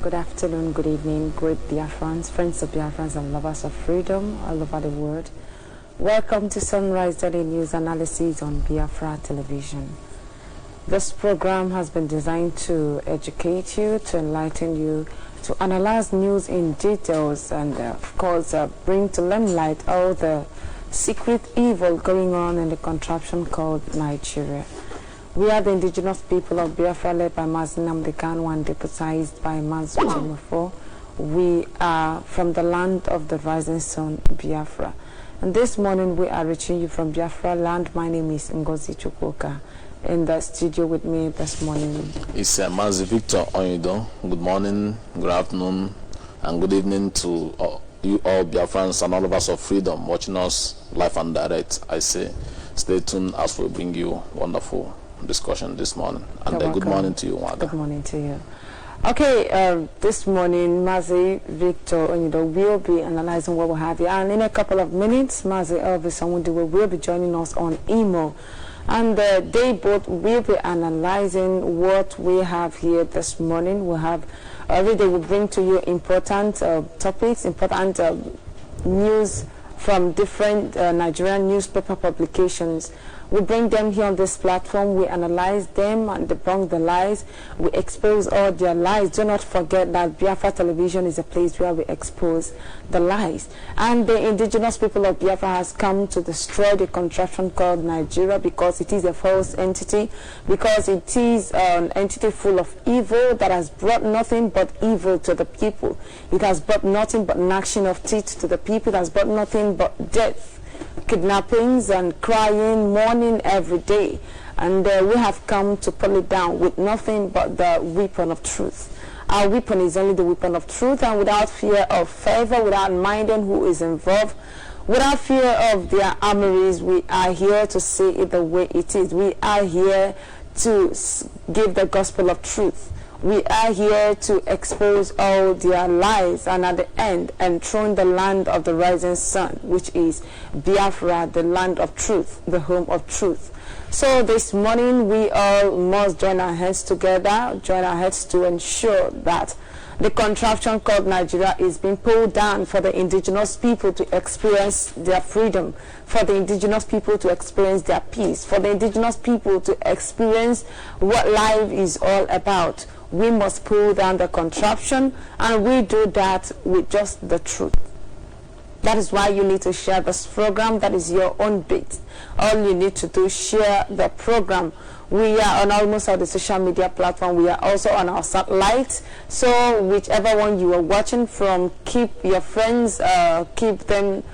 Good afternoon, good evening, great Biafrans, friends of Biafrans and lovers of freedom all over the world. Welcome to Sunrise Daily News Analysis on Biafra Television. This program has been designed to educate you, to enlighten you, to analyze news in details, and of course bring to limelight all the secret evil going on in the contraption called Nigeria. We are the indigenous people of Biafra, led by Mazi Nnamdi Kanu and deputized by Mazi Chimufo. We are from the land of the rising sun, Biafra. And this morning we are reaching you from Biafra land. My name is Ngozi Chukwuka. In the studio with me this morning it's Mazi Victor Onyido. Good morning, good afternoon, and good evening to you all Biafrans and all of us of freedom watching us live and direct. I say stay tuned as we bring you wonderful discussion this morning. And good morning to you, Wanda. Good morning to you. Okay, this morning Mazi Victor Onyido will be analyzing what we have here, and in a couple of minutes Mazi Elvis Onwudiwe will be joining us on email, and they both will be analyzing what we have here this morning. We have every day we bring to you important topics, important news from different Nigerian newspaper publications. We bring them here on this platform, we analyze them and debunk the lies, we expose all their lies. Do not forget that Biafra Television is a place where we expose the lies. And the indigenous people of Biafra has come to destroy the contraption called Nigeria, because it is a false entity, because it is an entity full of evil that has brought nothing but evil to the people. It has brought nothing but gnashing of teeth to the people. It has brought nothing but death, kidnappings and crying, mourning every day. And we have come to pull it down with nothing but the weapon of truth. Our weapon is only the weapon of truth, and without fear of favor, without minding who is involved, without fear of their armories, we are here to say it the way it is. We are here to give the gospel of truth. We are here to expose all their lies, and at the end enthrone the land of the rising sun, which is Biafra, the land of truth, the home of truth. So this morning we all must join our heads together, join our heads to ensure that the contraption called Nigeria is being pulled down for the indigenous people to experience their freedom, for the indigenous people to experience their peace, for the indigenous people to experience what life is all about. We must pull down the contraption, and we do that with just the truth. That is why you need to share this program. That is your own bit. All you need to do is share the program. We are on almost all the social media platform. We are also on our satellite. So whichever one you are watching from, keep your friends, keep them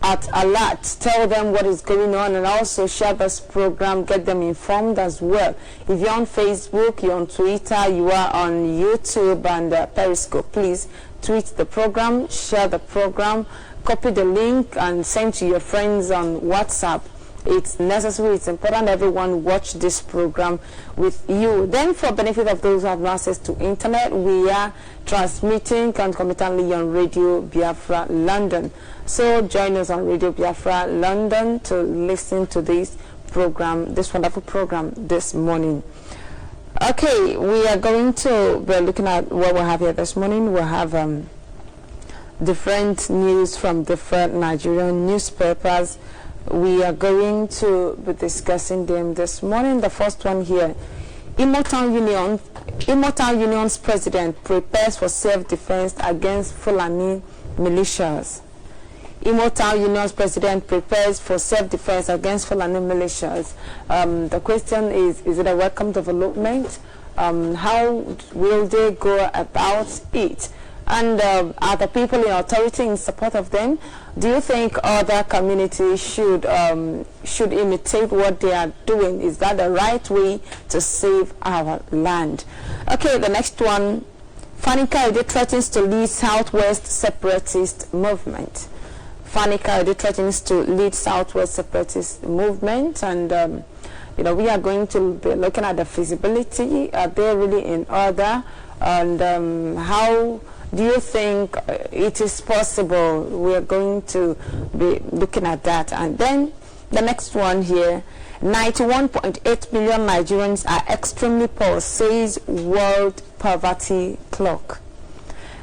at alert, tell them what is going on, and also share this program, get them informed as well. If you're on Facebook, you're on Twitter, you are on YouTube and Periscope, please tweet the program, share the program, copy the link and send to your friends on WhatsApp. It's necessary, it's important everyone watch this program with you. Then, for benefit of those who have no access to internet, we are transmitting concomitantly on Radio Biafra London. So join us on Radio Biafra London to listen to this program, this wonderful program this morning. Okay, we are going to be looking at what we have here this morning. We have different news from different Nigerian newspapers. We are going to be discussing them this morning. The first one here: Immortal Union's president prepares for self-defense against FULANI militias. Immortal Union's president prepares for self-defense against FULANI militias. The question is it a welcome development? How will they go about it? And are the people in authority in support of them? Do you think other communities should imitate what they are doing? Is that the right way to save our land? Okay, the next one: Fani Kayode threatens to lead Southwest separatist movement. Fani Kayode threatens to lead Southwest separatist movement, and you know, we are going to be looking at the feasibility. Are they really in order? And how do you think it is possible? We are going to be looking at that. And then the next one here: 91.8 million Nigerians are extremely poor, says World Poverty Clock.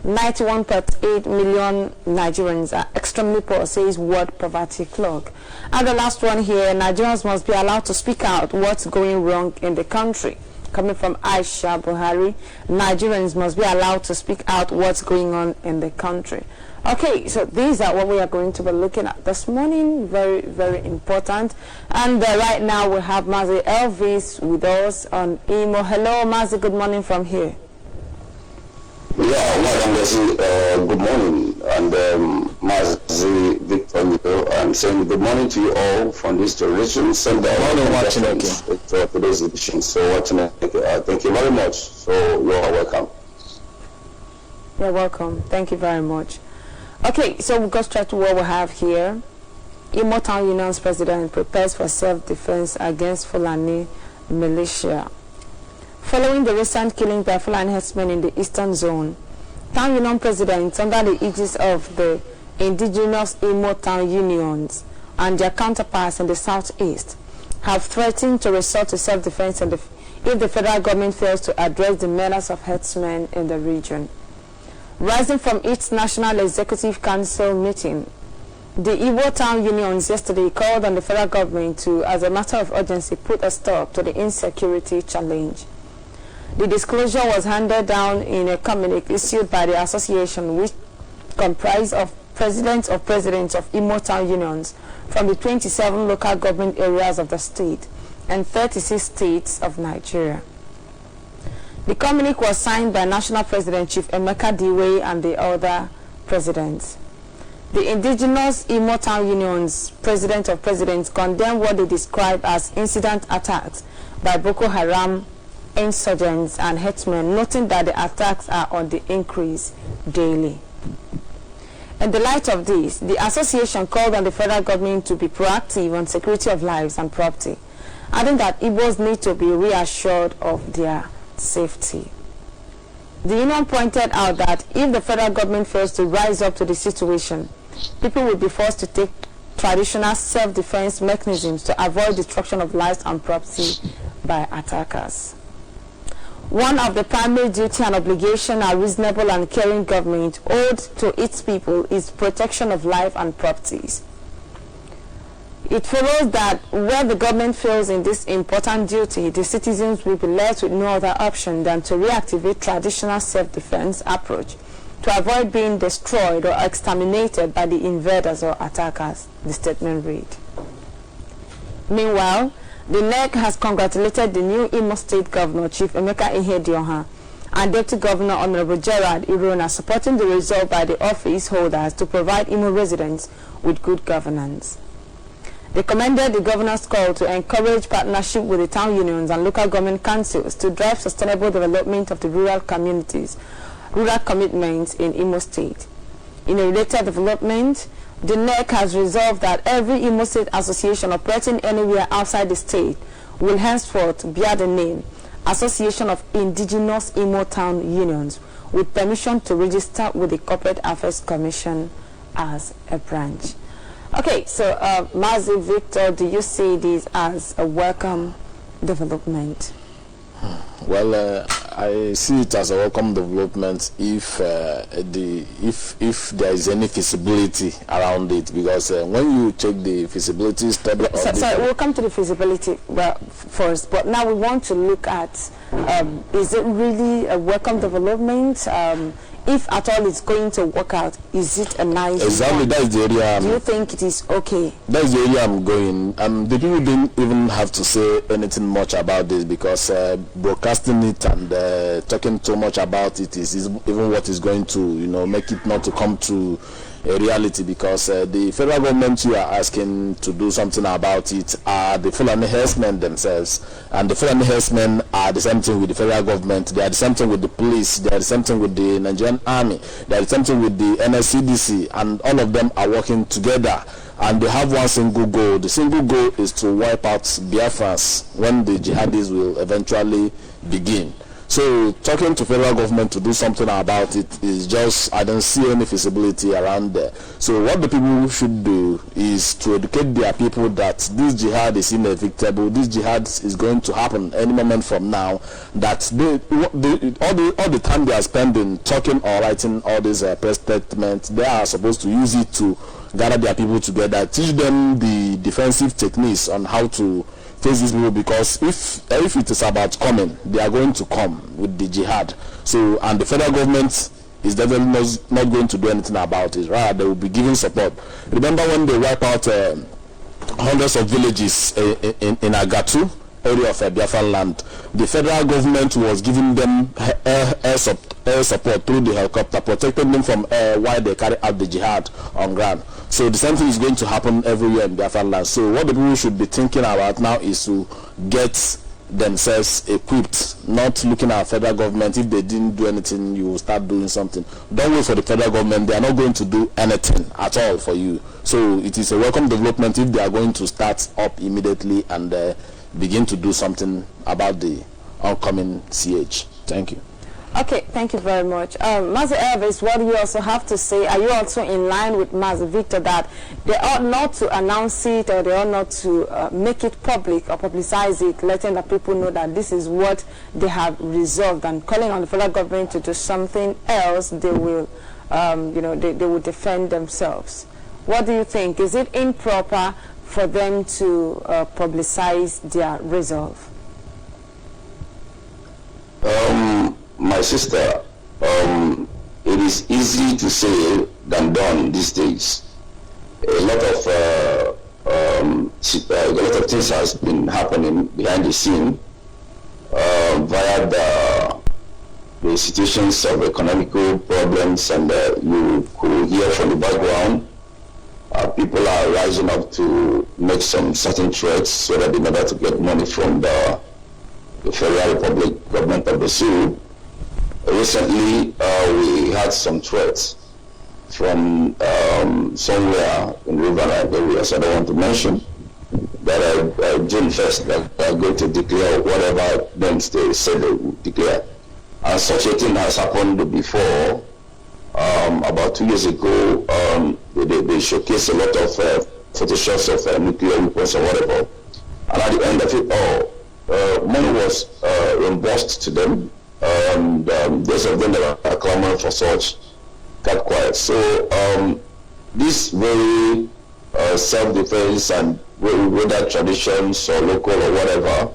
91.8 million Nigerians are extremely poor, says World Poverty Clock. And the last one here, Nigerians must be allowed to speak out what's going wrong in the country. Coming from Aisha Buhari, Nigerians must be allowed to speak out what's going on in the country. Okay, so these are what we are going to be looking at this morning. Very, very important. And right now we have Mazi Elvis with us on email. Hello, Mazi, good morning from here. Yeah, Madam Desi, good morning. And Mazi Victor, I'm saying good morning to you all from this generation. Send out for today's edition. So, thank you very much. So, you are welcome. You're welcome. Thank you very much. Okay, so we'll go straight to what we have here. Imo Town Union's president prepares for self-defense against Fulani militia. Following the recent killing by Fulani herdsmen in the eastern zone, Town Union presidents under the aegis of the indigenous Imo Town Unions and their counterparts in the southeast have threatened to resort to self-defense if the federal government fails to address the menace of herdsmen in the region. Rising from its National Executive Council meeting, the Igbo Town Unions yesterday called on the federal government to, as a matter of urgency, put a stop to the insecurity challenge. The disclosure was handed down in a communique issued by the association, which comprised of presidents of Imo Town Unions from the 27 local government areas of the state and 36 states of Nigeria. The communique was signed by National President Chief Emeka Diwe and the other presidents. The indigenous Imo Town Union's President of Presidents condemned what they described as incident attacks by Boko Haram insurgents and herdsmen, noting that the attacks are on the increase daily. In the light of this, the association called on the federal government to be proactive on security of lives and property, adding that Igbos need to be reassured of their safety. The union pointed out that if the federal government fails to rise up to the situation, people will be forced to take traditional self-defense mechanisms to avoid destruction of lives and property by attackers. One of the primary duty and obligation a reasonable and caring government owed to its people is protection of life and properties. It follows that where the government fails in this important duty, the citizens will be left with no other option than to reactivate traditional self-defense approach to avoid being destroyed or exterminated by the invaders or attackers, the statement read. Meanwhile, the NEC has congratulated the new Imo State Governor, Chief Emeka Ihedioha, and Deputy Governor Honorable Gerard Irona, supporting the resolve by the office holders to provide Imo residents with good governance. They commended the governor's call to encourage partnership with the town unions and local government councils to drive sustainable development of the rural communities, rural commitments in Imo State. In a related development, the NEC has resolved that every Imo State association operating anywhere outside the state will henceforth bear the name Association of Indigenous Imo Town Unions, with permission to register with the Corporate Affairs Commission as a branch. Okay, so Mazi Victor, do you see this as a welcome development? Well, I see it as a welcome development if there is any feasibility around it, because when you check the feasibility study, sorry, we'll come to the feasibility first, but now we want to look at is it really a welcome development? If at all it's going to work out, is it a nice exactly one? That's the area. Do you think it is okay? That's the area I'm going. The people didn't even have to say anything much about this, because broadcasting it and talking too much about it is even what is going to make it not to come to a reality, because the federal government you are asking to do something about it are the Fulani herdsmen themselves, and the Fulani herdsmen are the same thing with the federal government. They are the same thing with the police, they are the same thing with the Nigerian army, they are the same thing with the NSCDC, and all of them are working together, and they have one single goal. The single goal is to wipe out Biafras when the jihadis will eventually begin. So talking to federal government to do something about it is just, I don't see any feasibility around there. So what the people should do is to educate their people that this jihad is inevitable, this jihad is going to happen any moment from now, that all the time they are spending talking or writing all these press statements, they are supposed to use it to gather their people together, teach them the defensive techniques on how to face these people, because if it is about coming, they are going to come with the jihad. So, and the federal government is definitely not going to do anything about it. Right? They will be giving support. Remember when they wipe out hundreds of villages in Agatu area of Biafra land, the federal government was giving them air support through the helicopter, protecting them from air while they carry out the jihad on ground. So the same thing is going to happen everywhere in Biafra land. So what the people should be thinking about now is to get themselves equipped, not looking at federal government. If they didn't do anything, you will start doing something. Don't wait for the federal government. They are not going to do anything at all for you. So it is a welcome development if they are going to start up immediately and begin to do something about the oncoming CH. Thank you. Okay, thank you very much. Mazi Elvis, what do you also have to say? Are you also in line with Mazi Victor that they ought not to announce it, or they ought not to make it public or publicize it, letting the people know that this is what they have resolved, and calling on the federal government to do something else? They will, they will defend themselves. What do you think? Is it improper for them to publicize their resolve? My sister, it is easy to say than done these days. A lot of things has been happening behind the scene via the situations of economical problems, and you could hear from the background. People are rising up to make some certain threats so that in order to get money from the Federal Republic government of the Sud. Recently, we had some threats from somewhere in Riverline areas I don't want to mention, that June 1st that they are going to declare whatever them they said they would declare. And such a thing has happened before. About 2 years ago, they showcased a lot of photoshops of nuclear weapons or whatever. And at the end of it all, money was reimbursed to them. Those of them that are clamoring for such got quiet. So this very self-defense, and whether traditions or local or whatever,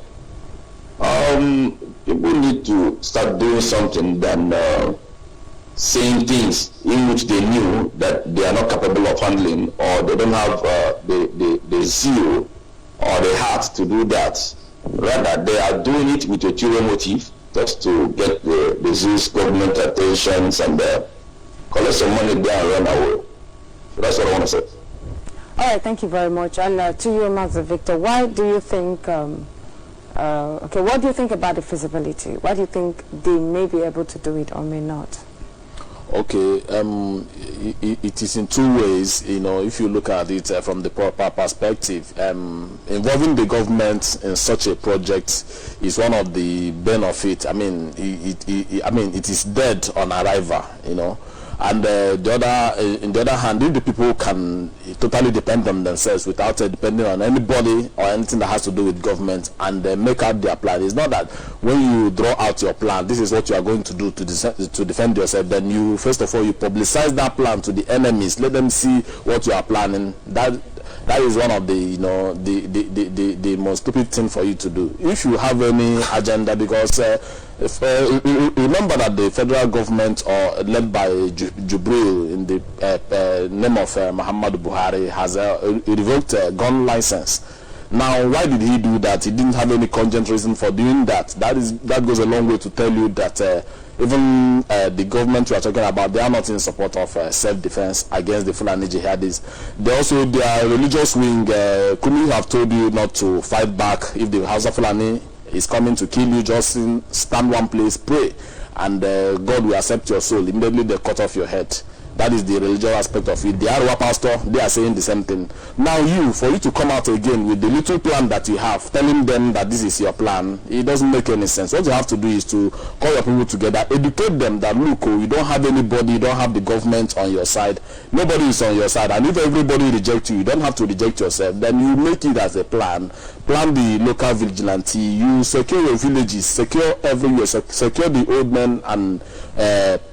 people need to start doing something than saying things in which they knew that they are not capable of handling, or they don't have the zeal or the heart to do that. Rather, they are doing it with a ulterior motive, just to get the Zeus government attentions and collect some money there and run away. So that's what I want to say. All right, thank you very much. And to you, Master Victor, why do you think, what do you think about the feasibility? Why do you think they may be able to do it or may not? Okay, it is in two ways. If you look at it from the proper perspective, involving the government in such a project is one of the benefits. It is dead on arrival, And on the other hand, if the people can totally depend on themselves without depending on anybody or anything that has to do with government, and make out their plan. It's not that when you draw out your plan, this is what you are going to do to defend yourself, then you, first of all, you publicize that plan to the enemies, let them see what you are planning. That is one of the the most stupid thing for you to do if you have any agenda, because remember that the federal government, or led by Jubril in the name of Muhammadu Buhari, has revoked a gun license. Now, why did he do that? He didn't have any cogent reason for doing that. That goes a long way to tell you that even the government you are talking about, they are not in support of self-defense against the FULANI jihadis. Their religious wing couldn't have told you not to fight back. If the House of FULANI is coming to kill you, just stand one place, pray, and God will accept your soul. Immediately they cut off your head. That is the religious aspect of it. The Arwa pastor, they are saying the same thing. Now for you to come out again with the little plan that you have, telling them that this is your plan, it doesn't make any sense. What you have to do is to call your people together, educate them that, look, you don't have anybody, you don't have the government on your side, nobody is on your side, and if everybody rejects you, you don't have to reject yourself. Then you make it as a plan the local vigilante, you secure your villages, secure everywhere, secure the old men and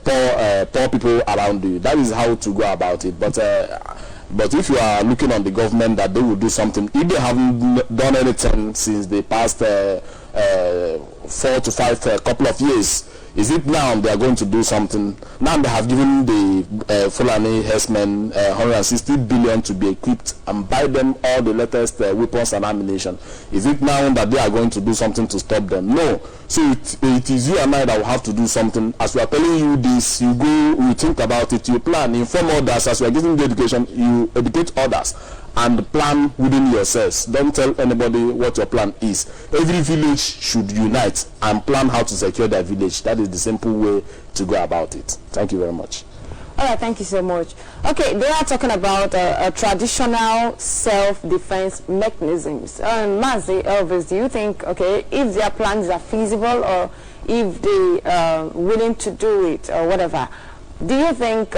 poor people around you. That is how to go about it. But if you are looking on the government that they will do something, if they haven't done anything since the past 4 to 5 couple of years, is it now they are going to do something? Now they have given the FULANI herdsmen 160 billion to be equipped and buy them all the latest weapons and ammunition. Is it now that they are going to do something to stop them? No. So it is you and I that will have to do something. As we are telling you this, you go, you think about it, you plan, inform others. As we are giving the education, you educate others and plan within yourselves. Don't tell anybody what your plan is. Every village should unite and plan how to secure their village. That is the simple way to go about it. Thank you very much. All right, thank you so much. Okay, they are talking about traditional self-defense mechanisms. Mazi, Elvis, do you think, okay, if their plans are feasible or if they are willing to do it or whatever, do you think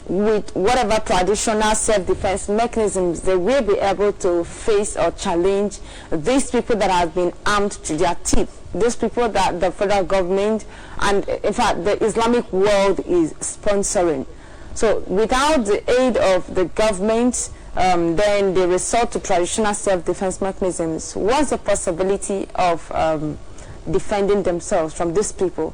with whatever traditional self-defense mechanisms they will be able to face or challenge these people that have been armed to their teeth, these people that the federal government and in fact the Islamic world is sponsoring? So without the aid of the government, then they resort to traditional self-defense mechanisms. What's the possibility of defending themselves from these people?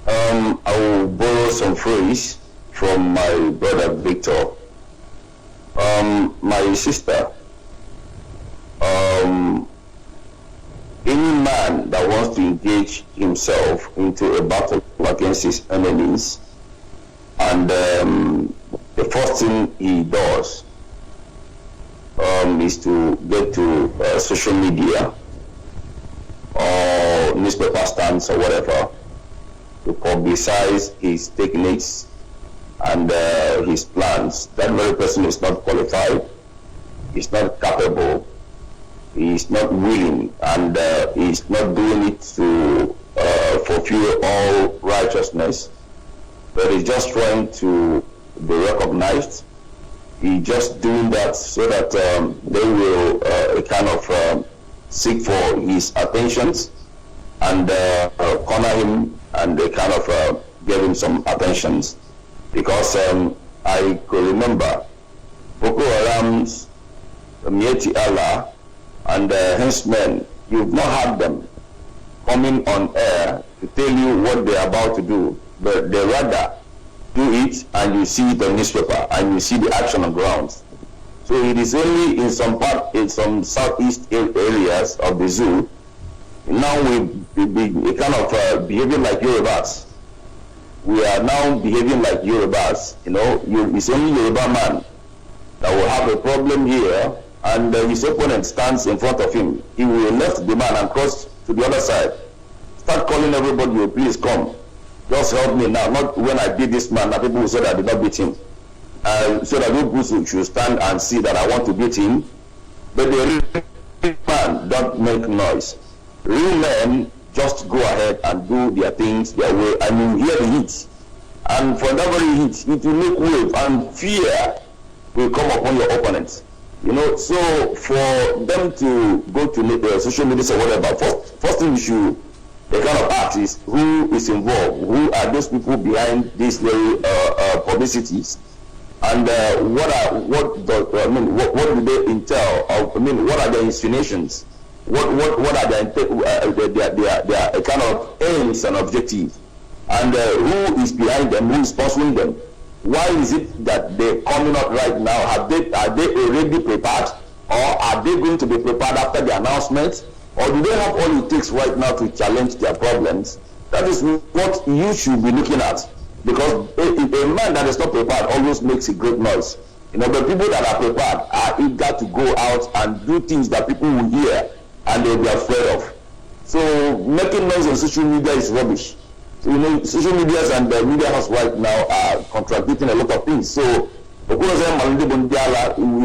I will borrow some phrase from my brother Victor. My sister, any man that wants to engage himself into a battle against his enemies, and the first thing he does is to get to social media or newspaper stands or whatever, to publicize his techniques and his plans. That very person is not qualified, is not capable, he is not willing, and he is not doing it to fulfill all righteousness, but he's just trying to be recognized. He's just doing that so that they will kind of seek for his attentions and corner him, and they kind of gave him some attentions. Because I could remember Boko Haram's Mieti Allah and henchmen, you've not had them coming on air to tell you what they're about to do, but they rather do it and you see it on newspaper and you see the action on ground. So it is only in some southeast areas of the zoo. Now we kind of behaving like Yorubas. We are now behaving like Yorubas. You know, it's only Yoruba man that will have a problem here, and his opponent stands in front of him. He will left the man and cross to the other side. Start calling everybody, oh, please come. Just help me now. Not when I beat this man, that people will say that I did not beat him. So that people should stand and see that I want to beat him. But the real man don't make noise. Real men just go ahead and do their things their way, and you hear the heat. And for that very heat, it will make wave, and fear will come upon your opponents. You know, so for them to go to social media or whatever, first thing you should kind of ask is who is involved, who are those people behind these very publicities, and what do they entail? What are their insinuations? What are their kind of aims and objectives, and who is behind them, who is sponsoring them? Why is it that they're coming out right now? Are they already prepared, or are they going to be prepared after the announcement, or do they have all it takes right now to challenge their problems? That is what you should be looking at, because a man that is not prepared always makes a great noise. You know, the people that are prepared are eager to go out and do things that people will hear and they'll be afraid of. So making noise on social media is rubbish. So, you know, social medias and the media house right now are contradicting a lot of things. So, we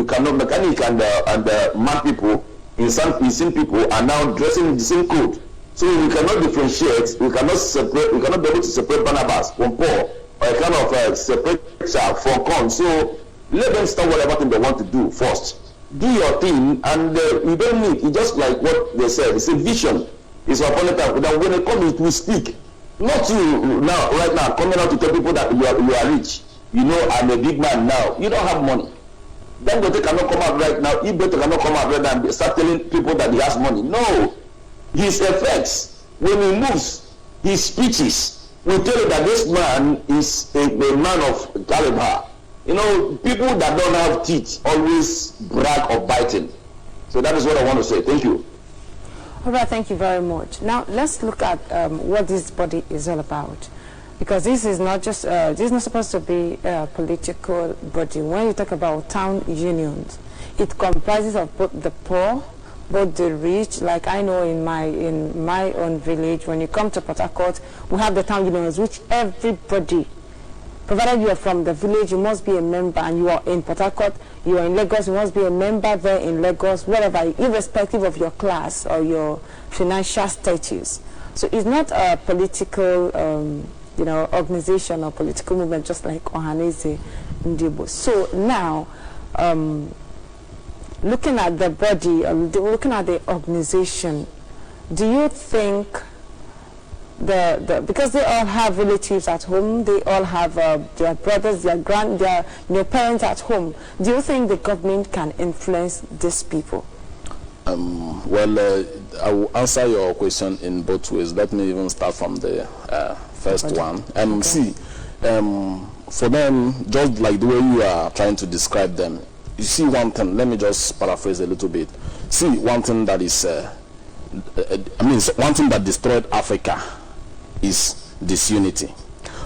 cannot mechanic and mad people, insane people are now dressing in the same code. So we cannot differentiate, we cannot be able to separate Barnabas from Paul, or a kind of separate chaff from corn. So let them start whatever thing they want to do first. Do your thing, and you don't need, it's just like what they said, it's a vision. It's a point that when they come, it will speak. Not you now, right now, coming out to tell people that you are rich. You know, I'm a big man now. You don't have money. Then Dangote cannot come out right now. Ipob cannot come out right now and start telling people that he has money. No. His effects, when he moves, his speeches will tell you that this man is a man of caliber. You know, people that don't have teeth always brag of biting. So that is what I want to say. Thank you. All right, thank you very much. Now, let's look at what this body is all about. Because this is not just, this is not supposed to be a political body. When you talk about town unions, it comprises of both the poor, both the rich. Like I know in my own village, when you come to Port Harcourt, we have the town unions, which everybody, provided you are from the village, you must be a member, and you are in Port Harcourt, you are in Lagos, you must be a member there in Lagos, wherever, irrespective of your class or your financial status. So it's not a political you know, organization or political movement, just like Ohanese Ndibo. So now, looking at the body, looking at the organization, do you think because they all have relatives at home, they all have their brothers, their parents at home, do you think the government can influence these people? Well, I will answer your question in both ways. Let me even start from the first one. Okay. See, for them, just like the way you are trying to describe them, you see one thing, let me just paraphrase a little bit. See, one thing that is, one thing that destroyed Africa is disunity.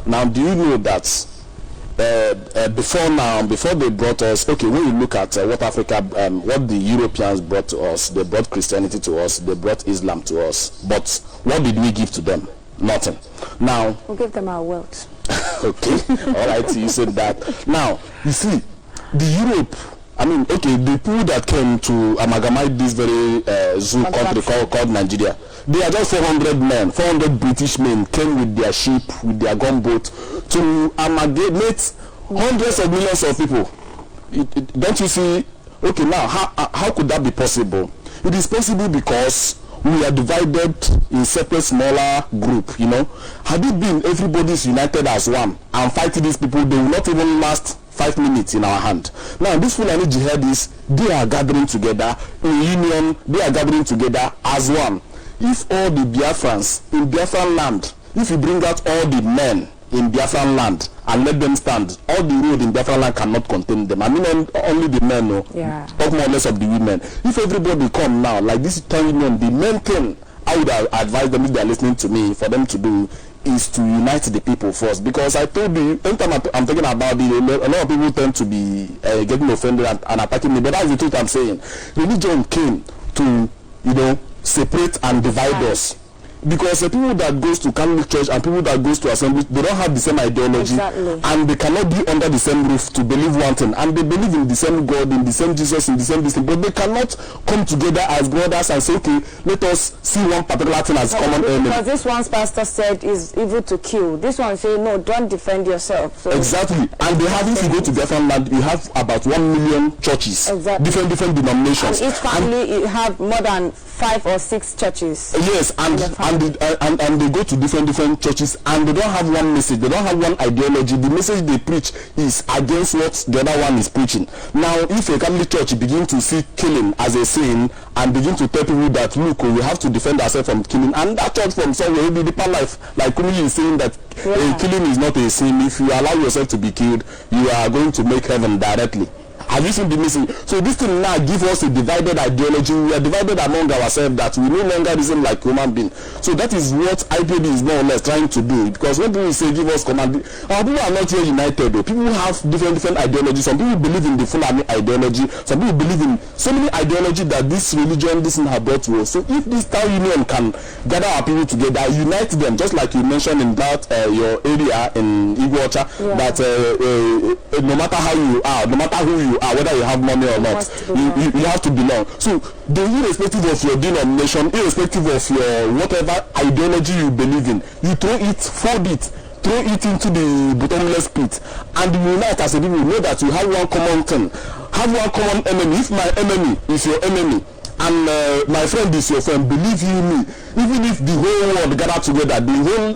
Now, do you know that before they brought us, okay, when you look at what Africa, what the Europeans brought to us, they brought Christianity to us, they brought Islam to us, but what did we give to them? Nothing. Now, we'll give them our wealth. Okay, all right, you said that. Now, you see, the Europe, I mean, okay, the people that came to amalgamate this very zoo country called Nigeria, they are just 400 men, 400 British men came with their ship, with their gunboat to amalgamate hundreds of millions of people. Don't you see? Okay, now, how could that be possible? It is possible because we are divided in separate smaller group, you know. Had it been everybody is united as one and fighting these people, they will not even last 5 minutes in our hand. Now, these Fulani jihadists, they are gathering together in union, they are gathering together as one. If all the Biafrans in Biafran land, if you bring out all the men in Biafran land and let them stand, all the road in Biafran land cannot contain them. I mean, only the men, no. Yeah. Talk more or less of the women. If everybody come now, like this union, the main thing I would advise them, if they are listening to me, for them to do is to unite the people first. Because I told you, anytime I'm talking about it, a lot of people tend to be getting offended and attacking me. But that's the truth I'm saying. Religion came to, you know, separate and divide us. Because the people that goes to Catholic Church and people that goes to Assembly, they don't have the same ideology. Exactly. And they cannot be under the same roof to believe one thing. And they believe in the same God, in the same Jesus, in the same thing. But they cannot come together as brothers and say, okay, let us see one particular thing as common enemy. Because this one's pastor said is evil to kill. This one say no, don't defend yourself. So exactly. And they have, if you go to Biafran land, you have about 1 million churches. Exactly. Different denominations. And each family have more than 5 or 6 churches. Yes, and they go to different churches and they don't have one message, they don't have one ideology. The message they preach is against what the other one is preaching. Now, if a Catholic church begin to see killing as a sin and begin to tell people that, look, we have to defend ourselves from killing, and that church from somewhere will be deeper life, like Kumi is saying that killing is not a sin. If you allow yourself to be killed, you are going to make heaven directly. Have you seen the message? So this thing now give us a divided ideology. We are divided among ourselves that we no longer reason like human beings. So that is what IPOB is more or less trying to do. Because when people say give us command, our people are not here united. Though. People have different ideologies. Some people believe in the Fulani ideology. Some people believe in so many ideology that this religion, this thing have brought to us. So if this town union can gather our people together, unite them, just like you mentioned in that your area in Iguacha, that no matter how you are, no matter who you are, whether you have money or not, you have to belong. So irrespective of your denomination, irrespective of your whatever ideology you believe in, you throw it, fold it, throw it into the bottomless pit, and unite as a people. Know that you have one common thing, have one common enemy. If my enemy is your enemy, and my friend is your friend, believe you me, even if the whole world gather together,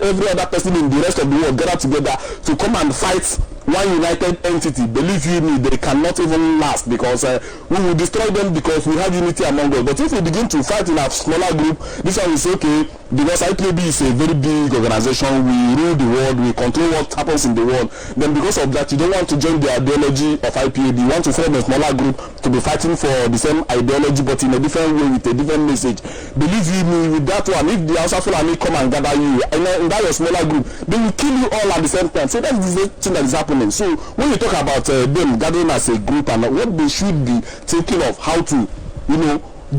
every other person in the rest of the world gather together to come and fight one united entity, believe you me, they cannot even last, because we will destroy them because we have unity among us. But if we begin to fight in a smaller group, this one is okay, because IPOB is a very big organization. We rule the world, we control what happens in the world. Then because of that, you don't want to join the ideology of IPOB. You want to form a smaller group to be fighting for the same ideology but in a different way with a different message. Believe you me, with that one, if the Hausa Fulani come and gather you in that your smaller group, they will kill you all at the same time. So that is the thing that is happening. So when you talk about them gathering as a group and what they should be thinking of, how to,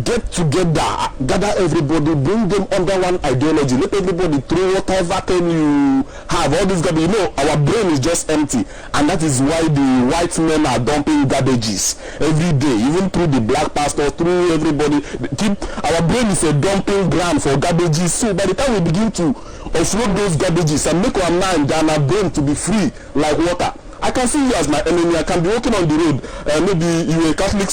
get together, gather everybody, bring them under one ideology, let everybody throw whatever thing you have. All this garbage, our brain is just empty, and that is why the white men are dumping garbages every day, even through the black pastors, through everybody. Our brain is a dumping ground for garbages. So by the time we begin to offload those garbages and make our mind and our brain to be free like water, I can see you as my enemy. I can be walking on the road. Maybe you're a Catholic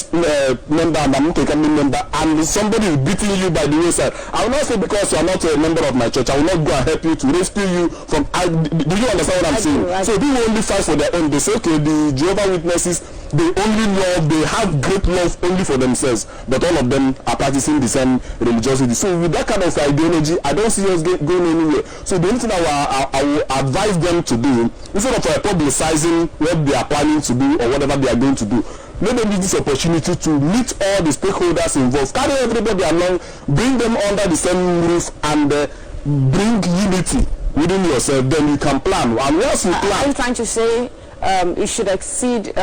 member and I'm not a Catholic member, and somebody is beating you by the wayside. I will not say because you're not a member of my church, I will not go and help you to rescue you from. Do you understand what I'm saying? So people only fight for their own. They say, okay, the Jehovah's Witnesses, they only love, they have great love only for themselves, but all of them are practicing the same religiosity. So with that kind of ideology, I don't see us going anywhere. So the only thing I will advise them to do, instead of publicizing what they are planning to do or whatever they are going to do, let them use this opportunity to meet all the stakeholders involved, carry everybody along, bring them under the same roof, and bring unity within yourself. Then you can plan. And once you plan, are you trying to say it should exceed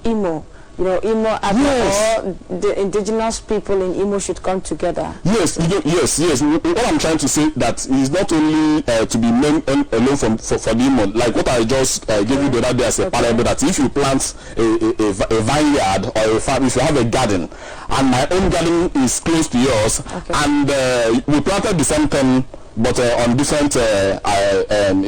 Imo? Imo, all the indigenous people in Imo should come together. Yes. What I'm trying to say that is not only to be named alone for the Imo. Like what I just gave you the other day as a parable, that if you plant a vineyard or a farm, if you have a garden, and my own garden is close to yours, and we planted the same thing, but on different, on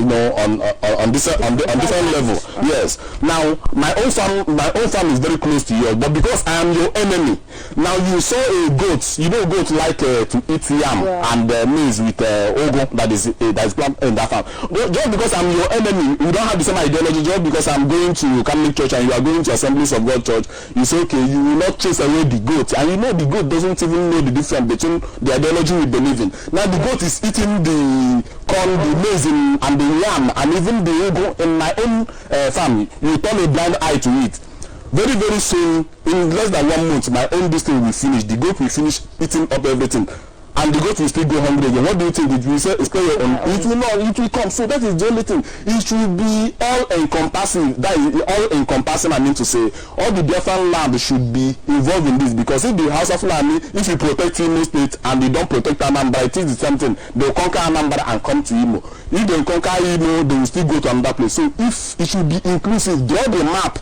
different level. Yes. Now my own farm is very close to yours, but because I am your enemy, now you saw a goat. Goat like to eat yam and maize with ogo that is planted in that farm. Just because I'm your enemy, we don't have the same ideology. Just because I'm going to Catholic church and you are going to Assemblies of God church, you say okay, you will not chase away the goat, and the goat doesn't even know the difference between the ideology we believe in. Now the goat is eating the corn, the maize, and the yam, and even the ugu in my own family. You turn a blind eye to it. Very, very soon, in less than 1 month, my own district will finish. The goat will finish eating up everything, and the goat will still go hungry again. What do you think? It will say, it will not, it will come. So that is the only thing. It should be all encompassing. That is all encompassing. I mean to say, all the different land should be involved in this, because if the House of Fulani, if you protect Imo State and they don't protect Anambra, it is the same thing. They will conquer Anambra and come to Imo. If they conquer Imo, they will still go to another place. So if it should be inclusive, draw the map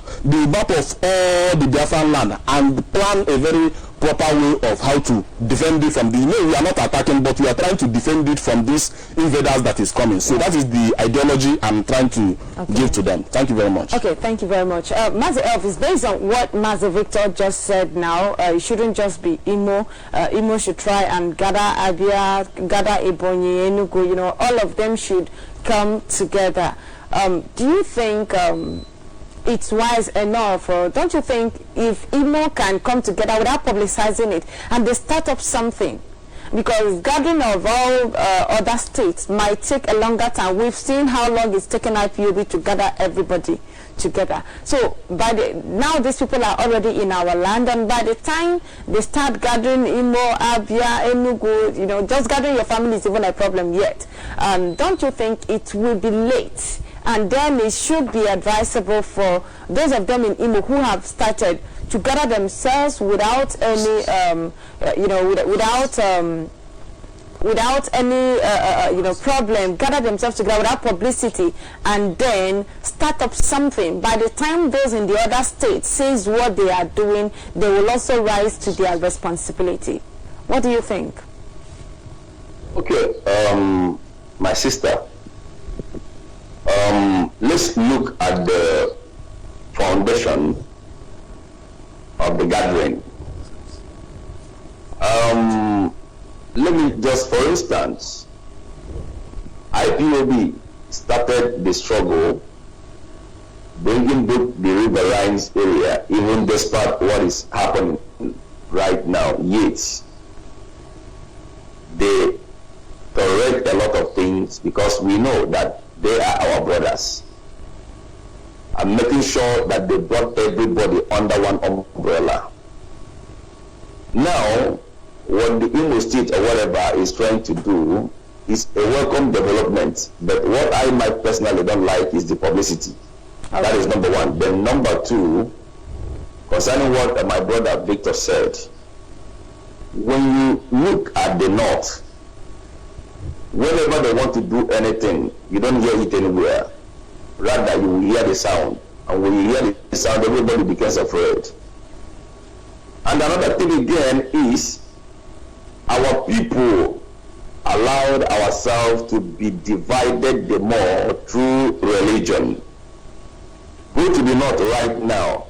of all the different land and plan a very proper way of how to defend it from the. We are not attacking, but we are trying to defend it from these invaders that is coming. So that is the ideology I'm trying to give to them. Thank you very much. Okay, thank you very much. Mazi Elvis, based on what Mazi Victor just said now, it shouldn't just be Imo. Imo should try and gather Abia, gather Ebonyi, Enugu, all of them should come together. Do you think it's wise enough, or don't you think if Imo can come together without publicizing it and they start up something, because gathering of all other states might take a longer time. We've seen how long it's taken IPOB to gather everybody together. So now these people are already in our land, and by the time they start gathering Imo, Abia, Enugu, just gathering your family is even a problem yet. Don't you think it will be late? And then it should be advisable for those of them in Imo who have started to gather themselves without any, without any problem, gather themselves together without publicity, and then start up something. By the time those in the other states sees what they are doing, they will also rise to their responsibility. What do you think? Okay, my sister, let's look at the foundation of the gathering. Let me just, for instance, IPOB started the struggle bringing back the riverines area, even despite what is happening right now. Yet, they correct a lot of things because we know that they are our brothers. I'm making sure that they brought everybody under one umbrella. Now, what the Imo State or whatever is trying to do is a welcome development, but what I might personally don't like is the publicity. Okay. That is number one. Then number two, concerning what my brother Victor said, when you look at the north, whenever they want to do anything, you don't hear it anywhere. Rather, you will hear the sound. And when you hear the sound, everybody becomes afraid. And another thing again is, our people allowed ourselves to be divided the more through religion. Go to the north right now.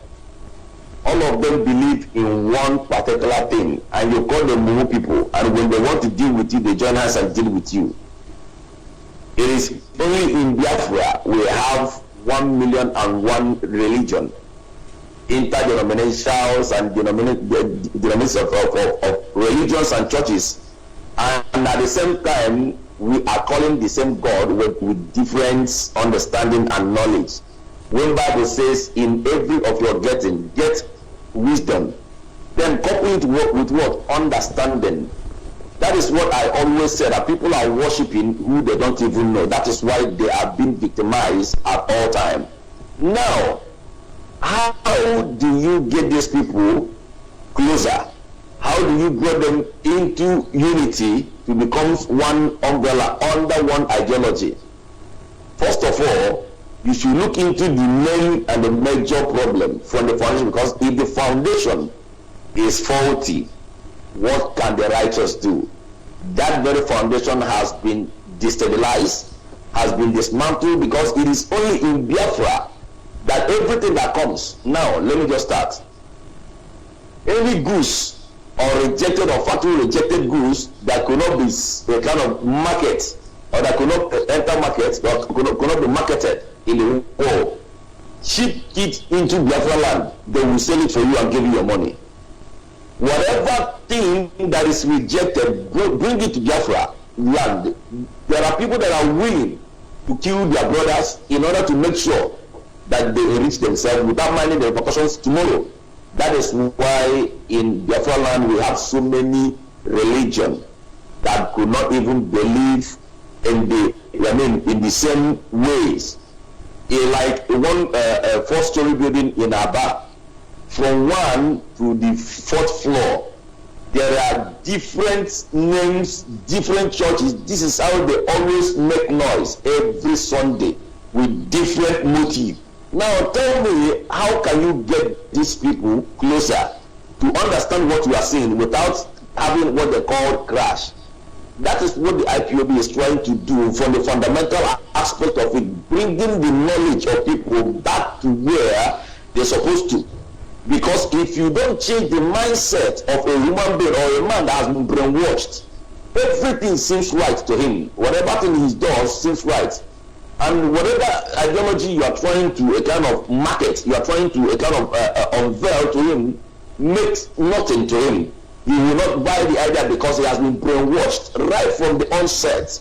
All of them believe in one particular thing, and you call them Mumu people, and when they want to deal with you, they join hands and deal with you. It is only in Biafra we have 1,000,001 religion, interdenominations and denominations of religions and churches, and at the same time we are calling the same God with different understanding and knowledge. When Bible says, in every of your getting, get wisdom, then couple it with what? Understanding. That is what I always say, that people are worshiping who they don't even know. That is why they are being victimized at all time. Now, how do you get these people closer? How do you bring them into unity to become one umbrella under one ideology? First of all, you should look into the main and the major problem from the foundation, because if the foundation is faulty, what can the righteous do? That very foundation has been destabilized, has been dismantled, because it is only in Biafra that everything that comes. Now, let me just start. Any goods or rejected or factory rejected goods that could not be a kind of market, or that could not enter market, or could not be marketed in the world, ship it into Biafra land, they will sell it for you and give you your money. Whatever thing that is rejected, bring it to Biafra land. There are people that are willing to kill their brothers in order to make sure that they enrich themselves without minding the repercussions tomorrow. That is why in Biafra land we have so many religions that could not even believe in the same ways. Like one 4-story building in Aba, from 1 to the 4th floor, there are different names, different churches. This is how they always make noise every Sunday with different motive. Now tell me, how can you get these people closer to understand what you are saying without having what they call crash? That is what the IPOB is trying to do from the fundamental aspect of it, bringing the knowledge of people back to where they're supposed to. Because if you don't change the mindset of a human being or a man that has been brainwashed, everything seems right to him. Whatever thing he does seems right. And whatever ideology you are trying to a kind of market, you are trying to a kind of unveil to him, makes nothing to him. he will not buy the idea because he has been brainwashed right from the onset.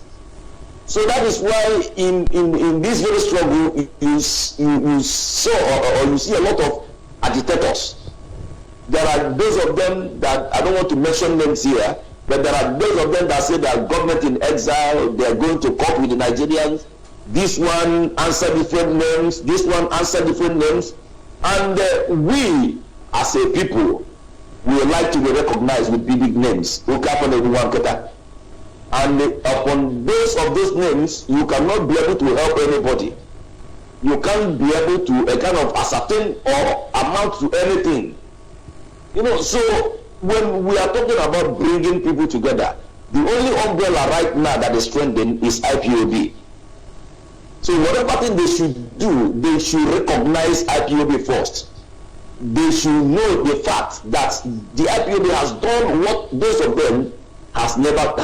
So that is why in this very struggle, you saw or you see a lot of agitators. There are those of them that, I don't want to mention names here, but there are those of them that say that government in exile, they are going to cope with the Nigerians. This one answer different names, this one answer different names. And we, as a people, we would like to be recognized with big names. And upon base of those names, you cannot be able to help anybody. You can't be able to kind of ascertain or amount to anything. You know, so when we are talking about bringing people together, the only umbrella right now that is trending is IPOB. So whatever thing they should do, they should recognize IPOB first. They should know the fact that the IPOB has done what those of them has never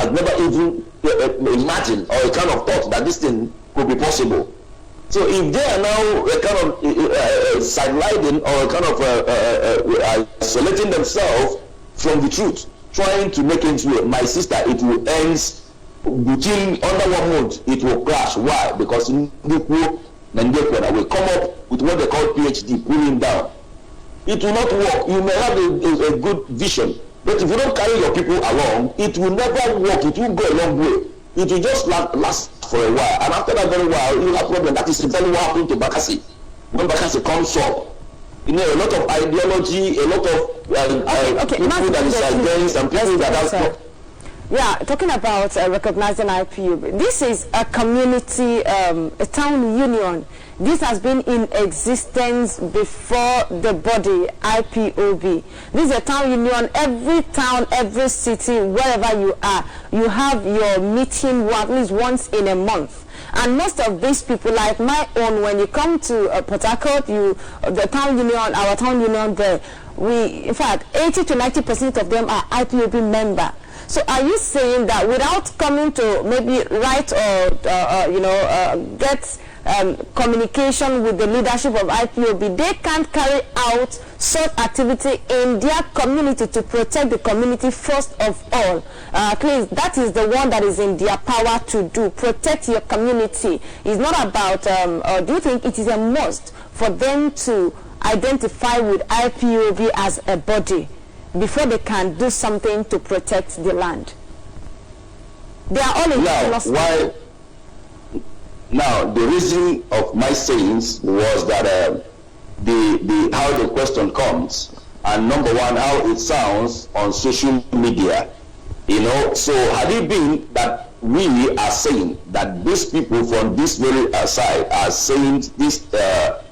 even imagined or a kind of thought that this thing could be possible. So if they are now kind of sidelining or kind of isolating themselves from the truth, trying to make it to my sister, it will end between under 1 month, it will crash. Why? Because Ndekwo will come up with what they call PhD, pulling down. It will not work. You may have a good vision, but if you don't carry your people along, it will never work. It will go a long way. It will just last for a while, and after that very while, you have problem. That is exactly what happened to Bakassi. When Bakassi comes up, you know, a lot of ideology, a lot of people that is against, and people that have. Yeah, talking about recognizing IPOB. This is a community, a town union. This has been in existence before the body, IPOB. This is a town union. Every town, every city, wherever you are, you have your meeting at least once in a month. And most of these people, like my own, when you come to Port Harcourt, the town union, our town union there, in fact, 80 to 90% of them are IPOB member. So are you saying that without coming to maybe write or get communication with the leadership of IPOB, they can't carry out such activity in their community to protect the community first of all? Please, that is the one that is in their power to do. Protect your community. It's not about, do you think it is a must for them to identify with IPOB as a body before they can do something to protect the land? They are all in why? Now, the reason of my sayings was that how the question comes, and number one, how it sounds on social media. You know, so had it been that we are saying that these people from this very side are saying this, that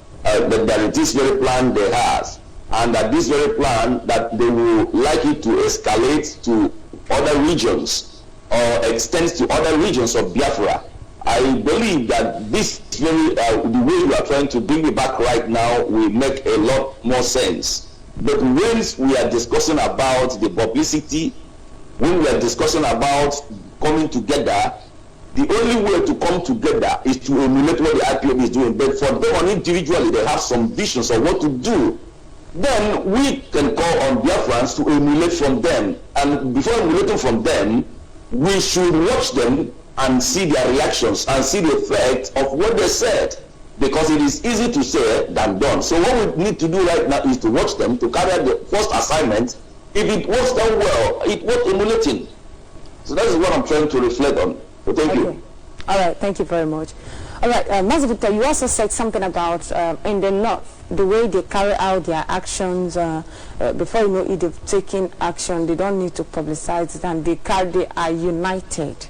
this very plan they have, and that this very plan that they will like it to escalate to other regions or extend to other regions of Biafra. I believe that this very, the way you are trying to bring it back right now will make a lot more sense. But when we are discussing about the publicity, when we are discussing about coming together, the only way to come together is to emulate what the IPOB is doing. But for them individually, they have some visions of what to do. Then we can call on Biafrans to emulate from them. And before emulating from them, we should watch them and see their reactions and see the effect of what they said, because it is easy to say than done. So what we need to do right now is to watch them, to carry out the first assignment. If it works done well, it works emulating. So that is what I'm trying to reflect on. So thank you. All right, thank you very much. All right, Master Victor, you also said something about in the north, the way they carry out their actions. Before you know it, they've taken action. They don't need to publicize it, and they are united.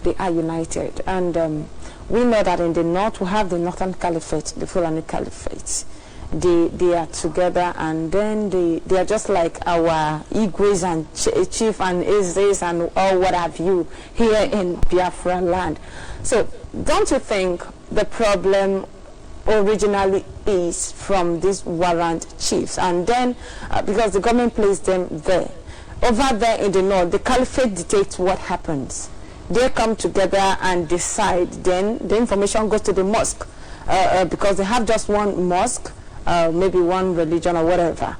They are united, and we know that in the north we have the Northern Caliphate, the FULANI Caliphate. They are together, and then they are just like our Igwes and Chief and Ezes and all what have you here in Biafra land. So don't you think the problem originally is from these warrant chiefs, and then because the government placed them there, over there in the north, the Caliphate dictates what happens. They come together and decide, then the information goes to the mosque because they have just one mosque, maybe one religion or whatever.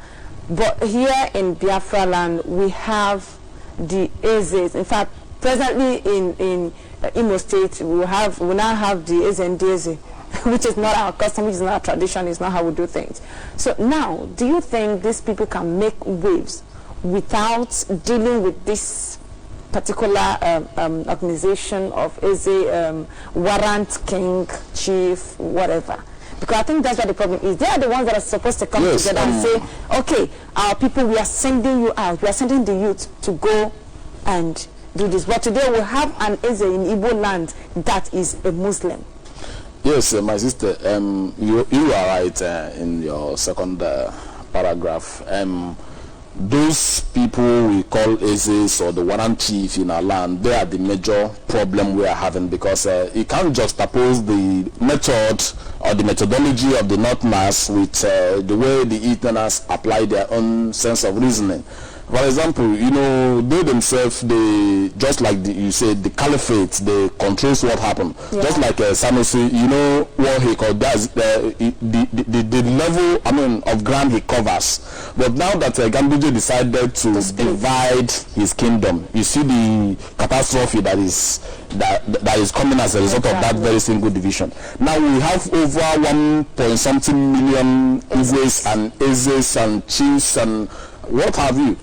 But here in Biafra land, we have the Ezes. In fact, presently in Imo State, we now have the Eze and the Eze, which is not our custom, which is not our tradition, it's not how we do things. So now, do you think these people can make waves without dealing with this particular organization of Eze, warrant, king, chief, whatever? Because I think that's what the problem is. They are the ones that are supposed to come together and say, okay, our people, we are sending you out. We are sending the youth to go and do this. But today we have an Eze in Igbo land that is a Muslim. Yes, my sister, you are right in your second paragraph. Those people we call Ezes or the warrant chief in our land, they are the major problem we are having, because you can't juxtapose the method or the methodology of the North Mass with the way the Easterners apply their own sense of reasoning. For example, you know, they themselves, they just like you said, the caliphate, they controls what happened. Yeah. Just like Sanusi, you know what he called does the level, I mean, of ground he covers. But now that Gambuje decided to divide his kingdom, you see the catastrophe that is coming as a result of that very single division. Now we have over 1.something million Igwes and Ezes and chiefs and what have you.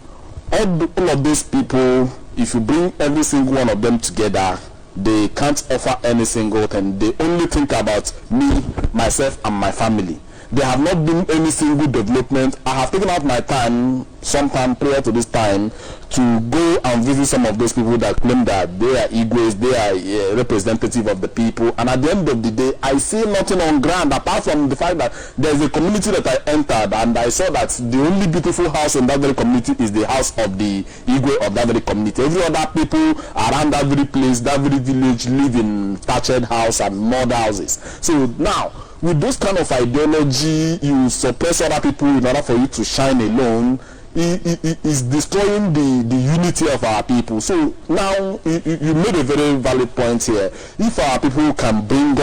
All of those people, if you bring every single one of them together, they can't offer any single thing. They only think about me, myself, and my family. There have not been any single development. I have taken out my time, sometime prior to this time, to go and visit some of those people that claim that they are Igwes, they are representative of the people. And at the end of the day, I see nothing on ground apart from the fact that there's a community that I entered and I saw that the only beautiful house in that very community is the house of the Igwe of that very community. Every other people around that very place, that very village, live in thatched house and mud houses. So now, with those kind of ideology, you suppress other people in order for you to shine alone. It is destroying the unity of our people. So now you made a very valid point here. If our people can bring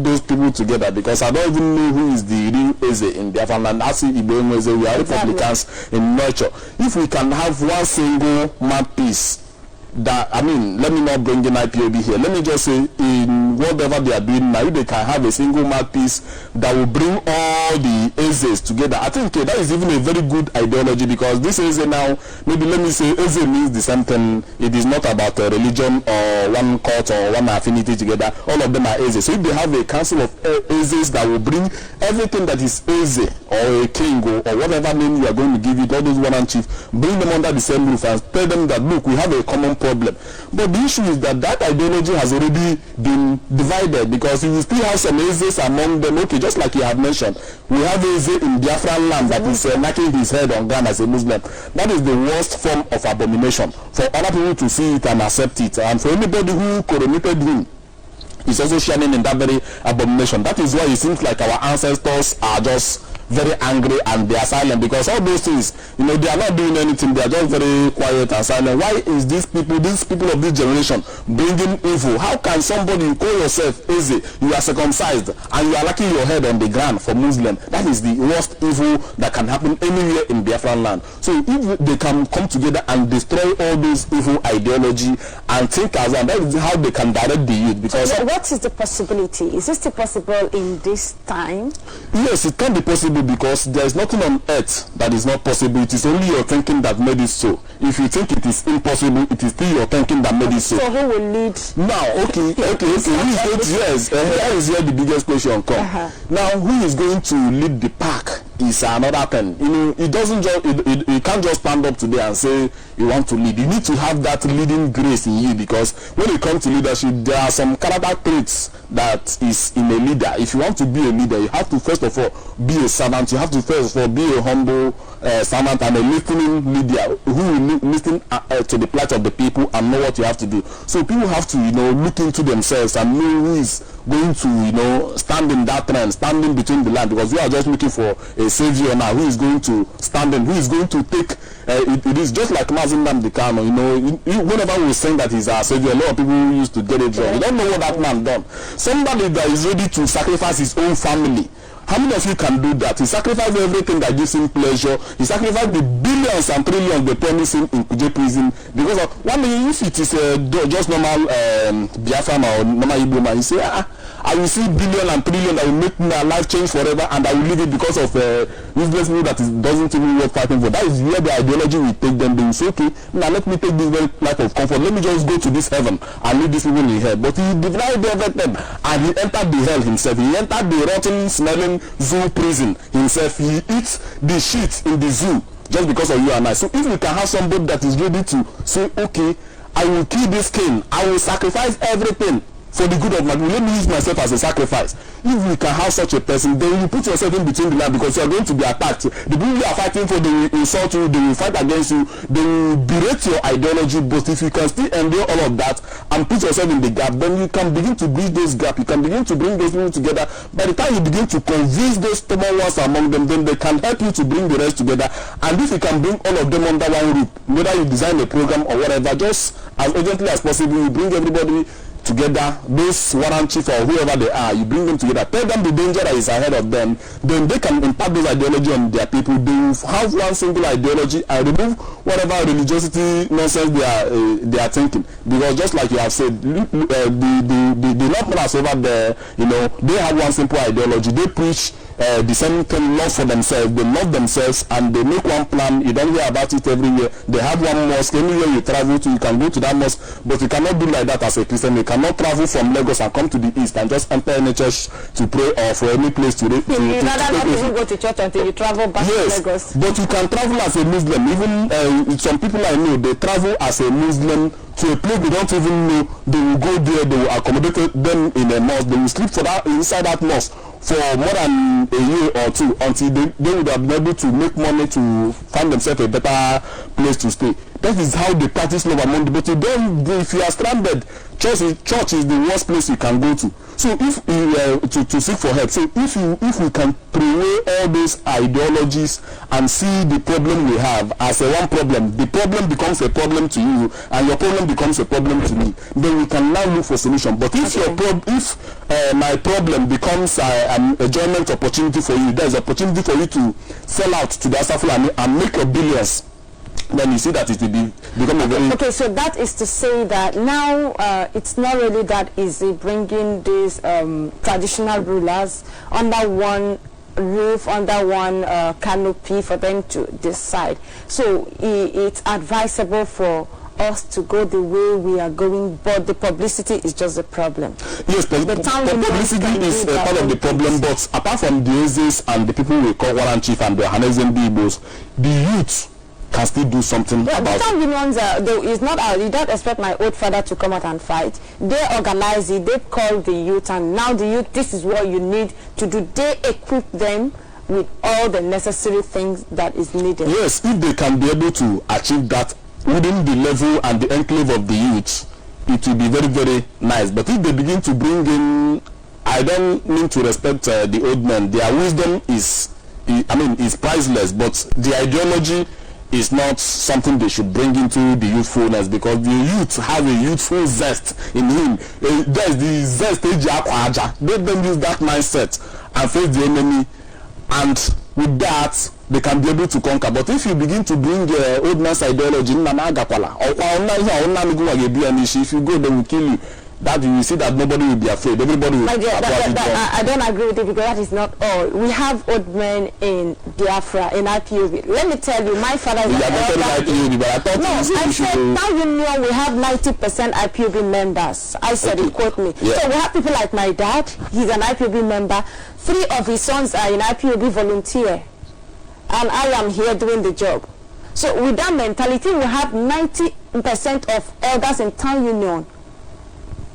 those people together, because I don't even know who is the real Eze in Biafra land. I see Igbo Eze, we are Republicans in nurture. If we can have one single mouthpiece, that, I mean, let me not bring in IPOB here. Let me just say, in whatever they are doing now, if they can have a single mouthpiece that will bring all the Ezes together, I think that is even a very good ideology, because this Eze now, maybe let me say, Eze means the same thing. It is not about a religion or one cult or one affinity together. All of them are Eze. So if they have a council of Ezes that will bring everything that is Eze or a king or whatever name you are going to give it, all those one and chief, bring them under the same roof and tell them that, look, we have a common problem. But the issue is that ideology has already been divided, because you will still have some Ezes among them. Okay, just like you have mentioned, we have Eze in Biafra land that is knocking his head on ground as a Muslim. That is the worst form of abomination, for other people to see it and accept it, and for anybody who coronated him is also sharing in that very abomination. That is why it seems like our ancestors are just very angry and they are silent, because all those things, you know, they are not doing anything. They are just very quiet and silent. Why is these people of this generation bringing evil? How can somebody, you call yourself Eze, you are circumcised and you are locking your head on the ground for Muslim? That is the worst evil that can happen anywhere in Biafran land. So if they can come together and destroy all those evil ideology and think as well, that is how they can direct the youth. Because so what is the possibility? Is this still possible in this time? Yes, it can be possible, because there is nothing on earth that is not possible. It is only your thinking that made it so. If you think it is impossible, it is still your thinking that made it so. So who will lead? Now, okay. Who is going to, yes, that is where the biggest question comes. Now, who is going to lead the pack is another thing. You know, it doesn't just, you can't just stand up today and say you want to lead. You need to have that leading grace in you, because when it comes to leadership, there are some character traits that is in a leader. If you want to be a leader, you have to first of all be a servant. You have to first of all be a humble servant and a listening leader who will listen to the plight of the people and know what you have to do. So people have to, you know, look into themselves and know who is going to, you know, stand in that trend, standing between the land, because we are just looking for a savior now who is going to stand in, who is going to take it is just like Mazin Namdekano, you know, whenever we saying that he's our savior, a lot of people used to get it wrong. You don't know what that man done. Somebody that is ready to sacrifice his own family. How many of you can do that? He sacrificed everything that gives him pleasure. He sacrificed the billions and trillions they promised him in Kuje prison because of 1 million. If it is just normal Biafra or normal Igbo man, you say, I will see billion and trillion that will make my life change forever, and I will leave it because of useless people that doesn't even worth fighting for. That is where the ideology will take them. They will say, okay, now let me take this very life of comfort. Let me just go to this heaven and leave these people in hell. But he divided everything, and he entered the hell himself. He entered the rotten, smelling zoo prison himself. He eats the shit in the zoo just because of you and I. So if we can have somebody that is ready to say, okay, I will kill this king, I will sacrifice everything for the good of my people, let me use myself as a sacrifice. If we can have such a person, then you put yourself in between the line, because you are going to be attacked. The people you are fighting for, they will insult you, they will fight against you, they will berate your ideology. But if you can still endure all of that and put yourself in the gap, then you can begin to bridge those gaps. You can begin to bring those people together. By the time you begin to convince those stubborn ones among them, then they can help you to bring the rest together. And if you can bring all of them under one roof, whether you design a program or whatever, just as urgently as possible, you bring everybody together, those warrant chief or whoever they are, you bring them together, tell them the danger that is ahead of them, then they can impart those ideology on their people. They will have one single ideology and remove whatever religiosity nonsense they are thinking. Because just like you have said, the Northerners over there, you know, they have one simple ideology. They preach the same thing, love for themselves. They love themselves and they make one plan. You don't hear about it everywhere. They have one mosque. Anywhere you travel to, you can go to that mosque. But you cannot do like that as a Christian. You cannot travel from Lagos and come to the east and just enter any church to pray or for any place to you rather not even go to church until you travel back to Lagos. But you can travel as a Muslim. Even some people I know, they travel as a Muslim to a place they don't even know. They will go there, they will accommodate them in a mosque. They will sleep for that inside that mosque for more than a year or two until they would have been able to make money to find themselves a better place to stay. That is how they practice love among the. But if you are stranded, church is the worst place you can go to. So if to seek for help. So if we can prevail all those ideologies and see the problem we have as a one problem, the problem becomes a problem to you, and your problem becomes a problem to me. Then we can now look for solution. But if my problem becomes an enjoyment opportunity for you, there is opportunity for you to sell out to the FULANI and make your billions. Then you see that it will become a very... Okay, so that is to say that now it's not really that easy bringing these traditional rulers under one roof, under one canopy for them to decide. So it's advisable for us to go the way we are going, but the publicity is just a problem. Yes, but the publicity is part of the problem, but apart from the Ezes and the people we call warrant chief and the Hanezen Bibos, the youth can still do something about it. The town unions, it's not, you don't expect my old father to come out and fight. They organize it, they call the youth, and now the youth, this is what you need to do. They equip them with all the necessary things that is needed. Yes, if they can be able to achieve that within the level and the enclave of the youth, it will be very, very nice. But if they begin to bring in, I don't mean to respect the old men, their wisdom is priceless, but the ideology is not something they should bring into the youthfulness, because the youth have a youthful zest in him. There's the zest. Let them use that mindset and face the enemy, and with that they can be able to conquer. But if you begin to bring old man's ideology, if you go, they will kill you. That you will see that nobody will be afraid. Everybody will. I don't agree with it, because that is not all. We have old men in Biafra, in Ipob. Let me tell you, my father is I said now you know we have 90% Ipob members. I said it, quote me. Yeah. So we have people like my dad. He's an Ipob member. 3 of his sons are in Ipob volunteer, and I am here doing the job. So with that mentality, we have 90% of elders in town union.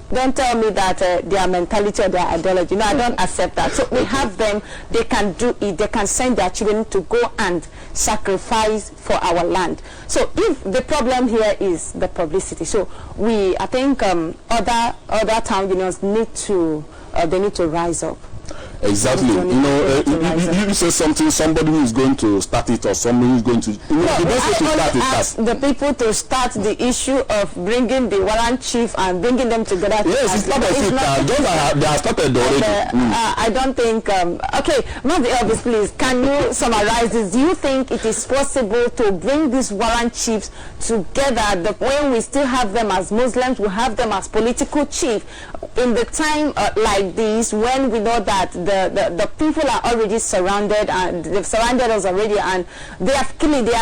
Don't tell me that their mentality or their ideology. No, I don't accept that. So we have them, they can do it, they can send their children to go and sacrifice for our land. So if the problem here is the publicity, so I think other town unions need to rise up. Exactly. You know, you say something, somebody who is going to start it or somebody who is going to... You know, the best way to start is ask the people to start the issue of bringing the warrant chief and bringing them together. Yes, it's not of it. They have started already. I don't think... okay, Mazi Elvis, please, can you summarize this? Do you think it is possible to bring these warrant chiefs together when we still have them as Muslims, we have them as political chief in the time like this, when we know that the people are already surrounded and they've surrounded us already and they are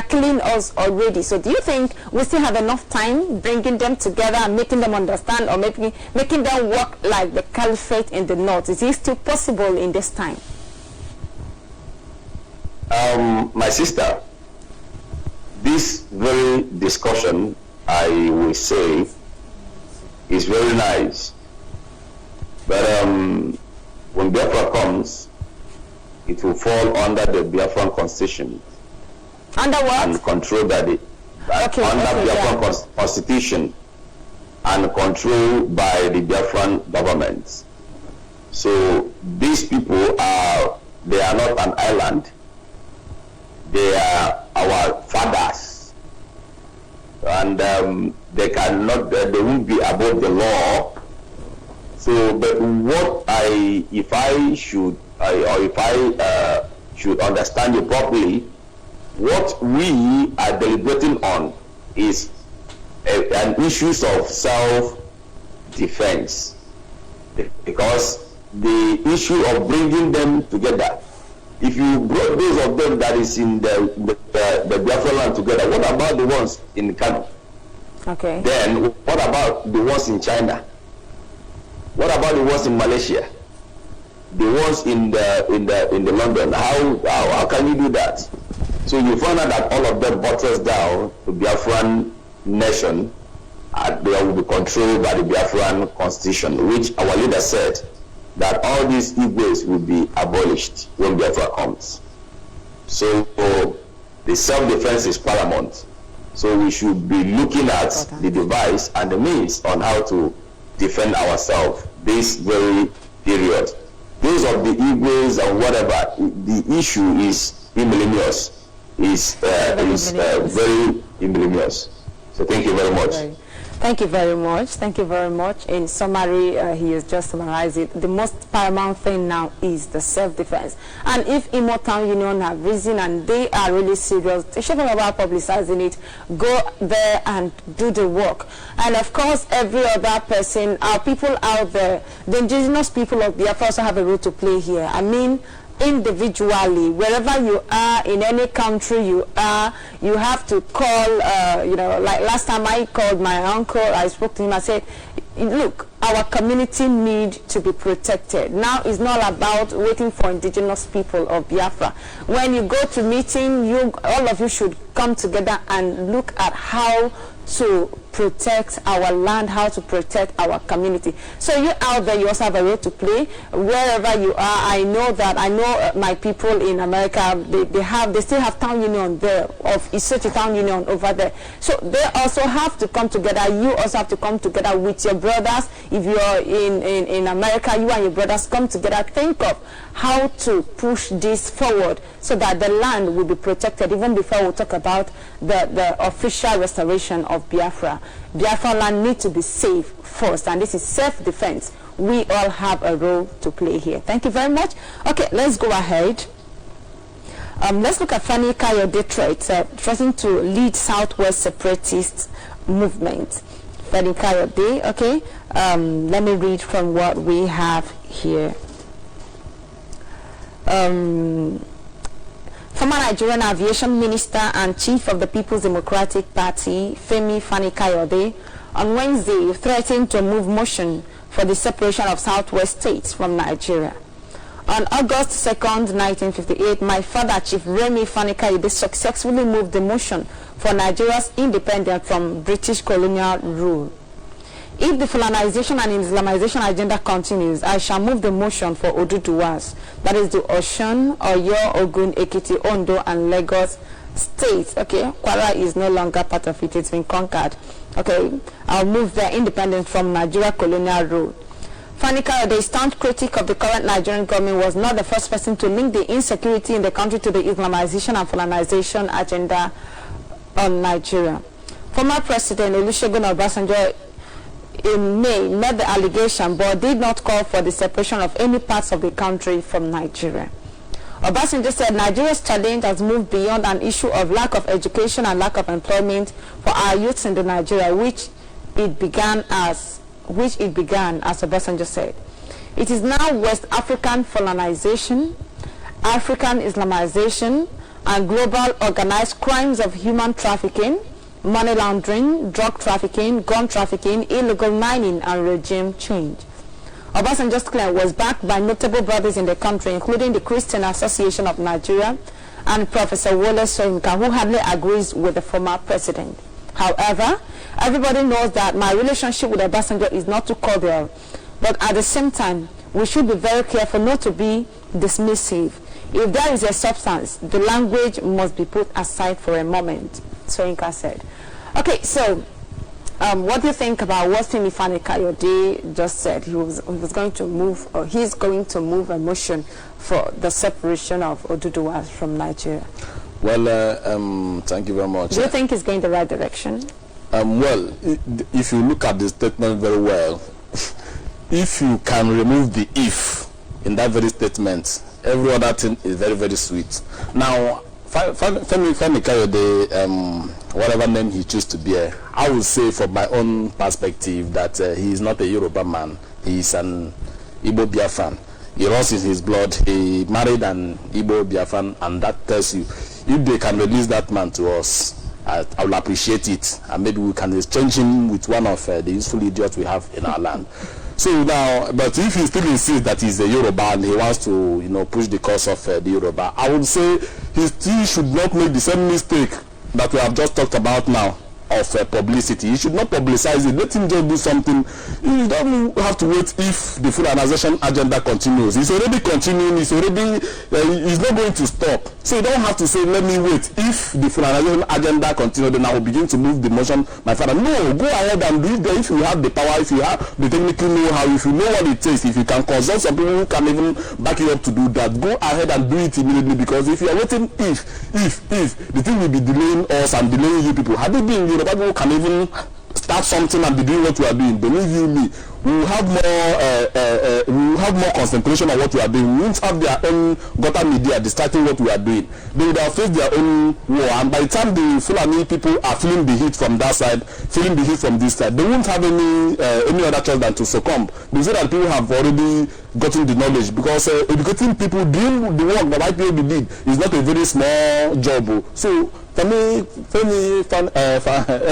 killing us already? So do you think we still have enough time bringing them together and making them understand, or making them work like the caliphate in the north? Is it still possible in this time? My sister, this very discussion, I will say, is very nice. But when Biafra comes, it will fall under the Biafran constitution. Under what? And controlled by the Biafran constitution and controlled by the Biafran government. So these people they are not an island. They are our fathers, and they won't be above the law. So, but if I should understand you properly, what we are deliberating on is an issues of self-defense, because the issue of bringing them together, if you brought those of them that is in the Biafra land together, what about the ones in Kano? Okay. Then what about the ones in China? What about the ones in Malaysia? The ones in the London? How can you do that? So you find out that all of them butters down the Biafran nation, and they will be controlled by the Biafran constitution, which our leader said that all these Igbos will be abolished when Biafra comes. So the self-defense is paramount. So we should be looking at the device and the means on how to defend ourselves this very period. Those of the Igbos and whatever, the issue is ignominious, very ignominious. So thank you very much. Right. Thank you very much. Thank you very much. In summary, he has just summarized it. The most paramount thing now is the self-defense. And if Imo Town Union have risen and they are really serious, they should about publicizing it, go there and do the work. And of course, every other person, our people out there, the indigenous people of Biafra also have a role to play here. I mean, individually, wherever you are, in any country you are, you have to call, like last time I called my uncle, I spoke to him, I said, look, our community need to be protected. Now it's not about waiting for indigenous people of Biafra. When you go to meeting, all of you should come together and look at how to protect our land, how to protect our community. So you out there, you also have a role to play wherever you are. I know my people in America, they still have town union there, of Isochi town union over there. So they also have to come together. You also have to come together with your brothers. If you're in America, you and your brothers come together, think of how to push this forward so that the land will be protected, even before we talk about the official restoration of Biafra. Biafra land needs to be safe first, and this is self-defense. We all have a role to play here. Thank you very much. Okay, let's go ahead. Let's look at FULANI Kayode threatening to lead Southwest separatist movement. FULANI Kayode, okay. Let me read from what we have here. Former Nigerian Aviation Minister and Chief of the People's Democratic Party, FULANI Kayode, on Wednesday threatened to move motion for the separation of Southwest states from Nigeria. On August 2nd, 1958, my father, Chief FULANI Kayode, successfully moved the motion for Nigeria's independence from British colonial rule. If the Fulanization and Islamization agenda continues, I shall move the motion for Oduduwas, that is the Osun, Oyo, Ogun, Ekiti, Ondo, and Lagos states. Okay, Kwara is no longer part of it; it's been conquered. Okay, I'll move their independence from Nigeria colonial rule. Fanika, the staunch critic of the current Nigerian government, was not the first person to link the insecurity in the country to the Islamization and Fulanization agenda on Nigeria. Former President Olusegun Obasanjo in May met the allegation but did not call for the separation of any parts of the country from Nigeria. Obasanjo said Nigeria's challenge has moved beyond an issue of lack of education and lack of employment for our youths in the Nigeria, which it began, as Obasanjo said. It is now West African Fulanization, African Islamization, and global organized crimes of human trafficking, money laundering, drug trafficking, gun trafficking, illegal mining, and regime change. Obasanjo's claim was backed by notable brothers in the country, including the Christian Association of Nigeria and Professor Wole Soyinka, who hardly agrees with the former president. However, everybody knows that my relationship with Obasanjo is not too cordial, but at the same time, we should be very careful not to be dismissive. If there is a substance, the language must be put aside for a moment, Soyinka said. Okay, so what do you think about what Femi Fani-Kayode just said? He was going to move, or he's going to move a motion for the separation of Oduduwa from Nigeria. Well, thank you very much. Do you think he's going the right direction? Well, if you look at the statement very well, if you can remove the if in that very statement, every other thing is very, very sweet. Now, Femi Kayode, whatever name he chose to bear, I would say from my own perspective that he is not a Yoruba man. He is an Igbo Biafran. He runs in his blood. He married an Igbo Biafran, and that tells you, if they can release that man to us, I will appreciate it, and maybe we can exchange him with one of the useful idiots we have in our land. So now, but if he still insists that he's a Yoruba and he wants to, push the cause of the Yoruba, I would say he still should not make the same mistake that we have just talked about now of publicity. He should not publicize it. Let him just do something. You don't have to wait if the Fulanization agenda continues. It's already continuing. It's already. It's not going to stop. So you don't have to say, let me wait. If the Fulanization agenda continues, then I will begin to move the motion. My father, no, go ahead and do it. If you have the power, if you have the technical know-how, if you know what it takes, if you can consult some people who can even back you up to do that, go ahead and do it immediately. Because if you are waiting, if the thing will be delaying us and delaying you people. Had it been Yoruba people can even start something and be doing what we are doing, believe you me, we will have more concentration on what we are doing. We won't have their own gutter media distracting what we are doing. They will have faced their own war, and by the time the Fulani people are feeling the heat from that side, feeling the heat from this side, they won't have any other choice than to succumb. They say that people have already gotten the knowledge, because educating people doing the work that IPOB did is not a very small job. So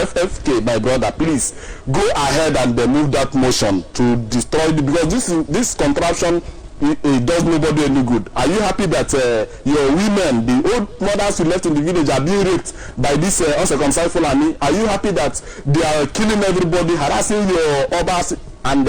FFK, my brother, please go ahead and move that motion to destroy it, because this contraption, it does nobody any good. Are you happy that your women, the old mothers who left in the village, are being raped by this uncircumcised Fulani? Are you happy that they are killing everybody, harassing your obas and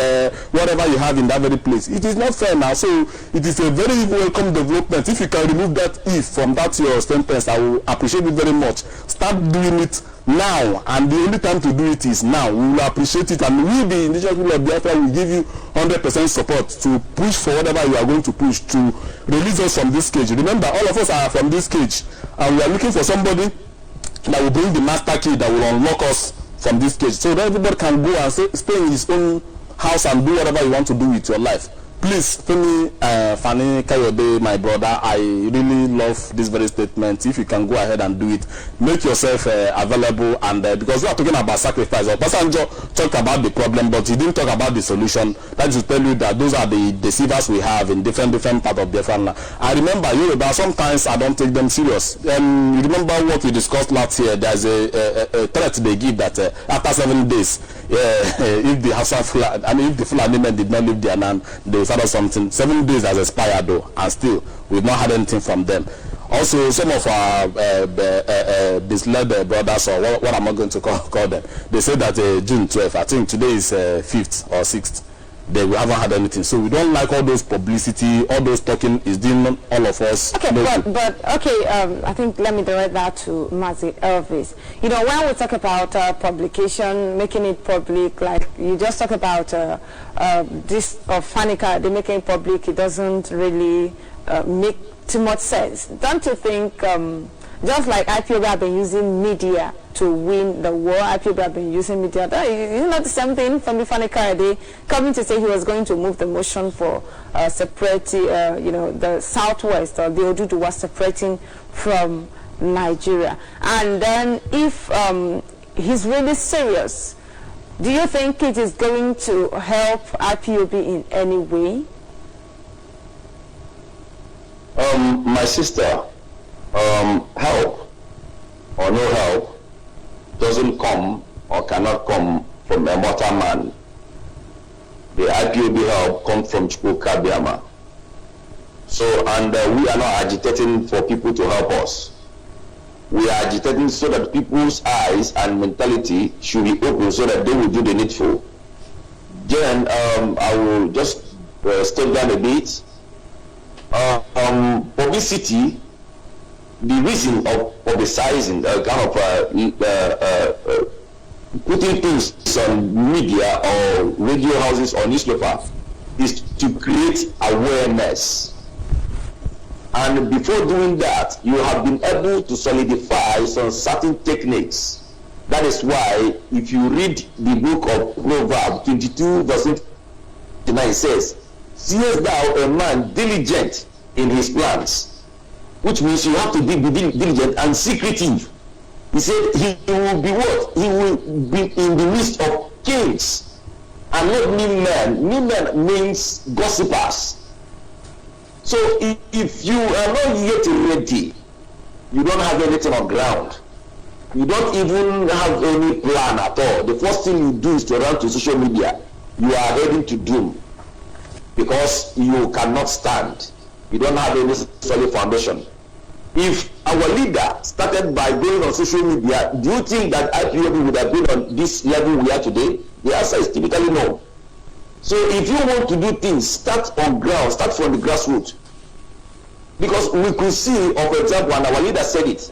whatever you have in that very place? It is not fair now. So it is a very welcome development. If you can remove that if from that your sentence, I will appreciate it very much. Start doing it now, and the only time to do it is now. We will appreciate it, and we, the indigenous people of Biafra, will give you 100% support to push for whatever you are going to push to release us from this cage. Remember, all of us are from this cage, and we are looking for somebody that will bring the master key that will unlock us from this cage, so that everybody can go and stay in his own house and do whatever you want to do with your life. Please, Femi Fani-Kayode, my brother, I really love this very statement. If you can go ahead and do it, make yourself available, and because we are talking about sacrifice. Obasanjo talked about the problem, but he didn't talk about the solution. That is to tell you that those are the deceivers we have in different parts of Biafra. I remember Yoruba, sometimes I don't take them serious. You remember what we discussed last year? There's a threat they give that after 7 days, if the Fulani men did not leave their land, they will or something. 7 days has expired though, and still we've not had anything from them. Also, some of our misled brothers, or what am I going to call them, they say that June 12th, I think today is 5th or 6th. we haven't had anything. So we don't like all those publicity, all those talking is doing all of us. Okay, but okay, I think let me direct that to Mazi Elvis. You know, when we talk about publication, making it public, like you just talk about this Fanica, they making it public, it doesn't really make too much sense. Don't you think, just like IPOB have been using media to win the war, IPOB have been using media. You know the same thing from the Fanica Day, coming to say he was going to move the motion for separating, you know, the Southwest, or the Odudu was separating from Nigeria. And then if he's really serious, do you think it is going to help IPOB in any way? My sister, help or no help doesn't come or cannot come from a mortal man. The IPOB help comes from Chukwuka Biama. So, and we are not agitating for people to help us. We are agitating so that people's eyes and mentality should be open so that they will do the needful. Then I will just step down a bit. Publicity, the reason of publicizing, putting things on media or radio houses or newspaper is to create awareness. And before doing that, you have been able to solidify some certain techniques. That is why if you read the book of Proverbs 22 verse 29, it says, "Seest thou a man diligent in his plans?" Which means you have to be diligent and secretive. He said he will be what? He will be in the midst of kings and not mean men. Mean men means gossipers. So if you are not yet ready, you don't have anything on ground. You don't even have any plan at all. The first thing you do is to run to social media. You are heading to doom because you cannot stand. You don't have any solid foundation. If our leader started by going on social media, do you think that IPOB would have been on this level we are today? The answer is typically no. So if you want to do things, start on ground, start from the grassroots. Because we could see, for example, and our leader said it,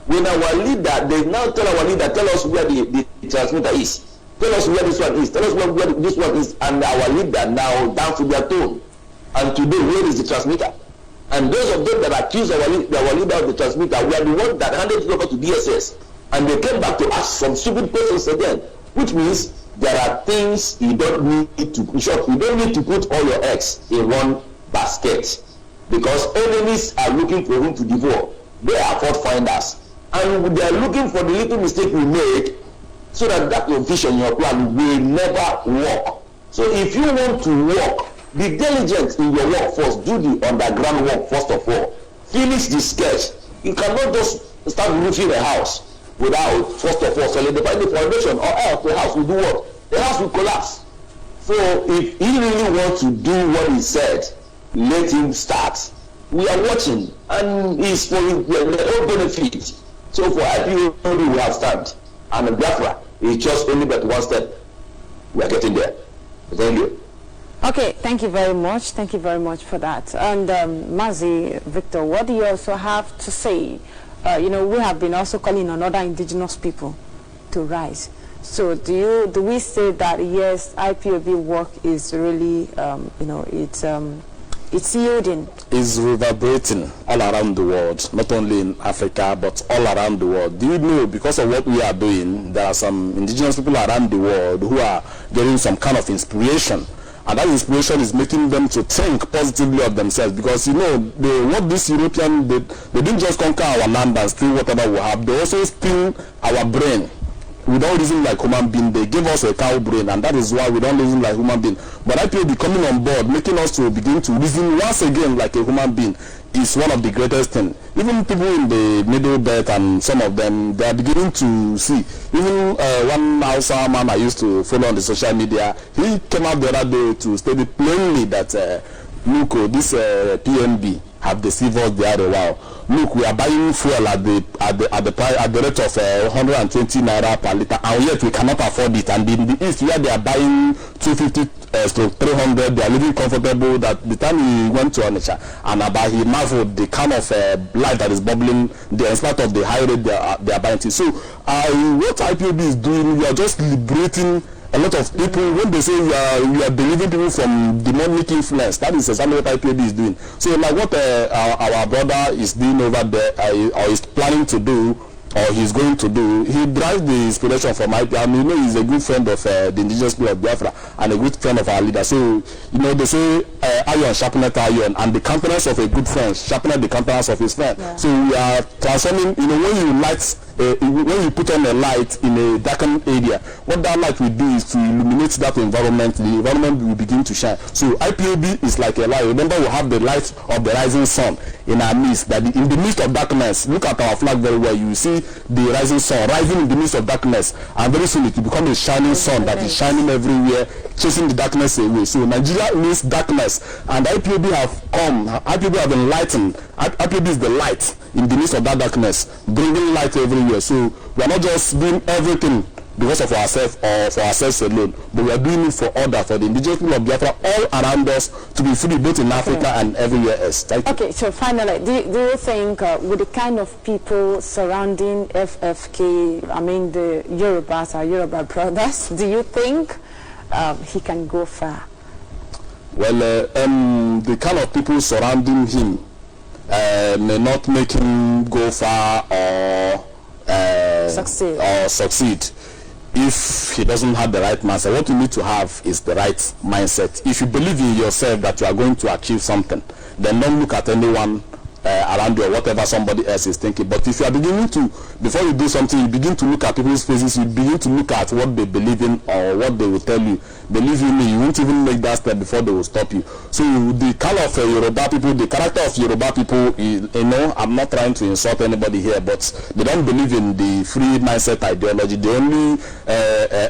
when our leader, they now tell our leader, tell us where the transmitter is. Tell us where this one is. Tell us where this one is. And our leader now down to their tone. And today, where is the transmitter? And those of them that accused our leader of the transmitter were the ones that handed it over to DSS. And they came back to ask some stupid questions again. Which means there are things you don't need to, in short, you don't need to put all your eggs in one basket. Because enemies are looking for whom to devour. They are fault finders. And they are looking for the little mistake we made so that your vision, your plan will never work. So if you want to work, be diligent in your work first. Do the underground work first of all. Finish the sketch. You cannot just start roofing a house without first of all solidify the foundation, or else the house will do what? The house will collapse. So if he really wants to do what he said, let him start. We are watching, and it's for their own benefit. So for IPOB we have stand, and Biafra is just only but one step. We are getting there. Thank you. Okay, thank you very much. Thank you very much for that. And Mazi, Victor, what do you also have to say? You know, we have been also calling on other indigenous people to rise. So do we say that yes, IPOB work is really, you know, it's yielding? Is reverberating all around the world, not only in Africa, but all around the world. Do you know, because of what we are doing, there are some indigenous people around the world who are getting some kind of inspiration. And that inspiration is making them to think positively of themselves, because you know what this European they didn't just conquer our land and steal whatever we have. They also steal our brain. We don't reason like human being. They give us a cow brain, and that is why we don't reason like human being. But IPOB coming on board, making us to begin to reason once again like a human being, is one of the greatest things. Even people in the middle belt and some of them, they are beginning to see. Even one Hausa man I used to follow on the social media, he came out the other day to state it plainly that look, this PNB have deceived us the other while. Look, we are buying fuel at the rate of 120 naira per liter, and yet we cannot afford it. And in the east, where they are buying 250 stroke 300. They are living comfortable. That the time he went to Onitsha and about he marveled the kind of light that is bubbling there in spite of the high rate they are buying. So what IPOB is doing, we are just liberating a lot of people. When they say you are delivering people from demonic influence, that is exactly what IPOB is doing. So like what our brother is doing over there, or is planning to do, or he's going to do, he derives the inspiration from IPOB. I mean, he's a good friend of the indigenous people of Biafra and a good friend of our leader. So, they say iron sharpeneth iron, and the countenance of a good friend sharpeneth the countenance of his friend. Yeah. So we are transforming, when you light, when you put on a light in a darkened area, what that light will do is to illuminate that environment. The environment will begin to shine. So IPOB is like a light. Remember, we have the light of the rising sun in our midst. That in the midst of darkness, look at our flag very well. You see the rising sun rising in the midst of darkness, and very soon it will become a shining sun that is shining everywhere, chasing the darkness away. So Nigeria means darkness, and IPOB have come. IPOB have enlightened. IPOB is the light in the midst of that darkness, bringing light everywhere. So we are not just doing everything because of ourselves or for ourselves alone, but we are doing it for others, for the indigenous people of Biafra all around us to be free, both in Africa and everywhere else. Okay, so finally, do you think with the kind of people surrounding FFK, I mean the Yorubas, our Yoruba brothers, do you think he can go far? Well, the kind of people surrounding him may not make him go far or succeed if he doesn't have the right mindset. What you need to have is the right mindset. If you believe in yourself that you are going to achieve something, then don't look at anyone around you or whatever somebody else is thinking. But if you are beginning to, before you do something, you begin to look at people's faces, you begin to look at what they believe in or what they will tell you. Believe in me, you won't even make that step before they will stop you. So the kind of Yoruba people, the character of Yoruba people, I'm not trying to insult anybody here, but they don't believe in the free mindset ideology. They only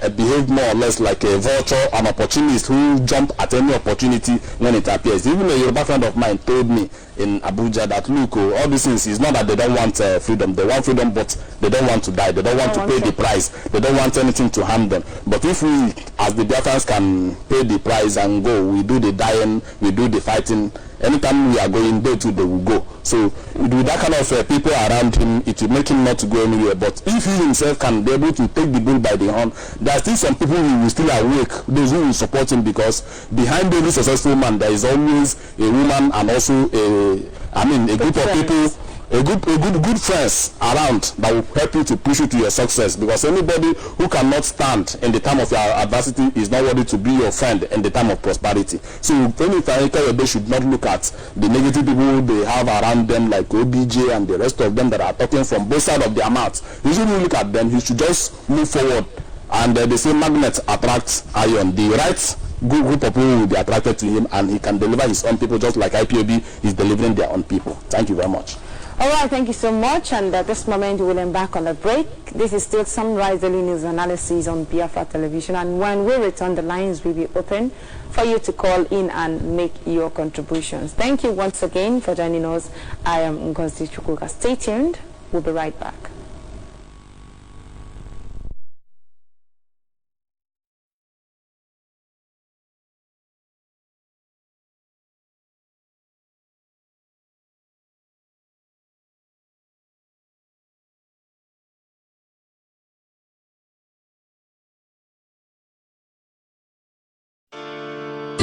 behave more or less like a vulture, an opportunist who jump at any opportunity when it appears. Even a Yoruba friend of mine told me in Abuja that look, all these things is not that they don't want freedom. They want freedom, but they don't want to die. They don't want to pay the price. They don't want anything to harm them. But if we, as the Biafrans, can pay the price and go, we do the dying, we do the fighting. Anytime we are going, they too, they will go. So with that kind of people around him, it will make him not to go anywhere. But if he himself can be able to take the bull by the horn, there are still some people who will still awake, those who will support him, because behind every successful man there is always a woman and also a group of people, a good friends around that will help you to push you to your success. Because anybody who cannot stand in the time of your adversity is not worthy to be your friend in the time of prosperity. So anytime they should not look at the negative people they have around them, like OBJ and the rest of them that are talking from both sides of their mouths. You shouldn't look at them. You should just move forward. And they say magnet attracts iron. The right group of people will be attracted to him, and he can deliver his own people just like IPOB is delivering their own people. Thank you very much. All right, thank you so much. And at this moment, we will embark on a break. This is still Sunrise Daily News Analysis on Biafra Television. And when we return, the lines will be open for you to call in and make your contributions. Thank you once again for joining us. I am Ngozi Chukwuka. Stay tuned. We'll be right back.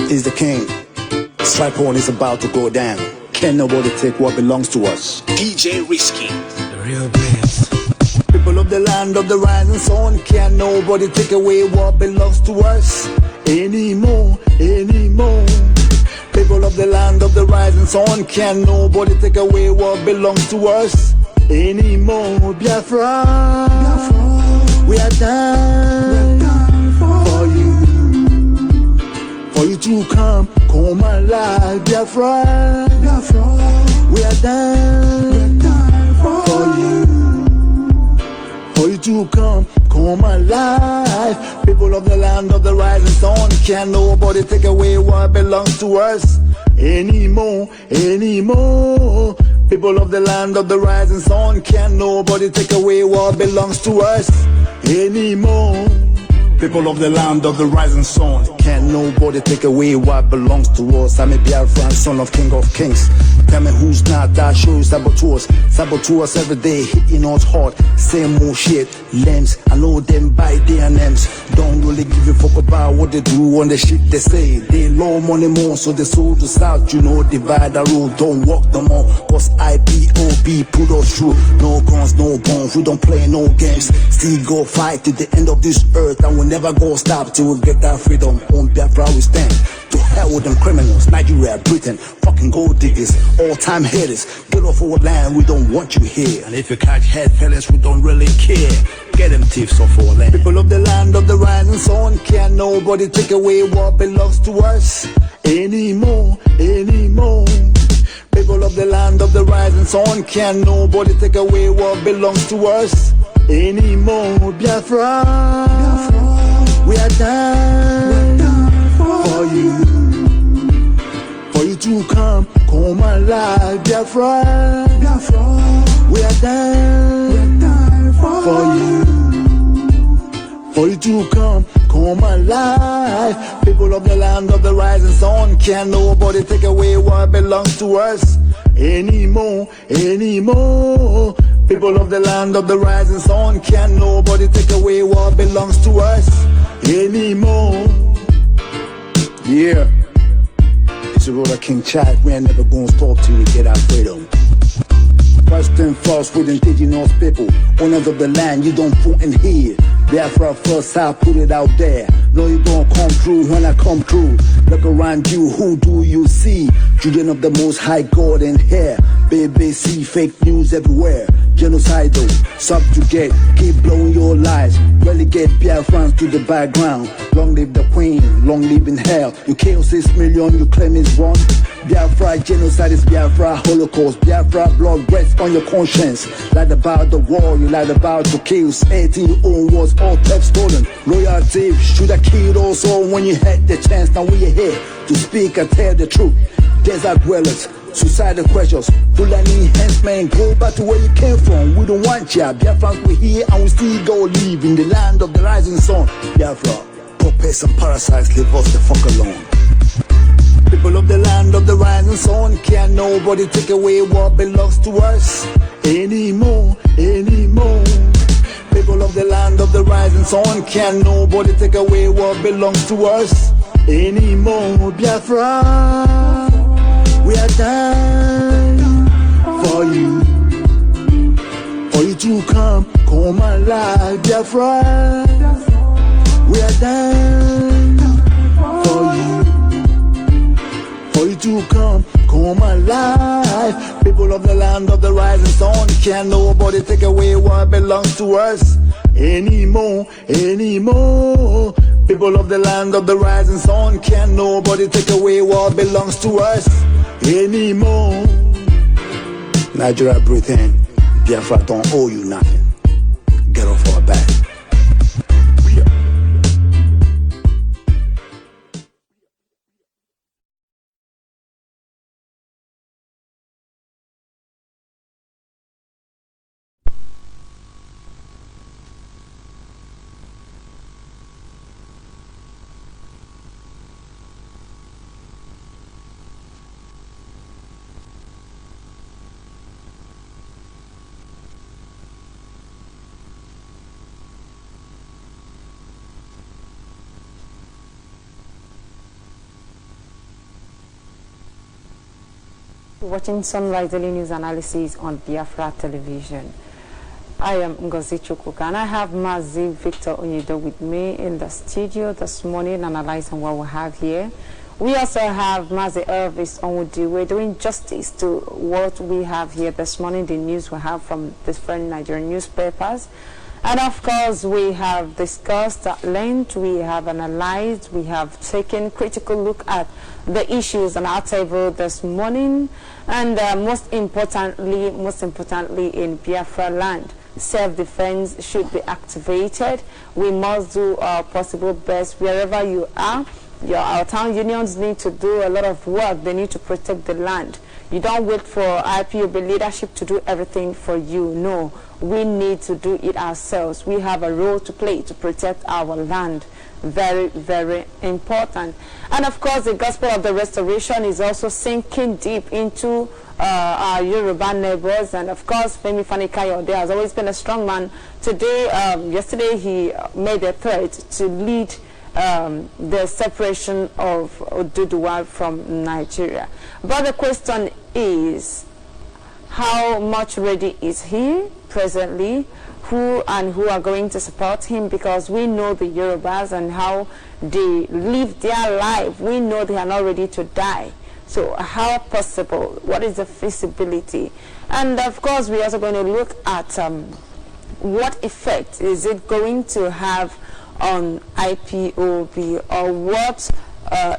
Is the king. Stripe horn is about to go down. Can nobody take what belongs to us? DJ Risky, the real biz. People of the land of the rising sun, can nobody take away what belongs to us anymore. People of the land of the rising sun, can nobody take away what belongs to us anymore. Biafra, we are down for you. For you to come alive, Biafra, we are down for you. For you to come alive. People of the land of the rising sun, can nobody take away what belongs to us anymore. People of the land of the rising sun, can nobody take away what belongs to us anymore. People of the land of the rising sun, can't nobody take away what belongs to us. I'm a Biafran, son of King of Kings. Tell me who's not that show saboteurs. Saboteurs every day, hitting us hard. Same old shit, lambs. I know them by their names. Don't really give a fuck about what they do on the shit they say. They low money more, so they sold us out. You know, divide the road, don't walk no more. Cause IPOB put us through. No guns, no bombs, we don't play no games. Still go fight to the end of this earth, and we'll never go stop till we get our freedom. On Biafra we stand. To hell with them criminals, Nigeria, Britain, fucking gold diggers, all-time haters. Get off our land, we don't want you here. And if you catch head fellas, we don't really care. Get them thieves off our land. People of the land of the rising sun, can't nobody take away what belongs to us anymore, anymore. People of the land of the rising sun, can't nobody take away what belongs to us anymore. Biafra, Biafra, we are down for you. For you to come alive, Biafra, Biafra, we are down for you. For you to come alive. People of the land of the rising sun, can't nobody take away what belongs to us anymore, anymore. People of the land of the rising sun, can't nobody take away what belongs to us anymore. Yeah, it's a road of King Chad. We ain't never gonna stop till we get our freedom. First and first with indigenous people, owners of the land, you don't put in here. Biafra first, I put it out there. Know you gon' come through when I come through. Look around you, who do you see? Children of the most high God in here. BBC, fake news everywhere. Genocidal, subjugate, keep blowing your lies. Relegate Biafrans to the background. Long live the queen, long live in hell. You kill 6 million, you claim it's wrong. Biafra genocide is Biafra Holocaust. Biafra blood rests on your conscience. Lied about the war, you lied about the kills. 18-year-old was all theft stolen. Loyalty should have killed us all when you had the chance. Now we are here to speak and tell the truth. Desert dwellers, suicidal questions, FULANI henchmen, go back to where you came from. We don't want ya. Biafrans, we're here and we still go live in the land of the rising sun. Biafra, puppets and parasites, leave us the fuck alone. People of the land of the rising sun, can't nobody take away what belongs to us anymore, anymore. People of the land of the rising sun, can't nobody take away what belongs to us anymore. Biafra, we are down for you. For you to come alive, Biafra. We are down for you. For you to come alive. People of the land of the rising sun, can't nobody take away what belongs to us anymore, anymore. People of the land of the rising sun, can't nobody take away what belongs to us anymore. Nigeria, Britain, Biafra don't owe you nothing. Get off our back. Watching Sunrise Daily News Analysis on Biafra Television. I am Ngozi Chukwuka and I have Mazi Victor Onyedo with me in the studio this morning analyzing what we have here. We also have Mazi Elvis Onwudi. We're doing justice to what we have here this morning, the news we have from different Nigerian newspapers. And of course, we have discussed at length, we have analyzed, we have taken critical look at the issues on our table this morning. And most importantly in Biafra land, self-defense should be activated. We must do our possible best wherever you are. Our town unions need to do a lot of work. They need to protect the land. You don't wait for IPOB leadership to do everything for you. No, we need to do it ourselves. We have a role to play to protect our land. very, very important. And of course, the gospel of the restoration is also sinking deep into our Yoruba neighbors. And of course, Femi Fani-Kayode has always been a strong man. Today, yesterday, he made a threat to lead the separation of Oduduwa from Nigeria. But the question is, how much ready is he presently? Who are going to support him? Because we know the Yorubas and how they live their life. We know they are not ready to die. So how possible? What is the feasibility? And of course, we're also going to look at what effect is it going to have on IPOB, or what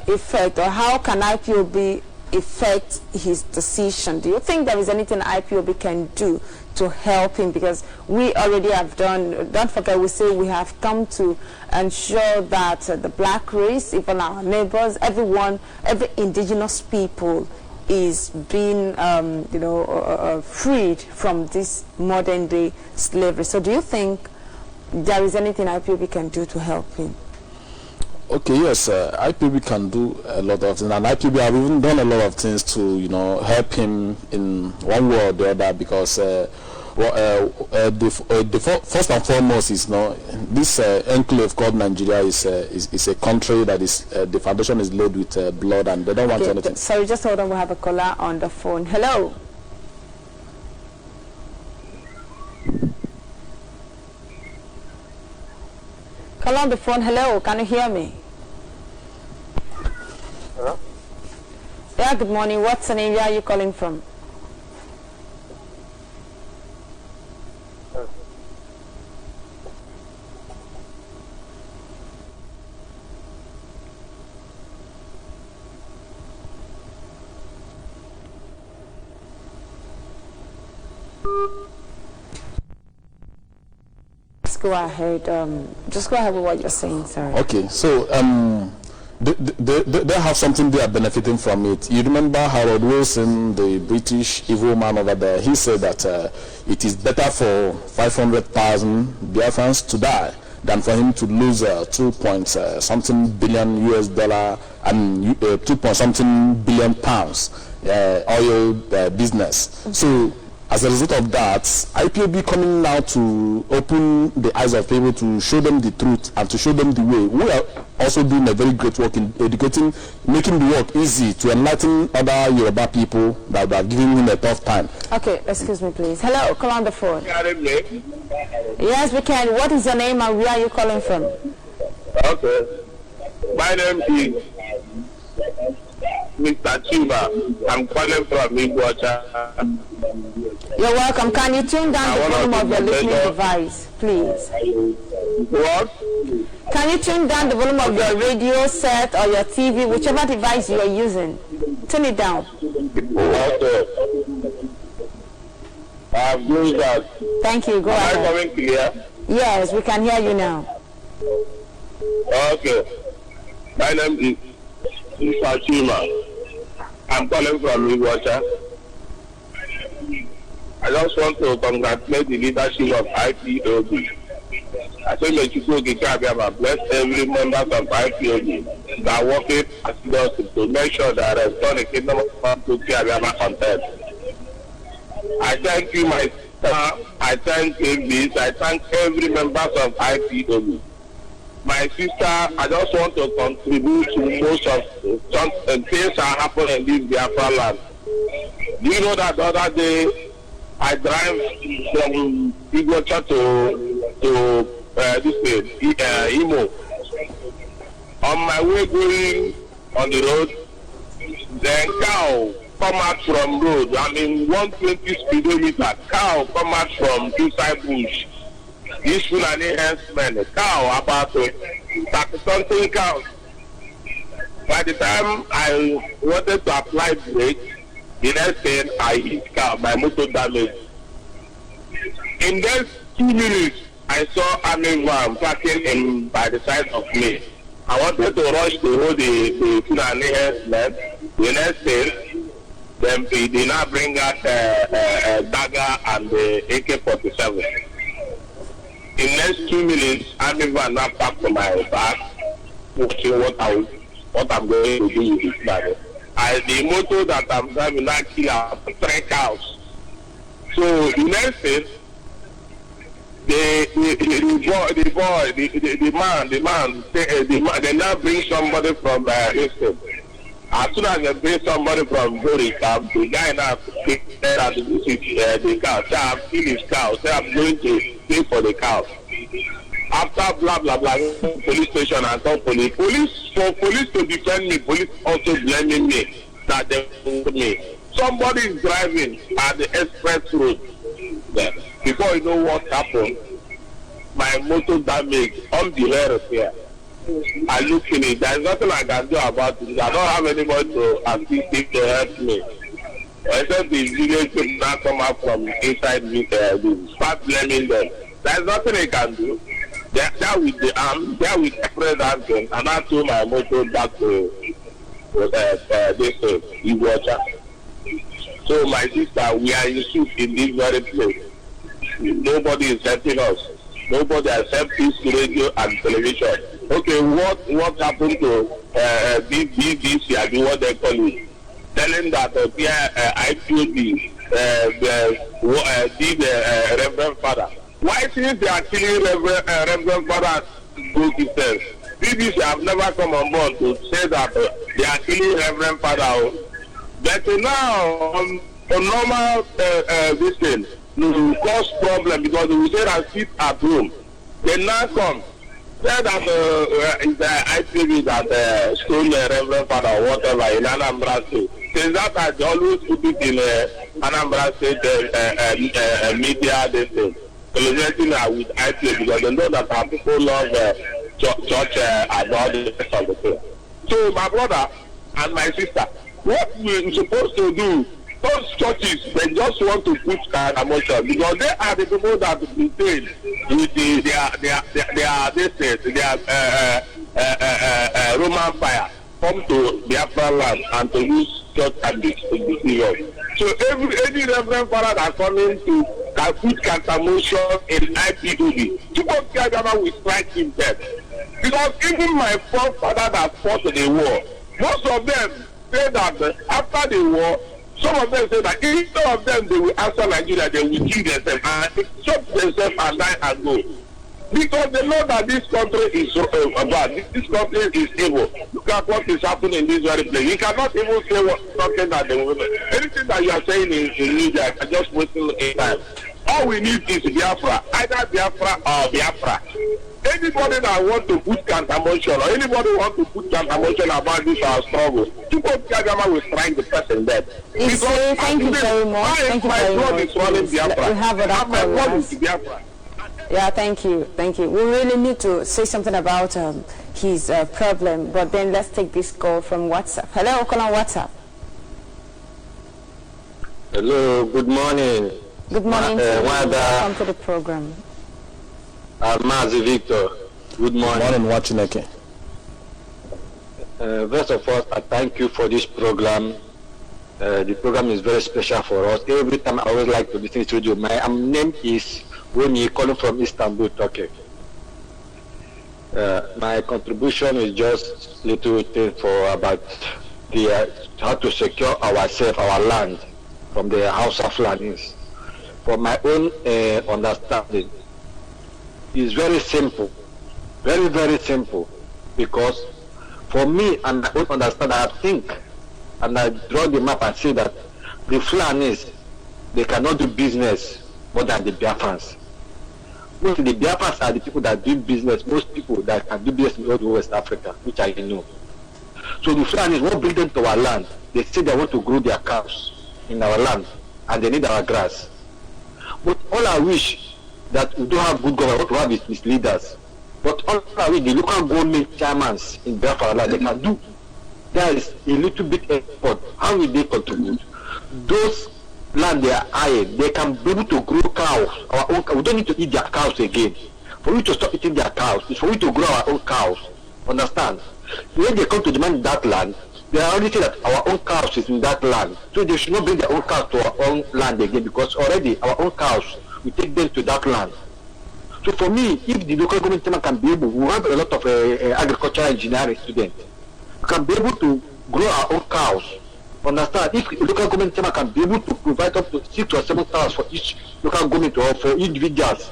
effect, or how can IPOB affect his decision? Do you think there is anything IPOB can do to help him? Because we already have done, don't forget, we say we have come to ensure that the black race, even our neighbors, everyone, every indigenous people is being freed from this modern day slavery. So do you think there is anything IPOB can do to help him? Okay, yes, IPOB can do a lot of things, and IPOB have even done a lot of things to, help him in one way or the other, because first and foremost is, this enclave called Nigeria is a country that is, the foundation is laid with blood, and they don't want anything. Sorry, just hold on, we have a caller on the phone. Hello. Call on the phone. Hello, can you hear me? Hello? Yeah, good morning. What's the name? Where are you calling from? Go ahead. Just go ahead with what you're saying, sir. Okay, so they have something they are benefiting from it. You remember Harold Wilson, the British evil man over there? He said that it is better for 500,000 Biafrans to die than for him to lose 2.something billion US dollar and 2.something billion pounds oil business. So as a result of that, IPOB coming now to open the eyes of people, to show them the truth and to show them the way. We are also doing a very great work in educating, making the work easy to enlighten other Yoruba people that are giving him a tough time. Okay, excuse me, please. Hello, call on the phone. Yes, we can. What is your name and where are you calling from? Okay. My name is Mr. Chiba. I'm calling from Ipob. You're welcome. Can you tune down the volume of your listening device, please? What? Can you tune down the volume of your radio set or your TV, whichever device you are using? Turn it down. Okay. I'm doing that. Thank you. Go ahead. Am I coming clear? Yes, we can hear you now. Okay. My name is Mr. Chima. I'm calling from Ipob. I just want to congratulate the leadership of IPOB. I say may you go bless every member of IPOB that are working assiduously to make sure that restore the kingdom of God to Kiabiama content. I thank you, my star. I thank Davis. I thank every member of IPOB. My sister, I just want to contribute to most of some things that happen in this Biafra land. Do you know that the other day I drive from Igocha to this place, Imo. On my way going on the road, then cow come out from road. I mean 120 speedometer. Cow come out from inside bush. This FULANI herdsmen, cow about 30-something cows. By the time I wanted to apply brake, the next thing I hit cow, my motor damaged. In those 2 minutes, I saw army van parking in by the side of me. I wanted to rush to hold the FULANI herdsmen. The next thing, then they did not bring out a dagger and the AK-47. In the next 2 minutes, army van now parked to my back. watching what I'm going to do with this man. The motor that I'm driving now kill 3 cows. So in essence, the man, they now bring somebody from Houston. As soon as they bring somebody from Boricam, the guy now pick the cow. Say I'm killing his cow. Say I'm going to pay for the cow. After blah blah blah, police station and call police. For police to defend me, police also blaming me that they moved me. Somebody is driving at the express road. Before you know what happened, my motor damage on the way repair. I look in it. There is nothing I can do about it. I don't have anybody to assist to help me. Except the village people now come out from inside me, start blaming them. There is nothing I can do. There with the arm, there with the president, and I told my motor back to this Ipob. So my sister, we are in suit in this very place. Nobody is helping us. Nobody except this radio and television. Okay, what happened to BBC? I mean, what they call it? Telling that Ipob did Reverend Father. Why since they are killing Reverend Father Christians? BBC have never come on board to say that they are killing Reverend Father. But now on normal this thing to cause problem because we say that sit at home. They now come. Say that it's the Ipob that stole the Reverend Father or whatever in Anambra State. Since that I always put it in Anambra State media this thing. Celebrating with Ipob because they know that our people love church and all the rest of the thing. So my brother and my sister, what we're supposed to do, those churches, they just want to put emotion because they are the people that maintain with their Roman fire come to Biafra land and to use church and the so any Reverend Father that coming to put emotion in Ipob, Ipob will strike him dead. Because even my forefather that fought the war, most of them say that after the war, some of them say that instead of them they will answer Nigeria, they will kill themselves and chop themselves and die and go. Because they know that this country is bad, this country is evil. Look at what is happening in this very place. You cannot even say something that they will. Anything that you are saying in media, I just wasting time. All we need is Biafra, either Biafra or Biafra. Anybody that want to put counter-motion or anybody want to put counter-motion about this our struggle, Ipob will strike the person dead. Thank you very much. Thank you very much. We have it. Yeah, thank you. Thank you. We really need to say something about his problem, but then let's take this call from WhatsApp. Hello, call on WhatsApp. Hello, good morning. Good morning. Welcome to the program. Mazi Victor, good morning. Good morning, watching okay. First of all, I thank you for this program. The program is very special for us. Every time I always like to listen to you. My name is Wemi, calling from Istanbul, Turkey. My contribution is just little thing for about the how to secure ourselves, our land from the House of FULANIs. For my own understanding, it's very simple, very, very simple, because for me and my own understanding, I think, and I draw the map and see that the FULANIs, they cannot do business more than the Biafrans. Most of the Biafrans are the people that do business, most people that can do business in all the West Africa, which I know. So the FULANIs won't bring them to our land. They say they want to grow their cows in our land, and they need our grass. But all I wish that we don't have good government, what we have is leaders. But all I wish the local government chairmen in Biafra land, they can do. There is a little bit effort. How will they contribute? Those land they are hired, they can be able to grow cows. Our own, we don't need to eat their cows again. For you to stop eating their cows, it's for you to grow our own cows. Understand? When they come to demand that land, they are already saying that our own cows is in that land. So they should not bring their own cows to our own land again, because already our own cows, we take them to that land. So for me, if the local government chairman can be able, we have a lot of agricultural engineering students, we can be able to grow our own cows. Understand? If local government chairman can be able to provide up to 6 or 7 cows for each local government or for individuals,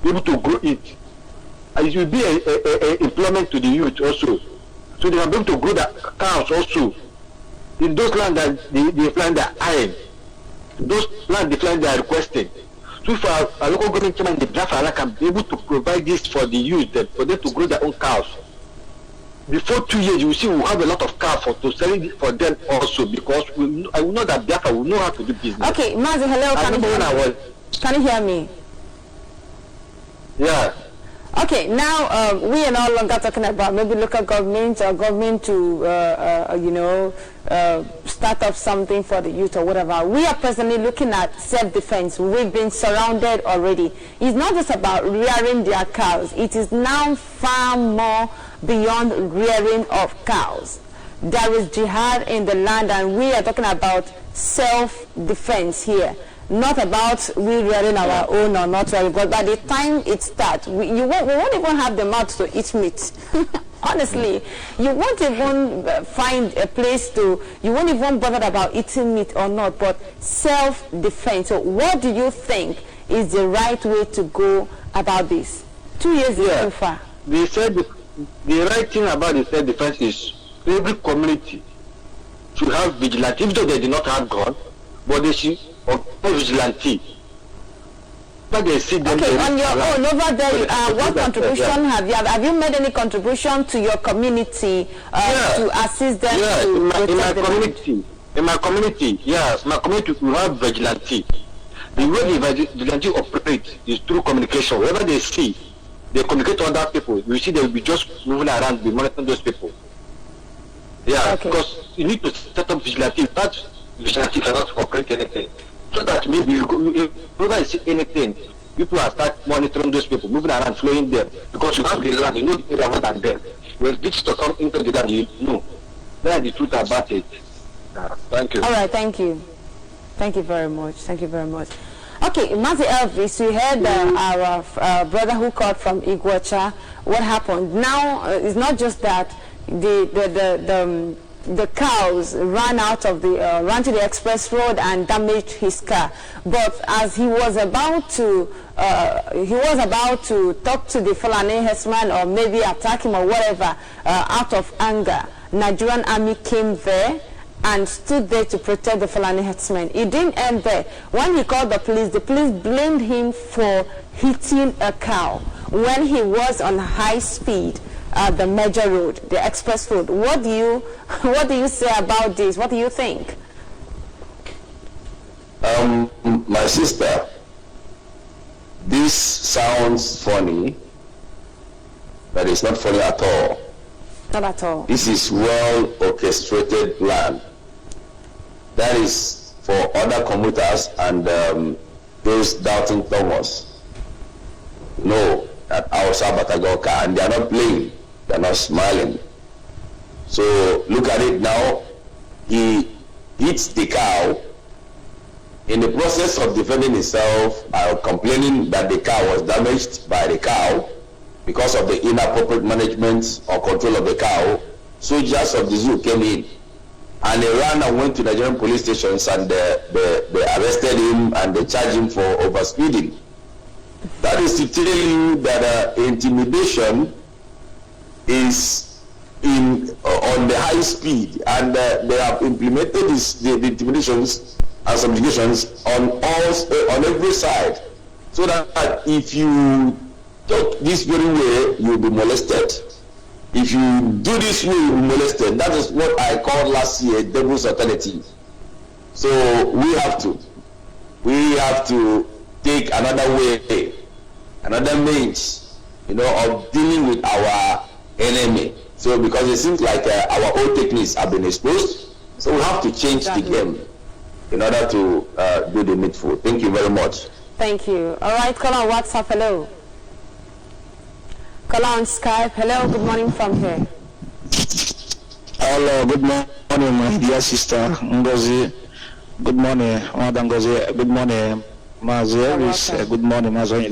be able to grow it, it will be a employment to the youth also. So they can be able to grow the cows also. In those lands that they find their iron, those lands they find they are requesting. So if a local government chairman in the Biafra can be able to provide this for the youth, for them to grow their own cows, before 2 years you will see we'll have a lot of cows to sell it for them also, because I will know that Biafra will know how to do business. Okay, Mazi, hello, can you hear me? Yeah. Okay, now we are no longer talking about maybe local government or government to, start up something for the youth or whatever. We are presently looking at self-defense. We've been surrounded already. It's not just about rearing their cows. It is now far more beyond rearing of cows. There is jihad in the land, and we are talking about self-defense here. Not about we rearing our own or not rearing, but by the time it starts, we won't even have the mouth to eat meat. Honestly, you won't even find a place to, you won't even bother about eating meat or not, but self-defense. So what do you think is the right way to go about this? 2 years is too far. They said the right thing about the self-defense is every community should have vigilante, even though they do not have gun, but they should or vigilante. But they see them. Okay, on your own over there, what contribution have you made any contribution to your community to assist them to in my community, yes, my community will have vigilante. The way the vigilante operates is through communication. Wherever they see, they communicate to other people. You see, they will be just moving around, be monitoring those people. Yeah, okay. Because you need to set up vigilante. That vigilante cannot operate anything. So that maybe if you see anything, people will start monitoring those people, moving around, flowing there. Because you have the land, you know the area more than them. When this to come into the land, you know. That's the truth about it. Thank you. All right, thank you. Thank you very much. Thank you very much. Okay, Mazi Elvis, we heard our brother who called from Iguacha. What happened? Now, it's not just that the cows ran out of the ran to the express road and damaged his car, but as he was about to talk to the Fulani herdsman or maybe attack him or whatever out of anger, Nigerian army came there and stood there to protect the Fulani herdsman. It didn't end there. When he called the police blamed him for hitting a cow when he was on high speed the major road, the express road. What do you say about this? What do you think? My sister, this sounds funny, but it's not funny at all. Not at all. This is well orchestrated plan. That is for other commuters and those doubting Thomas. No, at our Sabatagoka, and they are not playing. They're not smiling. So look at it now. He hits the cow. In the process of defending himself, complaining that the car was damaged by the cow because of the inappropriate management or control of the cow, soldiers of the zoo came in and they ran and went to Nigerian police stations and they arrested him and they charged him for overspeeding. That is to tell you that intimidation is on the high speed, and they have implemented the intimidations and subjugations on every side, so that if you talk this very way, you'll be molested. If you do this way, you'll be molested. That is what I called last year devil's alternative. So we have to take another way, another means, of dealing with our enemy. So because it seems like our old techniques have been exposed, so we have to change the game in order to do the needful. Thank you very much. Thank you. All right, call on WhatsApp. Hello. Call on Skype. Hello. Good morning from here. Hello. Good morning, my dear sister Ngozi. Good morning, Madam Ngozi. Good morning, Mazi Elvis. Good morning, Mazi.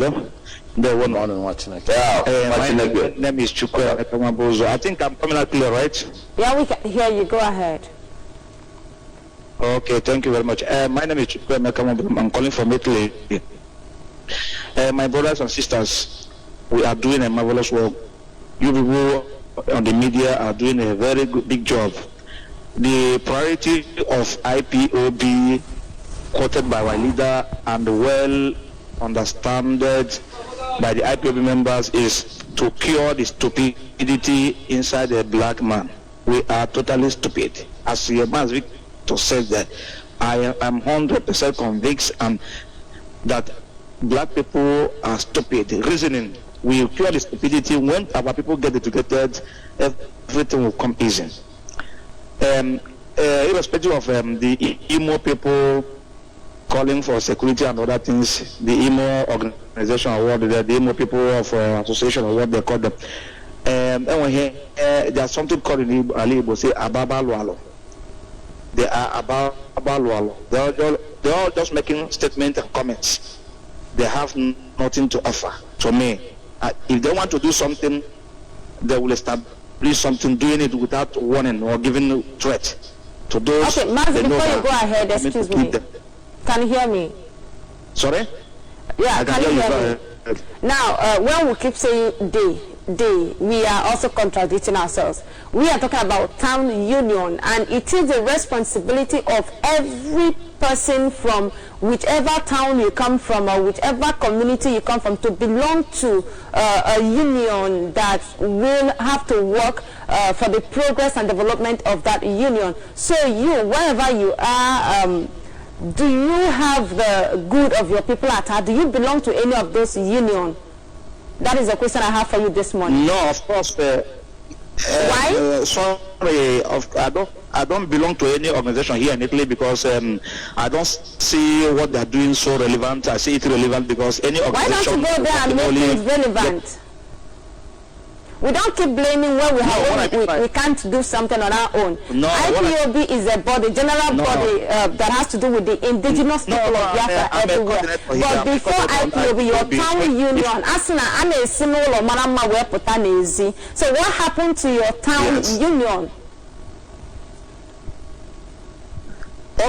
Good morning, watching it. My name is Chukwu Ekamabozo. I think I'm coming out clear, right? Yeah, we can hear you. Go ahead. Okay, thank you very much. My name is Chukwu Ekamabozo. I'm calling from Italy. My brothers and sisters, we are doing a marvelous work. You people on the media are doing a very big job. The priority of IPOB, quoted by our leader and well understood by the IPOB members, is to cure the stupidity inside the black man. We are totally stupid. As your man Victor said that, I am 100% convinced and that black people are stupid. Reasoning, we cure the stupidity. When our people get educated, everything will come easy. Irrespective of the emo people calling for security and other things, the emo organization or what the emo people of association or what they call them, and when here there's something called in Igbo say Ababa Lualo. They are Ababa Lualo. They're all just making statements and comments. They have nothing to offer to me. If they want to do something, they will establish something, doing it without warning or giving threat to those. Okay, Mazi, before you go ahead, excuse me. Can you hear me? Sorry? Yeah, can you hear me? Now, when we keep saying they, we are also contradicting ourselves. We are talking about town union, and it is the responsibility of every person from whichever town you come from or whichever community you come from to belong to a union that will have to work for the progress and development of that union. So you, wherever you are, do you have the good of your people at heart? Do you belong to any of those unions? That is a question I have for you this morning. No, of course. Why? Sorry, I don't belong to any organization here in Italy because I don't see what they are doing so relevant. I see it relevant because any organization. Why don't you go there and make things relevant? We don't keep blaming where we can't do something on our own. No, IPOB is a body, general body that has to do with the indigenous people of Biafra everywhere. But before IPOB, your town union, so what happened to your town union?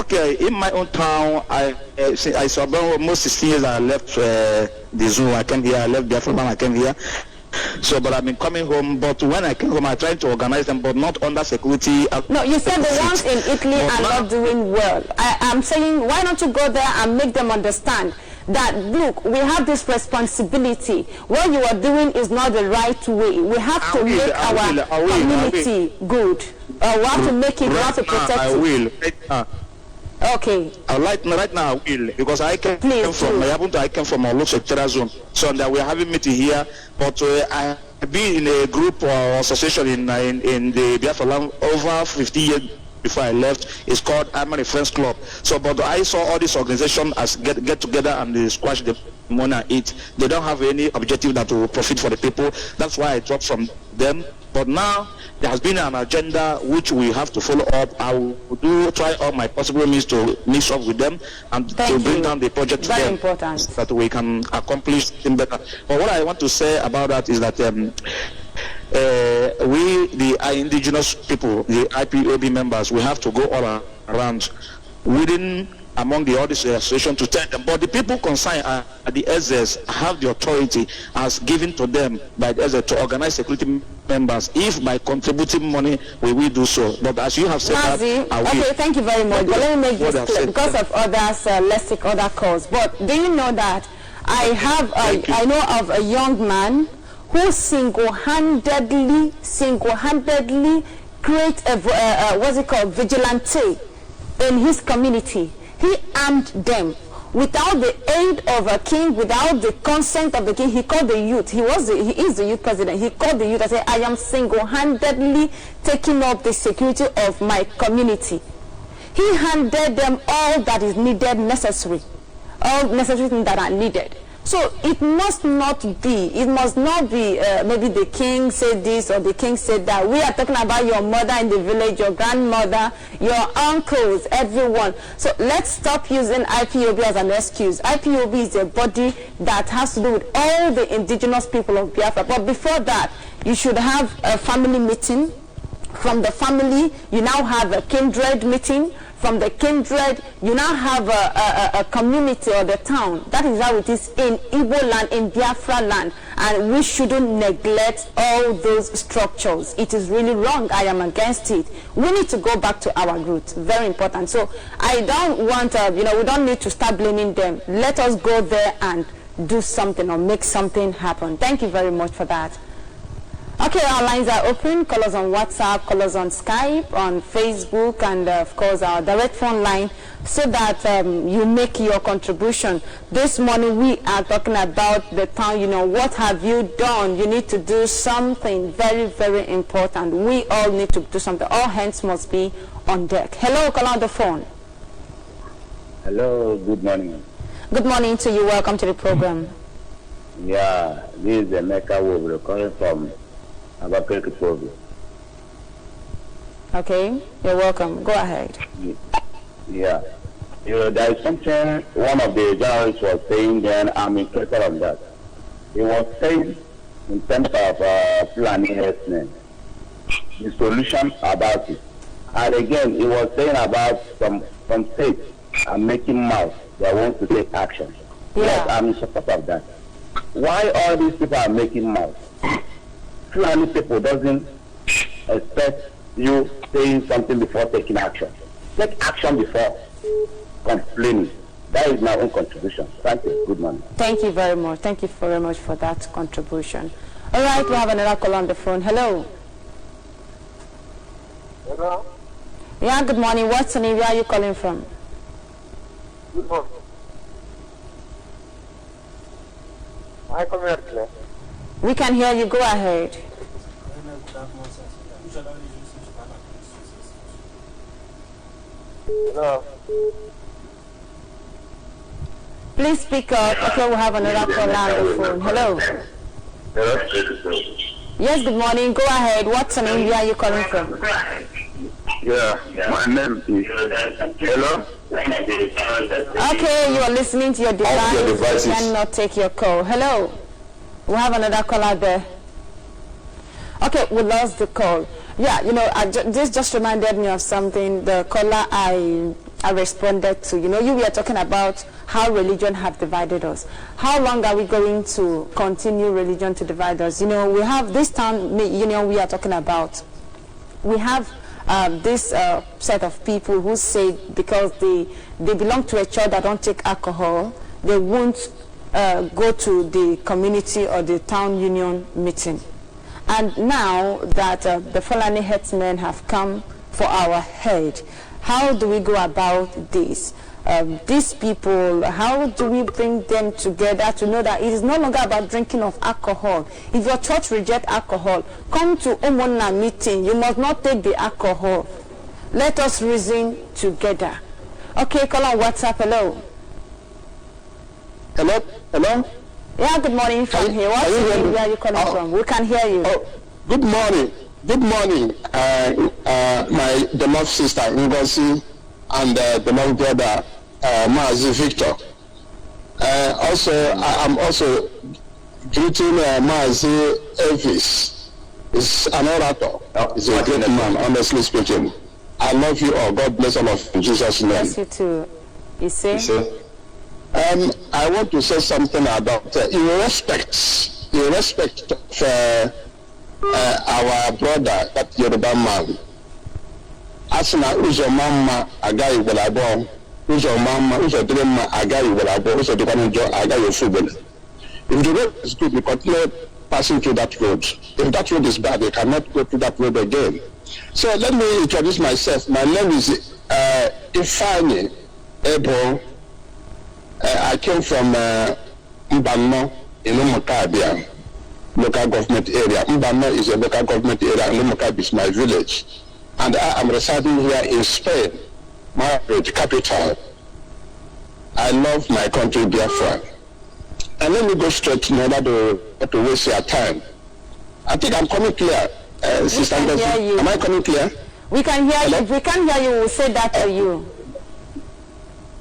Okay, in my own town, I saw almost 16 years I left the zoo. I came here, I left Biafra, I came here. So, but I've been coming home. But when I came home, I tried to organize them, but not under security. No, you said the ones in Italy are not doing well. I'm saying, why don't you go there and make them understand that, look, we have this responsibility. What you are doing is not the right way. We have to make our community good. We have to make it, we have to protect it. I will. Okay. Right now I will, because I came from a local secretarial zone. So that we're having meeting here, but I have been in a group or association in the Biafra land over 50 years before I left. It's called Amari Friends Club. So, but I saw all these organizations as get together and they squash the money and eat. They don't have any objective that will profit for the people. That's why I dropped from them. But now there has been an agenda which we have to follow up. I will try all my possible means to mix up with them and to bring down the project to them, so that we can accomplish things better. But what I want to say about that is that we, the indigenous people, the IPOB members, we have to go all around within among the other association to tell them. But the people concerned at the SS have the authority as given to them by the SS to organize security members. If by contributing money we will do so. But as you have said, okay, thank you very much. But let me make this clear because of others. Let's take other calls. But do you know that I know of a young man who single-handedly create a what's it called, vigilante in his community. He armed them without the aid of a king, without the consent of the king. He called the youth. He is the youth president. He called the youth and said, I am single-handedly taking up the security of my community. He handed them all that is needed, all necessary things that are needed. So it must not be. It must not be maybe the king said this or the king said that. We are talking about your mother in the village, your grandmother, your uncles, everyone. So let's stop using IPOB as an excuse. IPOB is a body that has to do with all the indigenous people of Biafra. But before that, you should have a family meeting. From the family, you now have a kindred meeting. From the kindred, you now have a community or the town. That is how it is in Igbo land, in Biafra land. And we shouldn't neglect all those structures. It is really wrong. I am against it. We need to go back to our roots. Very important. So I don't want, we don't need to start blaming them. Let us go there and do something or make something happen. Thank you very much for that. Okay, our lines are open. Call us on WhatsApp, call us on Skype, on Facebook, and of course our direct phone line, so that you make your contribution. This morning we are talking about the town. What have you done? You need to do something very, very important. We all need to do something. All hands must be on deck. Hello, call on the phone. Hello, good morning. Good morning to you. Welcome to the program. Yeah, this is Emeka Wobre calling from Ipob. Okay, you're welcome. Go ahead. Yeah. There is something one of the journalists was saying, then I'm interested on that. He was saying in terms of FULANI herdsmen, the solution about it. And again, he was saying about some states are making mouths that want to take action. Yeah. Yes, I'm in support of that. Why all these people are making mouths? FULANI people doesn't expect you saying something before taking action. Take action before complaining. That is my own contribution. Thank you. Good morning. Thank you very much. Thank you very much for that contribution. All right, we have another call on the phone. Hello. Hello. Yeah, good morning. What's your name? Where are you calling from? Good morning. I come here today. We can hear you. Go ahead. Hello. Please speak up. Okay, we have another call on the phone. Hello. Hello. Yes, good morning. Go ahead. What's your name? Where are you calling from? Yeah, my name is. Hello. Okay, you are listening to your device. You cannot take your call. Hello. We have another call out there. Okay, we lost the call. Yeah, this just reminded me of something. The caller I responded to. You were talking about how religion have divided us. How long are we going to continue religion to divide us? We have this town, we are talking about. We have this set of people who say because they belong to a church that don't take alcohol, they won't go to the community or the town union meeting. And now that the FULANI herdsmen have come for our head, how do we go about this? These people, how do we bring them together to know that it is no longer about drinking of alcohol? If your church rejects alcohol, come to Omona meeting. You must not take the alcohol. Let us reason together. Okay, call on WhatsApp. Hello. Hello? Yeah, good morning from here. What's your name? Where are you calling from? We can hear you. Oh, good morning. Good morning, my beloved sister Ngozi and beloved brother Mazi Victor. I'm also greeting Mazi Elvis. He's an orator. He's a great man, honestly speaking. I love you all. God bless all of you in Jesus' name. Bless you too. You say? I want to say something about in respect of our brother, that Yoruba man. Asina uzo mama agayi walabo, uzo mama uzo drama agayi walabo, uzo dukanojo agayi fubel. If the road is good, we continue passing through that road. If that road is bad, we cannot go through that road again. So let me introduce myself. My name is Ifani Ebo. I came from Mbano in Umukabia local government area. Mbano is a local government area, and Umukabia is my village. And I am residing here in Spain, Madrid, capital. I love my country, Biafra. And let me go straight in order to waste your time. I think I'm coming clear. Sister Ngozi, am I coming clear? We can hear you. If we can't hear you, we'll say that to you.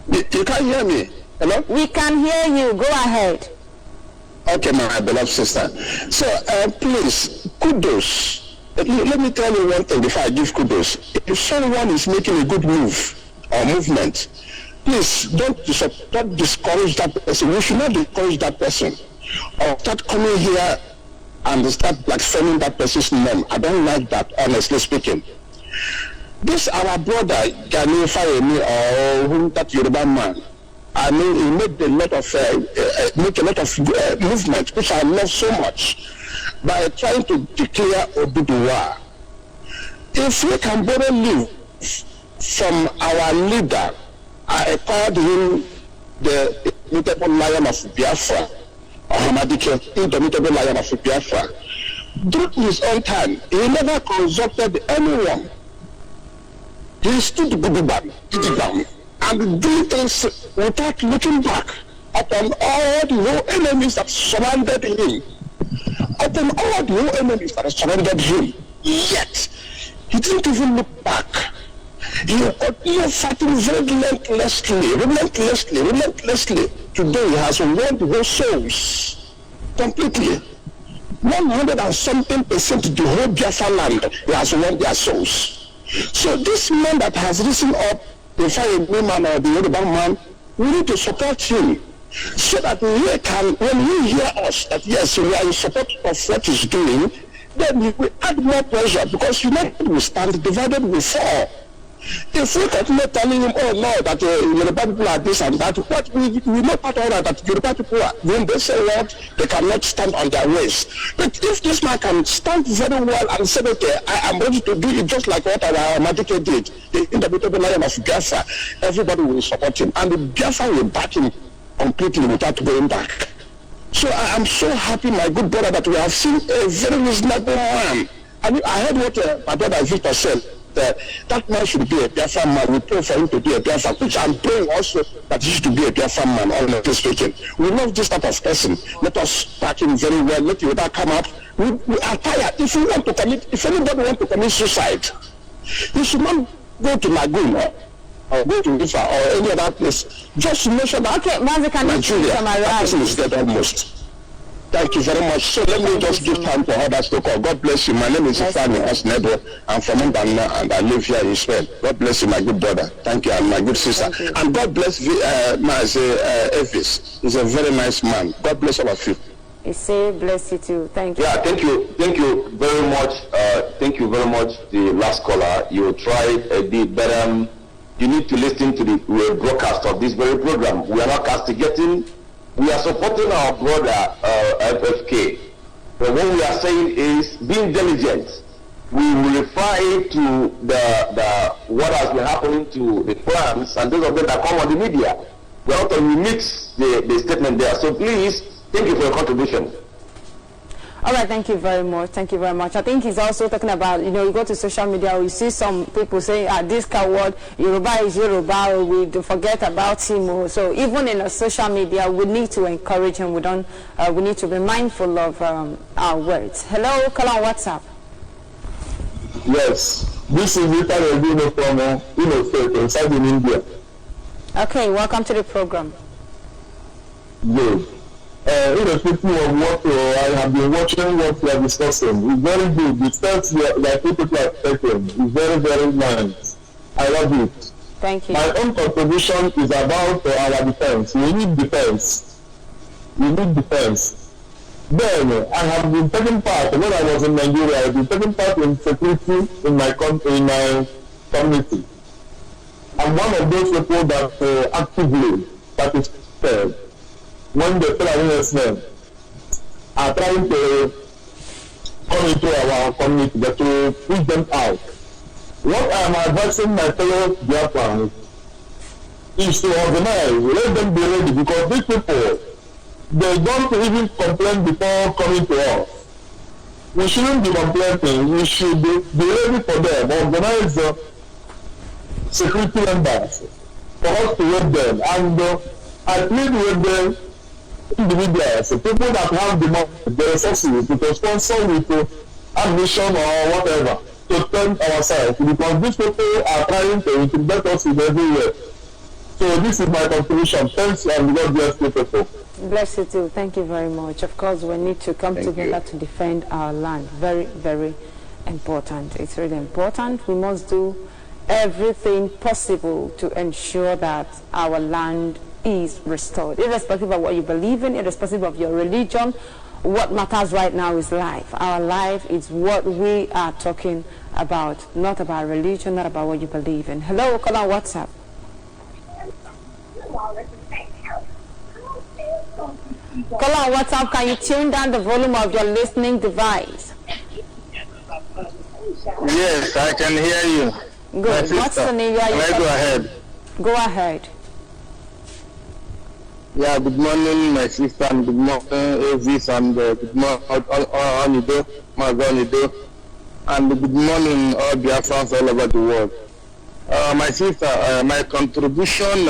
You can't hear me? Hello? We can hear you. Go ahead. Okay, my beloved sister. So, please, kudos. Let me tell you one thing before I give kudos. If someone is making a good move or movement, please don't discourage that person. We should not discourage that person. Or start coming here and start blaspheming that person's name. I don't like that, honestly speaking. This our brother Gani Fayemi, or whom that Yoruba man, I mean, he made a lot of movement, which I love so much, by trying to declare Oduduwa. If we can borrow leave from our leader, I called him the immutable lion of Biafra, or Hamadike, indomitable lion of Biafra. During his own time, he never consulted anyone. He stood Guduban, and doing things without looking back upon all the whole enemies that surrounded him. Upon all the whole enemies that surrounded him. Yet, he didn't even look back. He continued fighting very relentlessly. Today he has won the whole souls completely. 100 and something percent of the whole Biafra land, he has won their souls. So this man that has risen up, the fire man or the Yoruba man, we need to support him so that he can, when he hear us that yes, we are in support of what he's doing, then we will add more pressure, because united we stand, divided we fall. If we continue telling him, oh no, that Yoruba people are this and that, what we know part of that Yoruba people are, when they say what, they cannot stand on their ways. But if this man can stand very well and say, okay, I am ready to do it just like what our Madike did, the indomitable lion of Biafra, everybody will support him. And the Biafra will back him completely without going back. So I am so happy, my good brother, that we have seen a very reasonable man. I heard what my brother Victor said. That man should be a Biafra man. We pray for him to be a Biafra, which I'm praying also that he should be a Biafra man, honestly speaking. We love this type of person. Let us back him very well. Let Yoruba come up. We are tired. If anybody wants to commit suicide, he should not go to Lagoon or go to Biafra or any other place. Just to make sure that Nigeria, that person is dead almost. Thank you very much. So let me just give time for others to call. God bless you. My name is FULANI Osnedo. I'm from Mbana and I live here in Spain. God bless you, my good brother. Thank you, and my good sister. And God bless Evis. He's a very nice man. God bless all of you. I say bless you too. Thank you. Yeah, thank you very much. Thank you very much, the last caller. You tried a bit, but you need to listen to the broadcast of this very program. We are not castigating. We are supporting our brother FFK. But what we are saying is being diligent. We will refer to the what has been happening to the plans and those of them that come on the media. We have to remix the statement there. So please, thank you for your contribution. All right, thank you very much. Thank you very much. I think he's also talking about, you go to social media, we see some people say, this coward, Yoruba is Yoruba, we forget about him. So even in social media, we need to encourage him. We need to be mindful of our words. Hello, call on WhatsApp. Yes, this is Rita Regino from inside in India. Okay, welcome to the program. Good. Irrespective of what I have been watching, what we are discussing, it's very good. The steps that people are taking is very, very nice. I love it. Thank you. My own contribution is about our defense. We need defense. Then I have been taking part, when I was in Nigeria, I have been taking part in security in my community. I'm one of those people that actively participated when the FULANI are trying to come into our community, but to push them out. What I am advising my fellow Biafrans is to organize, let them be ready, because these people, they don't even complain before coming to us. We shouldn't be complaining, we should be ready for them, organize security members for us to help them, and I plead with them individuals, people that have the money, the resources to sponsor with ammunition or whatever to defend ourselves, because these people are trying to intimidate us in everywhere. So this is my contribution. Thanks, and God bless you people. Bless you too. Thank you very much. Of course, we need to come together to defend our land. Very, very important. It's really important. We must do everything possible to ensure that our land is restored, irrespective of what you believe in, irrespective of your religion. What matters right now is life. Our life is what we are talking about, not about religion, not about what you believe in. Hello, call on WhatsApp. Call on WhatsApp. Can you tune down the volume of your listening device? Yes, I can hear you. Good. What's the name? Can I go ahead? Go ahead. Yeah, good morning, my sister, and good morning, Avis, and good morning, Onido, and good morning, all Biafrans all over the world. My sister, my contribution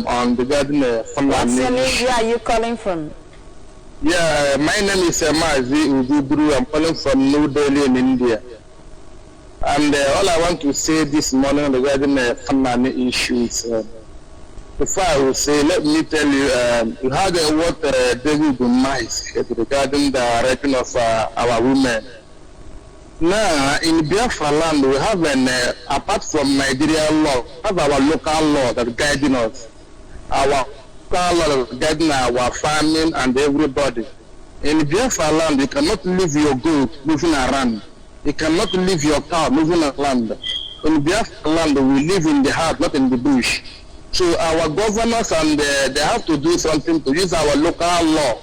on the garden. What's your name? Where are you calling from? Yeah, my name is Mazi Ududru. I'm calling from New Delhi in India. And all I want to say this morning regarding the FULANI issues, before I will say, let me tell you, you heard what David Umai said regarding the raping of our women. Now, in Biafra land, we have apart from Nigerian law, we have our local law that guiding us. Our local law guiding our farming and everybody. In Biafra land, you cannot leave your goat moving around. You cannot leave your cow moving around. In Biafra land, we live in the heart, not in the bush. So our governors and they have to do something to use our local law,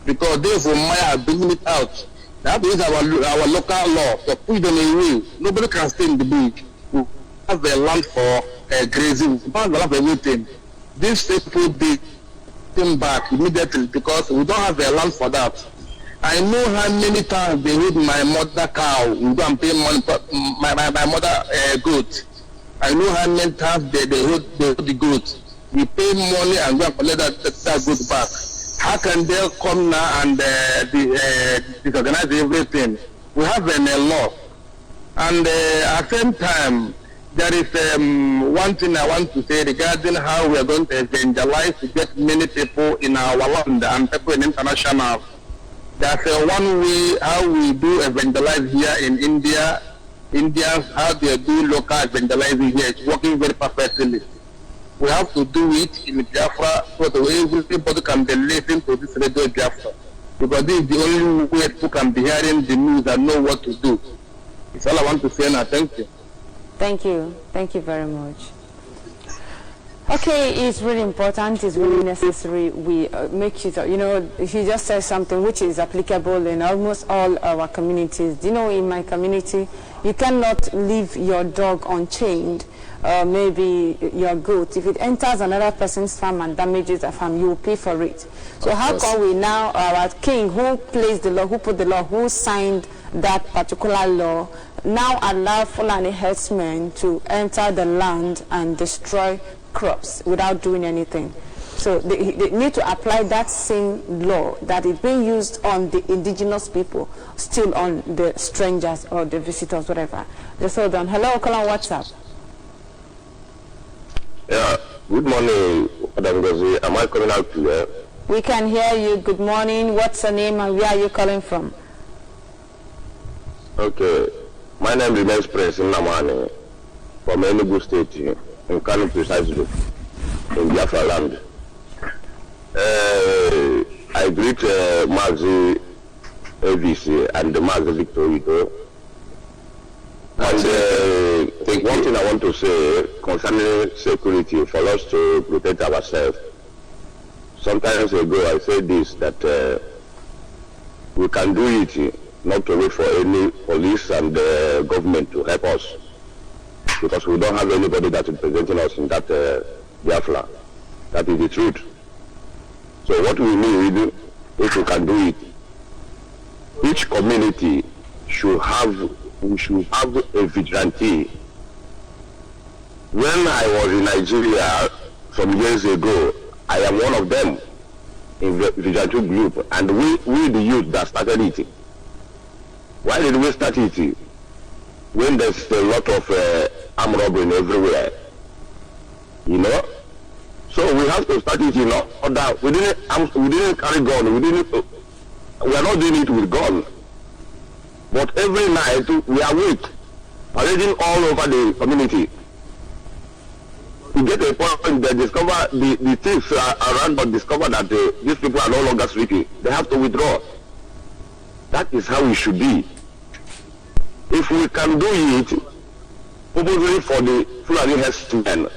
because they from Maya are bringing it out. They have to use our local law to push them away. Nobody can stay in the bush. We have the land for grazing. We have the land for everything. These people they came back immediately because we don't have the land for that. I know how many times they hold my mother cow. We go and pay money for my mother goat. I know how many times they hold the goat. We pay money and go and collect that goat back. How can they come now and disorganize everything? We have a law. And at the same time, there is one thing I want to say regarding how we are going to evangelize to get many people in our land and people in international. There's one way how we do evangelize here in India. Indians, how they do local evangelizing here, it's working very perfectly. We have to do it in Biafra so that everybody can be listening to this radio Biafra. Because this is the only way people can be hearing the news and know what to do. It's all I want to say now. Thank you. Thank you. Thank you very much. Okay, it's really important, it's really necessary we make it, you know, he just said something which is applicable in almost all our communities. You know, in my community, you cannot leave your dog unchained, maybe your goat. If it enters another person's farm and damages the farm, you will pay for it. So how come we now, our king who placed the law, who put the law, who signed that particular law, now allow FULANI herdsmen to enter the land and destroy crops without doing anything? So they need to apply that same law that is being used on the indigenous people, still on the strangers or the visitors, whatever. Just hold on. Hello, call on WhatsApp. Yeah, good morning, Madam Gozi. Am I calling out clear? We can hear you. Good morning. What's your name and where are you calling from? Okay, my name remains Prince Namani from Enugu State, in Kano precisely, in Biafra land. I greet Mazi AVC and Mazi Victor. And one thing I want to say concerning security, for us to protect ourselves. Sometimes ago I said this, that we can do it, not to wait for any police and government to help us, because we don't have anybody that is representing us in that Biafra. That is the truth. So what we need, if we can do it, each community should have a vigilante. When I was in Nigeria some years ago, I am one of them. vigilante group, and we the youth that started it. Why did we start it? When there's a lot of armed robbery everywhere, you know. So we have to start it in order. We didn't carry gun. We are not doing it with gun. But every night we are awake, parading all over the community. We get a point that discover the thieves around, but discover that these people are no longer sleeping. They have to withdraw. That is how we should be. If we can do it, probably for the Fulani herdsmen,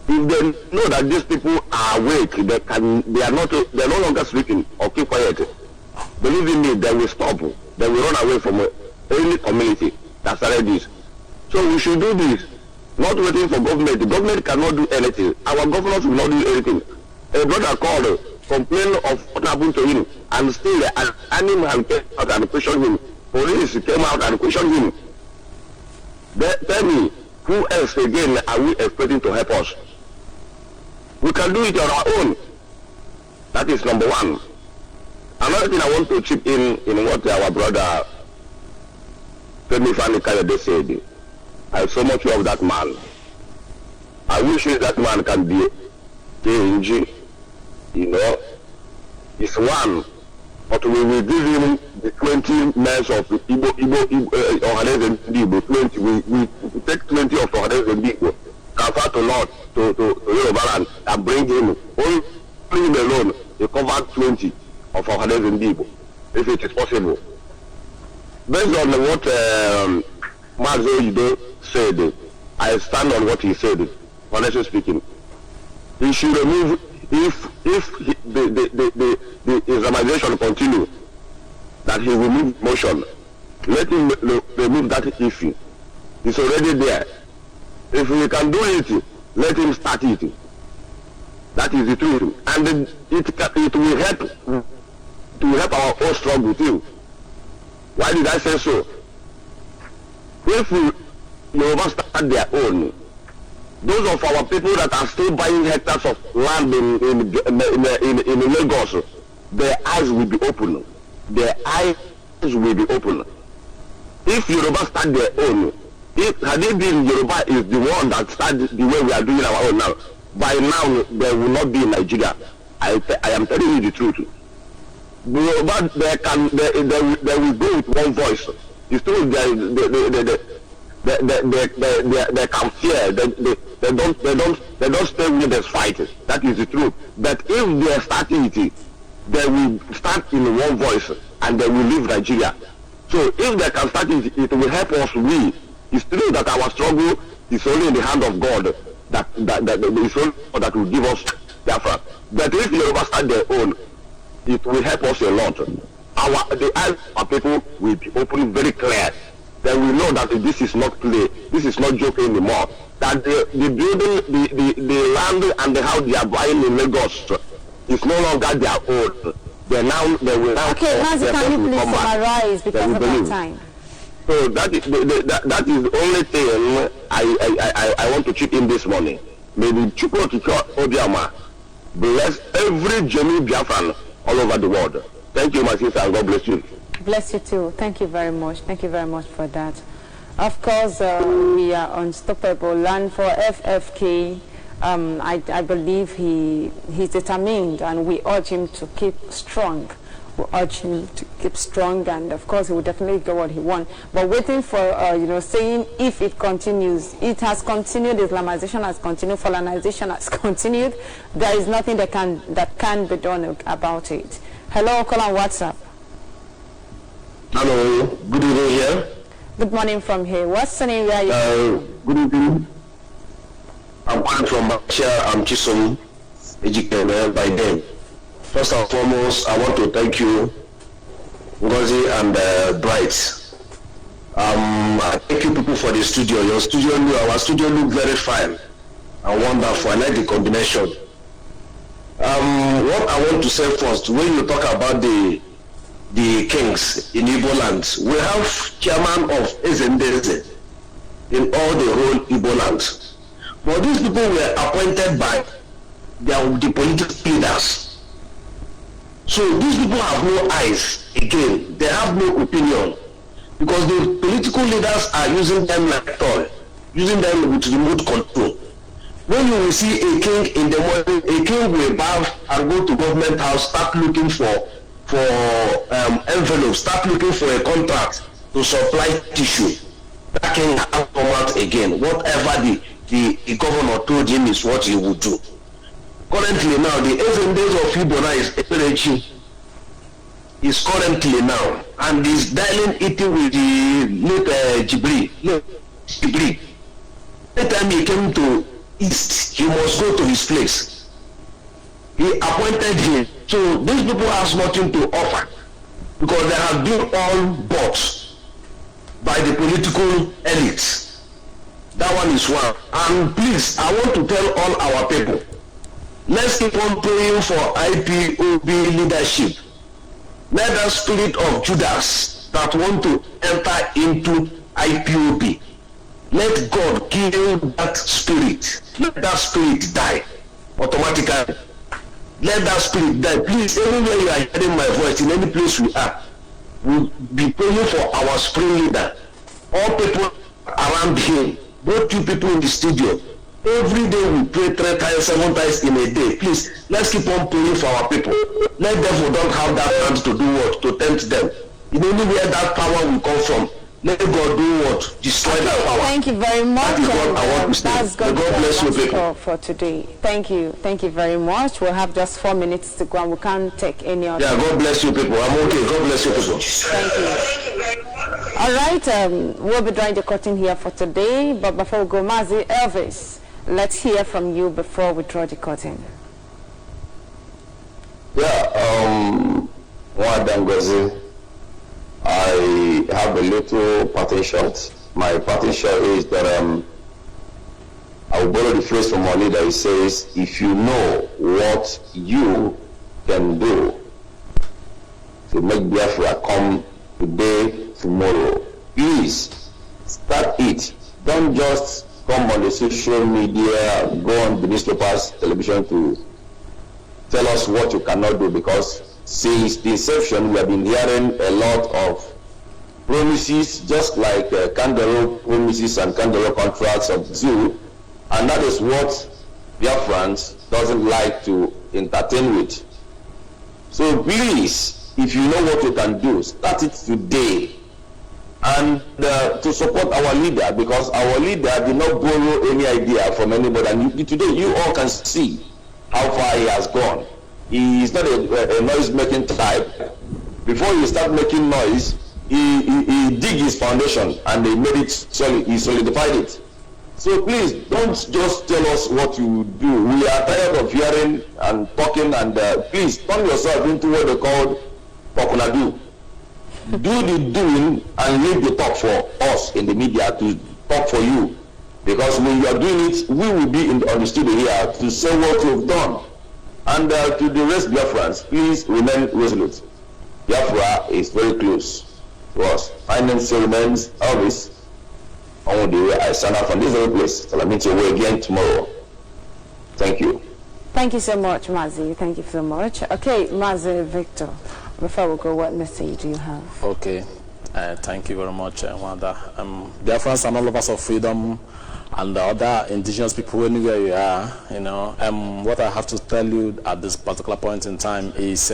if they know that these people are awake, they are no longer sleeping or keep quiet. Believe in me, they will stop. They will run away from any community that started this. So we should do this, not waiting for government. The government cannot do anything. Our governors will not do anything. A brother called, complained of what happened to him, and still an animal came out and questioned him. Police came out and questioned him. Tell me, who else again are we expecting to help us? We can do it on our own. That is number one. Another thing I want to chip in what our brother Femi Fani-Kayode said. I so much love that man. I wish that man can be changed. You know, it's one. But we will give him the 20 men of Igbo, Ohanes and Igbo, 20. We take 20 of Ohanes and Igbo, transfer to North, to Yoruba land, and bring him. Only him alone, he covered 20 of Ohanes and Igbo, if it is possible. Based on what Mazo Ido said, I stand on what he said, honestly speaking. He should remove, if the Islamization continue, that he will move motion. Let him remove that issue. It's already there. If we can do it, let him start it. That is the truth. And it will help our own struggle too. Why did I say so? If Yoruba start their own, those of our people that are still buying hectares of land in Lagos, their eyes will be open. Their eyes will be open. If Yoruba start their own, had it been Yoruba is the one that started the way we are doing our own now, by now there will not be in Nigeria. I am telling you the truth. Yoruba, they will go with one voice. It's true. They can fear. They don't stay with us fight. That is the truth. But if they are starting it, they will start in one voice and they will leave Nigeria. So if they can start it, it will help us. It's true that our struggle is only in the hand of God. That is only that will give us Biafra. But if Yoruba start their own, it will help us a lot. The eyes of our people will be open very clear. They will know that this is not play, this is not joke anymore. That the building, the land and the house they are buying in Lagos is no longer their own. They will now. Okay, Mazi, can you please summarize because of our time? So that is the only thing I want to chip in this morning. May the Chukwu Obiama bless every genuine Biafran all over the world. Thank you, my sister, and God bless you. Bless you too. Thank you very much. Thank you very much for that. Of course, we are unstoppable. Land for FFK. I believe he's determined, and we urge him to keep strong. We urge him to keep strong, and of course, he will definitely get what he wants. But waiting for, saying if it continues, it has continued. Islamization has continued. Fulanization has continued. There is nothing that can be done about it. Hello, call on WhatsApp. Hello, good evening here. Good morning from here. What's the name? Where are you? Good evening. I'm calling from Malaysia. I'm Chisom, educated by them. First and foremost, I want to thank you, Ngozi and Bright. I thank you people for the studio. Our studio look very fine and wonderful. I like the combination. What I want to say first, when you talk about the kings in Igbo land, we have chairman of Ezendeze in all the whole Igbo land. But these people were appointed by the political leaders. So these people have no eyes again. They have no opinion because the political leaders are using them like toy, using them with remote control. When you will see a king in the morning, a king will bath and go to government house, start looking for envelopes, start looking for a contract to supply tissue. That king has come out again. Whatever the governor told him is what he would do. Currently now, the 8 days of Ibona is Eperechi is currently now, and is dialing it with the late Jibri. Anytime he came to East, he must go to his place. He appointed him. So these people have nothing to offer because they have been all bought by the political elites. That one is one. And please, I want to tell all our people, let's keep on praying for IPOB leadership. Let that spirit of Judas that want to enter into IPOB, let God kill that spirit. Let that spirit die automatically. Let that spirit die. Please, everywhere you are hearing my voice, in any place we are, we'll be praying for our spring leader. All people around him, both you people in the studio, every day we pray 3 times, 7 times in a day. Please, let's keep on praying for our people. Let devil don't have that chance to do what? To tempt them. In anywhere that power will come from, let God do what? Destroy that power. Thank you very much. That is what I want to say. That's God bless you people. For today. Thank you. Thank you very much. We'll have just 4 minutes to go and we can't take any other. Yeah, God bless you people. I'm okay. God bless you people. Thank you. All right, we'll be drawing the curtain here for today, but before we go, Mazi, Elvis, let's hear from you before we draw the curtain. Yeah, Mwadangozi, I have a little parting shot. My parting shot is that I will borrow the phrase from our leader. He says, if you know what you can do to make Biafra come today, tomorrow, please start it. Don't just come on the social media, go on the newspapers, television to tell us what you cannot do, because since the inception we have been hearing a lot of promises, just like Kandaro promises and Kandaro contracts of zoo, and that is what Biafrans doesn't like to entertain with. So please, if you know what you can do, start it today. And to support our leader, because our leader did not borrow any idea from anybody. And today you all can see how far he has gone. He is not a noise-making type. Before you start making noise, he dig his foundation and he made it solid. He solidified it. So please don't just tell us what you do. We are tired of hearing and talking, and please turn yourself into what they call Pokunadu. Do the doing and leave the talk for us in the media to talk for you. Because when you are doing it, we will be on the studio here to say what you've done. And to the rest Biafrans, please remain resolute. Biafra is very close to us. My name still remains Elvis. On the way I stand out from this very place. So I'll meet you again tomorrow. Thank you. Thank you so much, Mazi. Thank you so much. Okay, Mazi, Victor, before we go, what message do you have? Okay. Thank you very much, Wanda. Biafrans and all of us of freedom and the other indigenous people anywhere you are, you know, what I have to tell you at this particular point in time is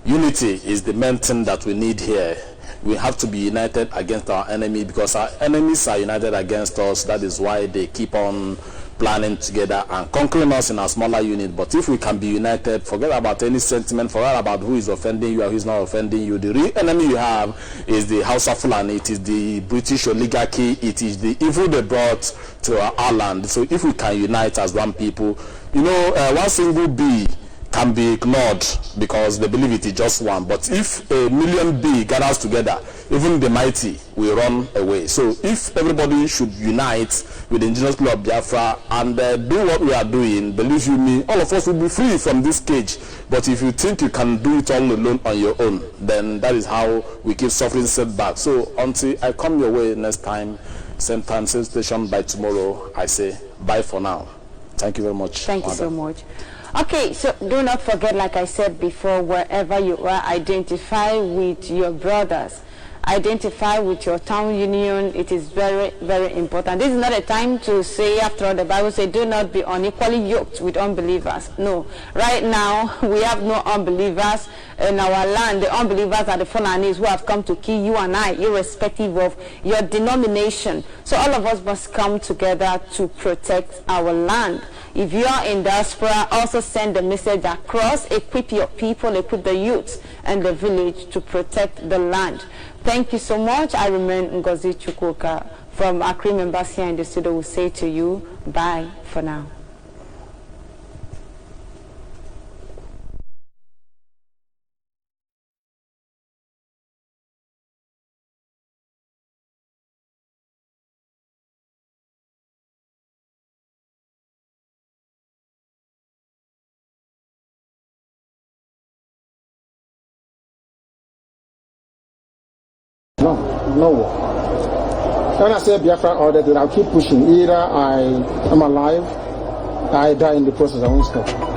unity is the main thing that we need here. We have to be united against our enemy, because our enemies are united against us. That is why they keep on planning together and conquering us in a smaller unit. But if we can be united, forget about any sentiment, forget about who is offending you or who is not offending you. The real enemy you have is the House of FULANI. It is the British oligarchy. It is the evil they brought to our land. So if we can unite as one people, you know, one single bee can be ignored because they believe it is just one. But if a million bee gathers together, even the mighty will run away. So if everybody should unite with the indigenous people of Biafra and do what we are doing, believe you me, all of us will be free from this cage. But if you think you can do it all alone on your own, then that is how we keep suffering setback. So until I come your way next time, same time, same station by tomorrow, I say bye for now. Thank you very much. Thank you so much. Okay, so do not forget, like I said before, wherever you are, identify with your brothers. Identify with your town union. It is very, very important. This is not a time to say, after all, the Bible says, do not be unequally yoked with unbelievers. No. Right now, we have no unbelievers in our land. The unbelievers are the FULANIs who have come to kill you and I, irrespective of your denomination. So all of us must come together to protect our land. If you are in diaspora, also send the message across. Equip your people, equip the youth and the village to protect the land. Thank you so much. I remain Ngozi Chukwuka from our crew members here in the studio. Will say to you, bye for now. No. When I say Biafra order, then I'll keep pushing. Either I am alive, I die in the process. I won't stop.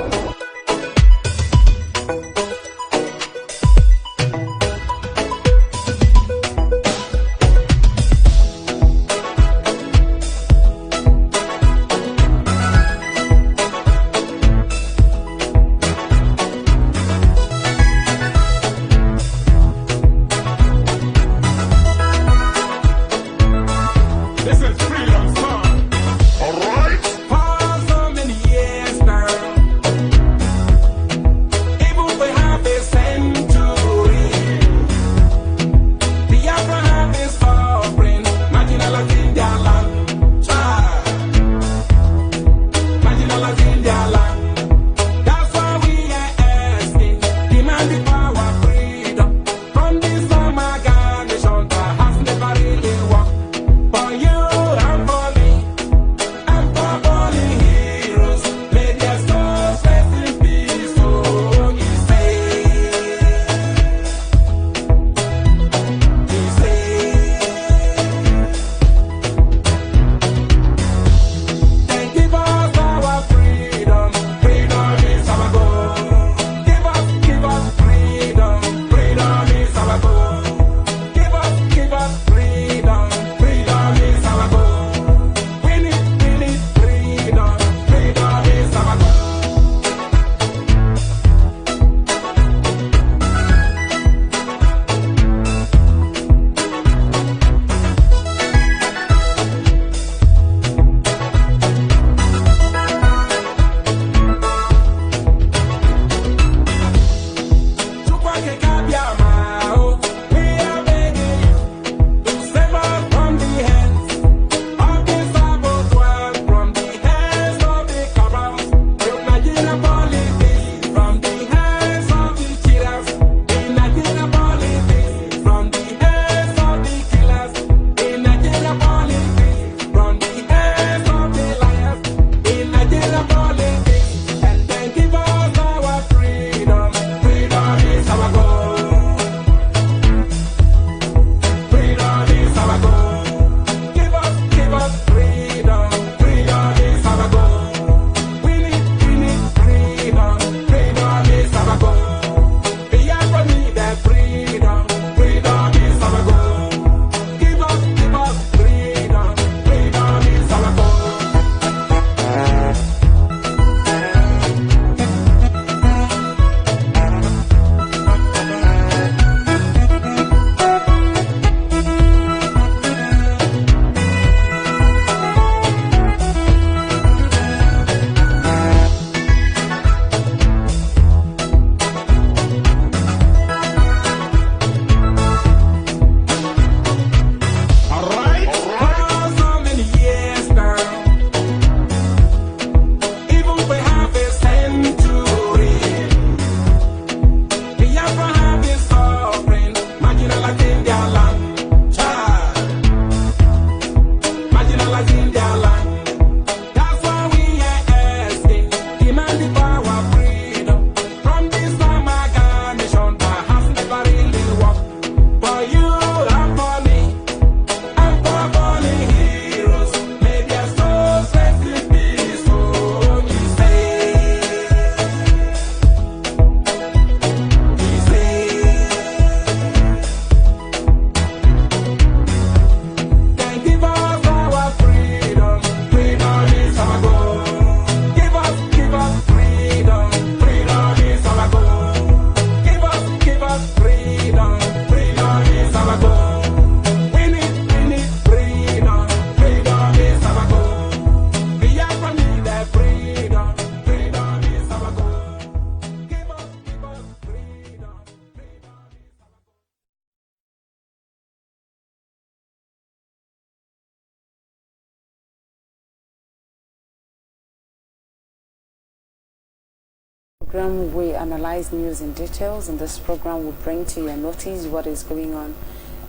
program, we analyze news in details. In this program, we bring to your notice what is going on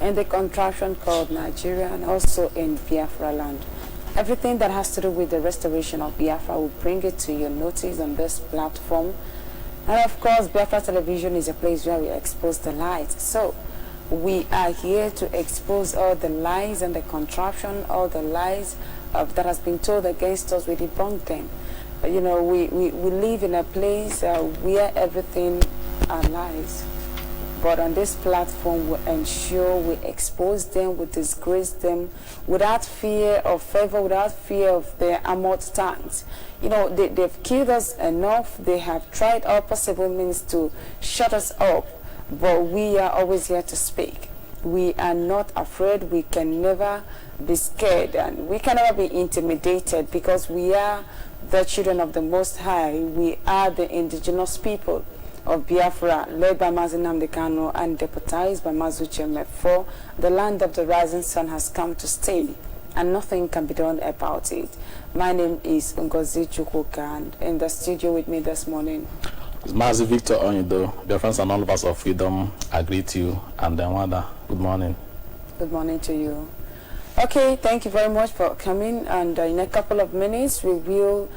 in the contraction called Nigeria and also in Biafra land. Everything that has to do with the restoration of Biafra, will bring it to your notice on this platform. And of course, Biafra television is a place where we expose the light. So we are here to expose all the lies and the contraption, all the lies that has been told against us. We debunk them. You know, we live in a place where everything are lies. But on this platform, we ensure we expose them, we disgrace them without fear of favor, without fear of their armored tanks. You know, they've killed us enough. They have tried all possible means to shut us up. But we are always here to speak. We are not afraid. We can never be scared, and we can never be intimidated, because we are the children of the Most High. We are the indigenous people of Biafra, led by Mazi Nnamdi Kanu and deputized by Mazi Uche Mefo. The land of the rising sun has come to stay, and nothing can be done about it. My name is Ngozi Chukwuka, and in the studio with me this morning, Mazi Victor Onyido, Biafrans and all of us of freedom, I greet you. And then Wanda, good morning. Good morning to you. Okay, thank you very much for coming. And in a couple of minutes, we will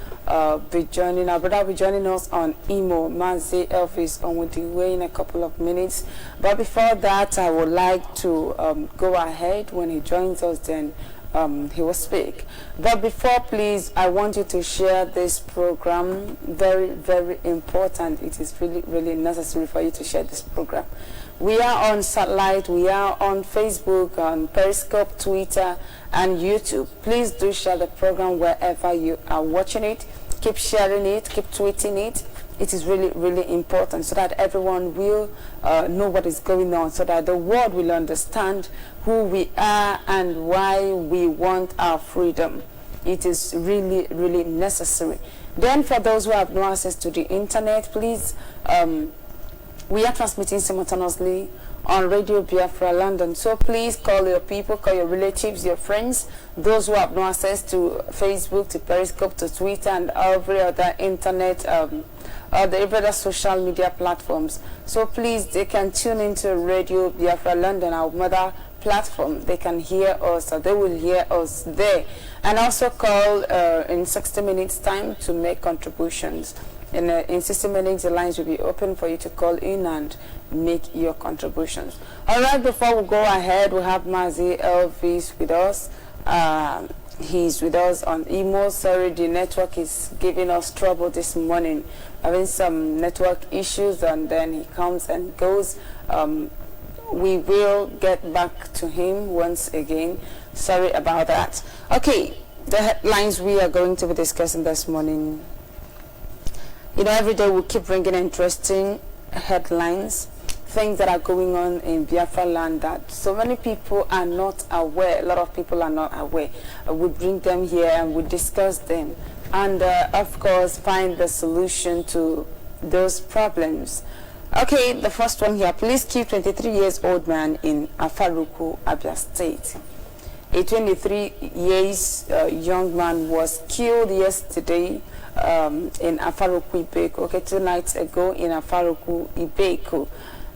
be joining, our brother will be joining us on Imo, Mazi Elvis Onwudiwe, in a couple of minutes. But before that, I would like to go ahead. When he joins us, then he will speak. But before, please, I want you to share this program. Very, very important. It is really, really necessary for you to share this program. We are on satellite, we are on Facebook, on Periscope, Twitter, and YouTube. Please do share the program wherever you are watching it. Keep sharing it, keep tweeting it. It is really, really important, so that everyone will know what is going on, so that the world will understand who we are and why we want our freedom. It is really, really necessary. Then for those who have no access to the internet, please, we are transmitting simultaneously on Radio Biafra London. So please call your people, call your relatives, your friends, those who have no access to Facebook, to Periscope, to Twitter, and every other internet, the every other social media platforms. So please, they can tune into Radio Biafra London, our mother platform. They can hear us, or they will hear us there. And also call in 60 minutes time to make contributions. In 60 minutes, the lines will be open for you to call in and make your contributions. All right, before we go ahead, we have Mazi Elvis with us. He's with us on Imo. Sorry, the network is giving us trouble this morning. Having some network issues, and then he comes and goes. We will get back to him once again. Sorry about that. Okay, the headlines we are going to be discussing this morning. You know, every day we keep bringing interesting headlines, things that are going on in Biafra land that so many people are not aware. A lot of people are not aware. We bring them here and we discuss them, and of course find the solution to those problems. Okay, the first one here. Police kill 23-year-old man in Afaruku, Abia State. A 23 years young man was killed yesterday in Afaruku, Ibeko. Okay, 2 nights ago in Afaruku, Ibeko.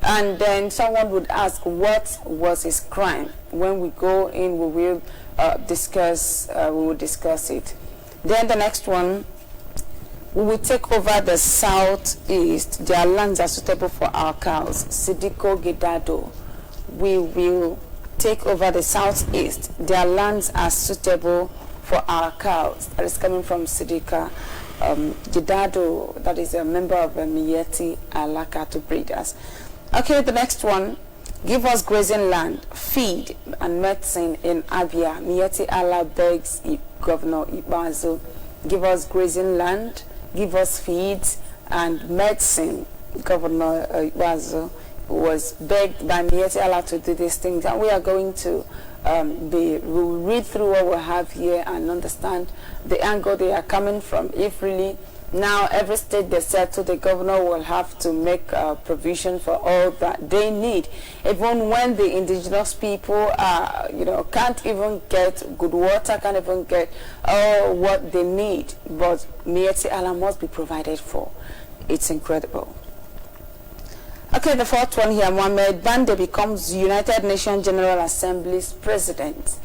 And then someone would ask, what was his crime? When we go in, we will discuss it. Then the next one, we will take over the southeast. Their lands are suitable for our cows. Sidiko Gidado. We will take over the southeast. Their lands are suitable for our cows. That is coming from Sidika Gidado. That is a member of Miyetti Alakatu breeders. Okay, the next one. Give us grazing land, feed, and medicine in Abia. Miyetti Allah begs Governor Ibazo. Give us grazing land, give us feed and medicine. Governor Ibazo was begged by Miyetti Allah to do these things, and we are going to we'll read through what we have here and understand the angle they are coming from. If really Now every state they said to the governor will have to make provision for all that they need, even when the indigenous people can't even get good water, can't even get all what they need, but Mieti Allah must be provided for. It's incredible. Okay, the fourth one here, Mohamed Bande becomes United Nations General Assembly's president.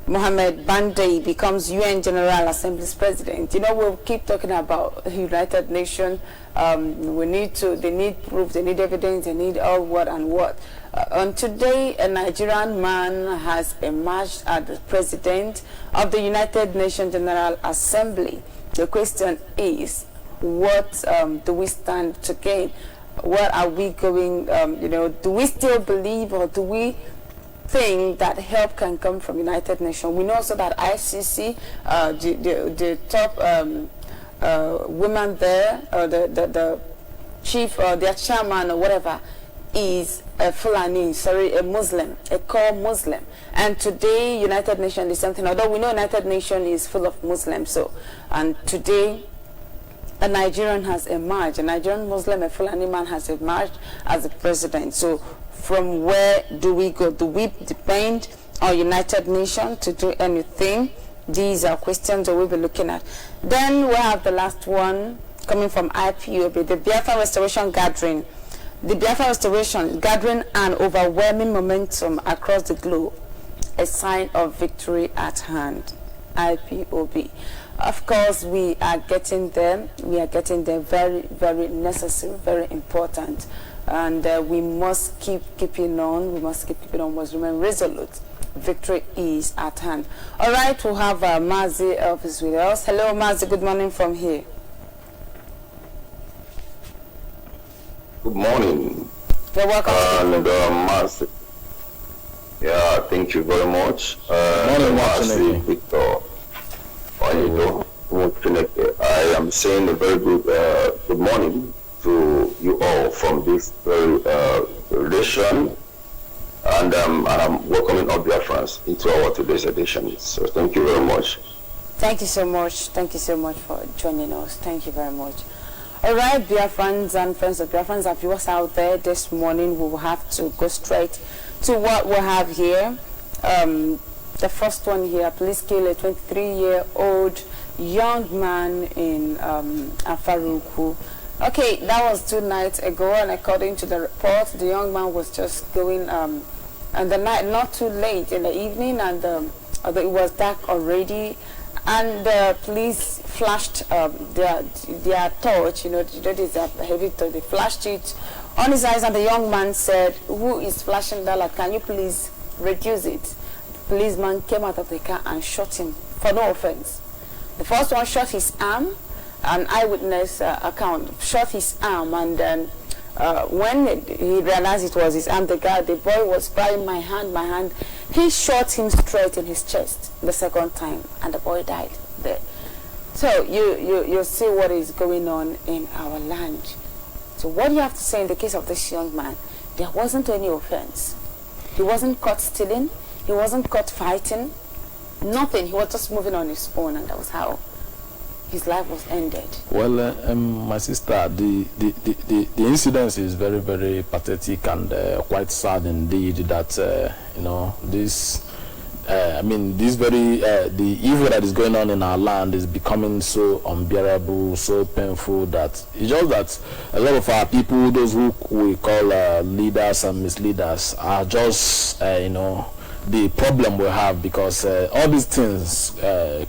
Mohamed Bande becomes UN General Assembly's president. You know, we'll keep talking about United Nations. They need proof, they need evidence, they need all what and what. And today, a Nigerian man has emerged as the president of the United Nations General Assembly. The question is, what do we stand to gain? What are we going, do we still believe, or do we think that help can come from United Nations? We know also that ICC, the top woman there, the chief, their chairman or whatever, is a FULANI, a Muslim, a core Muslim. And today, United Nations is something, although we know United Nations is full of Muslims, and today, a Nigerian has emerged, a Nigerian Muslim, a Fulani man has emerged as the president. So from where do we go? Do we depend on United Nations to do anything? These are questions that we'll be looking at. Then we have the last one coming from Ipob, the Biafra Restoration Gathering. The Biafra Restoration gathering an overwhelming momentum across the globe, a sign of victory at hand. Ipob. Of course, we are getting there. We are getting there. Very, very necessary, very important. And we must keeping on. We must keep keeping on. We must remain resolute. Victory is at hand. All right, we'll have Mazi Elvis with us. Hello, Mazi. Good morning from here. Good morning. You're welcome. And Mazi. Yeah, thank you very much. Morning, Mazi Victor. I am saying a very good morning to you all from this very relation, and I'm welcoming all Biafrans into our today's edition. So thank you very much. Thank you so much. Thank you so much for joining us. Thank you very much. All right, Biafrans and friends of Biafrans and viewers out there, this morning we will have to go straight to what we have here. The first one here, police kill a 23-year-old young man in Afaruku. Okay, that was 2 nights ago, and according to the report, the young man was just going and the night, not too late in the evening, and although it was dark already, and the police flashed their torch, this heavy torch, they flashed it on his eyes, and the young man said, "Who is flashing that light? Can you please reduce it?" The policeman came out of the car and shot him for no offense. The first one shot his arm, an eyewitness account, shot his arm, and then when he realized it was his arm, the boy was crying, my hand. He shot him straight in his chest the second time, and the boy died there. So you see what is going on in our land. So what do you have to say in the case of this young man? There wasn't any offense. He wasn't caught stealing. He wasn't caught fighting. Nothing. He was just moving on his own, and that was how his life was ended. Well, my sister, the incident is very, very pathetic and quite sad indeed. That this the evil that is going on in our land is becoming so unbearable, so painful, that it's just that a lot of our people, those who we call leaders and misleaders, are just the problem we have, because all these things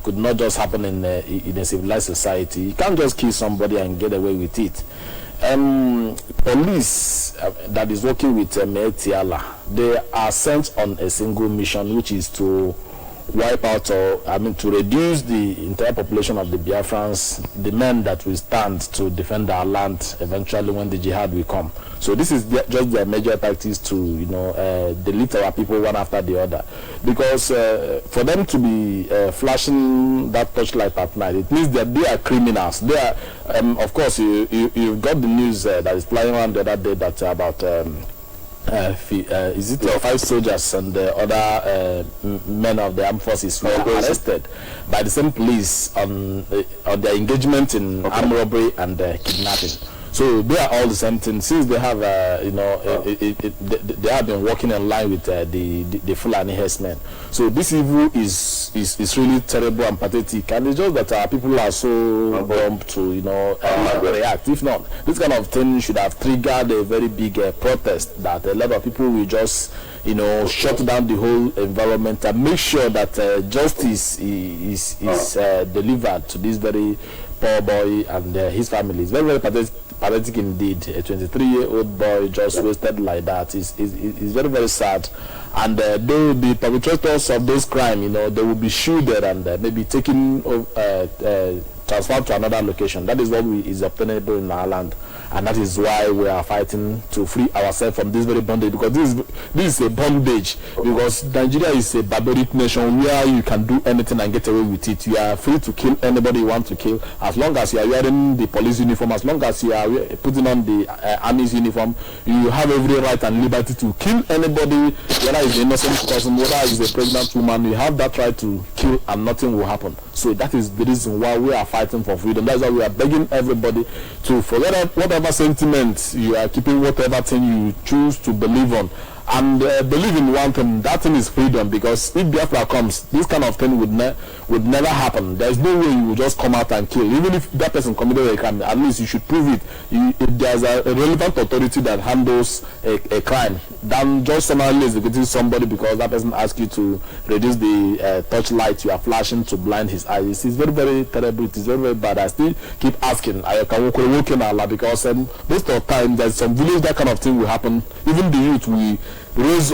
could not just happen in a civilized society. You can't just kill somebody and get away with it. Police that is working with Tiala, they are sent on a single mission, which is to wipe out, to reduce the entire population of the Biafrans, the men that will stand to defend our land eventually when the jihad will come. So this is just their major tactics to, delete our people one after the other. Because for them to be flashing that torchlight at night, it means that they are criminals. They are, of course, you got the news that is flying around the other day that about is it 5 soldiers and the other men of the armed forces were arrested by the same police on their engagement in armed robbery and kidnapping. So they are all the same thing. Since they have, they have been working in line with the Fulani herdsmen. So this evil is really terrible and pathetic. And it's just that people are so dumb to react. If not, this kind of thing should have triggered a very big protest that a lot of people will just shut down the whole environment and make sure that justice is delivered to this very poor boy and his family. It's very, very pathetic indeed. A 23-year-old boy just wasted like that is very, very sad. And though the perpetrators of those crimes, they will be shielded and maybe taken transferred to another location. That is what is obtainable in our land, and that is why we are fighting to free ourselves from this very bondage, because this is a bondage, because Nigeria is a barbaric nation where you can do anything and get away with it. You are free to kill anybody you want to kill, as long as you are wearing the police uniform, as long as you are putting on the army's uniform. You have every right and liberty to kill anybody, whether it's an innocent person, whether it's a pregnant woman. You have that right to kill and nothing will happen. So that is the reason why we are fighting for freedom. That's why we are begging everybody to forget whatever sentiments you are keeping, whatever thing you choose to believe on, and believe in one thing. That thing is freedom. Because if Biafra comes, this kind of thing would never happen. There is no way you will just come out and kill. Even if that person committed a crime, at least you should prove it. There's a relevant authority that handles a crime than just summarily executing somebody because that person asked you to reduce the torchlight you are flashing to blind his eyes. It's very, very terrible. It is very, very bad. I still keep asking, because most of the time there's some village that kind of thing will happen. Even the youth, we rise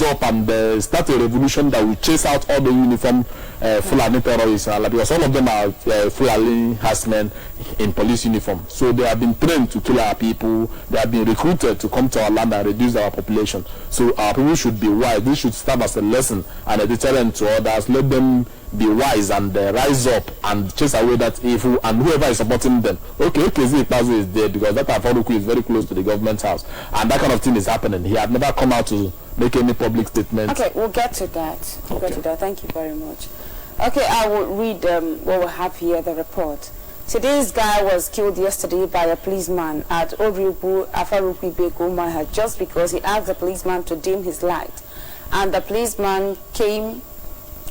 up and start a revolution that will chase out all the uniform Fulani terrorists, because all of them are Fulani herdsmen in police uniform. So they have been trained to kill our people. They have been recruited to come to our land and reduce our population. So our people should be wise. This should serve as a lesson and a deterrent to others. Let them be wise and rise up and chase away that evil, and whoever is supporting them. Okay, Ipazu is there because that Afaruku is very close to the government house, and that kind of thing is happening. He had never come out to make any public statement. Okay, we'll get to that. Get to that. Thank you very much. Okay, I will read what we have here, the report. So this guy was killed yesterday by a policeman at Oriubu Afaruku Begomaha just because he asked the policeman to dim his light, and the policeman came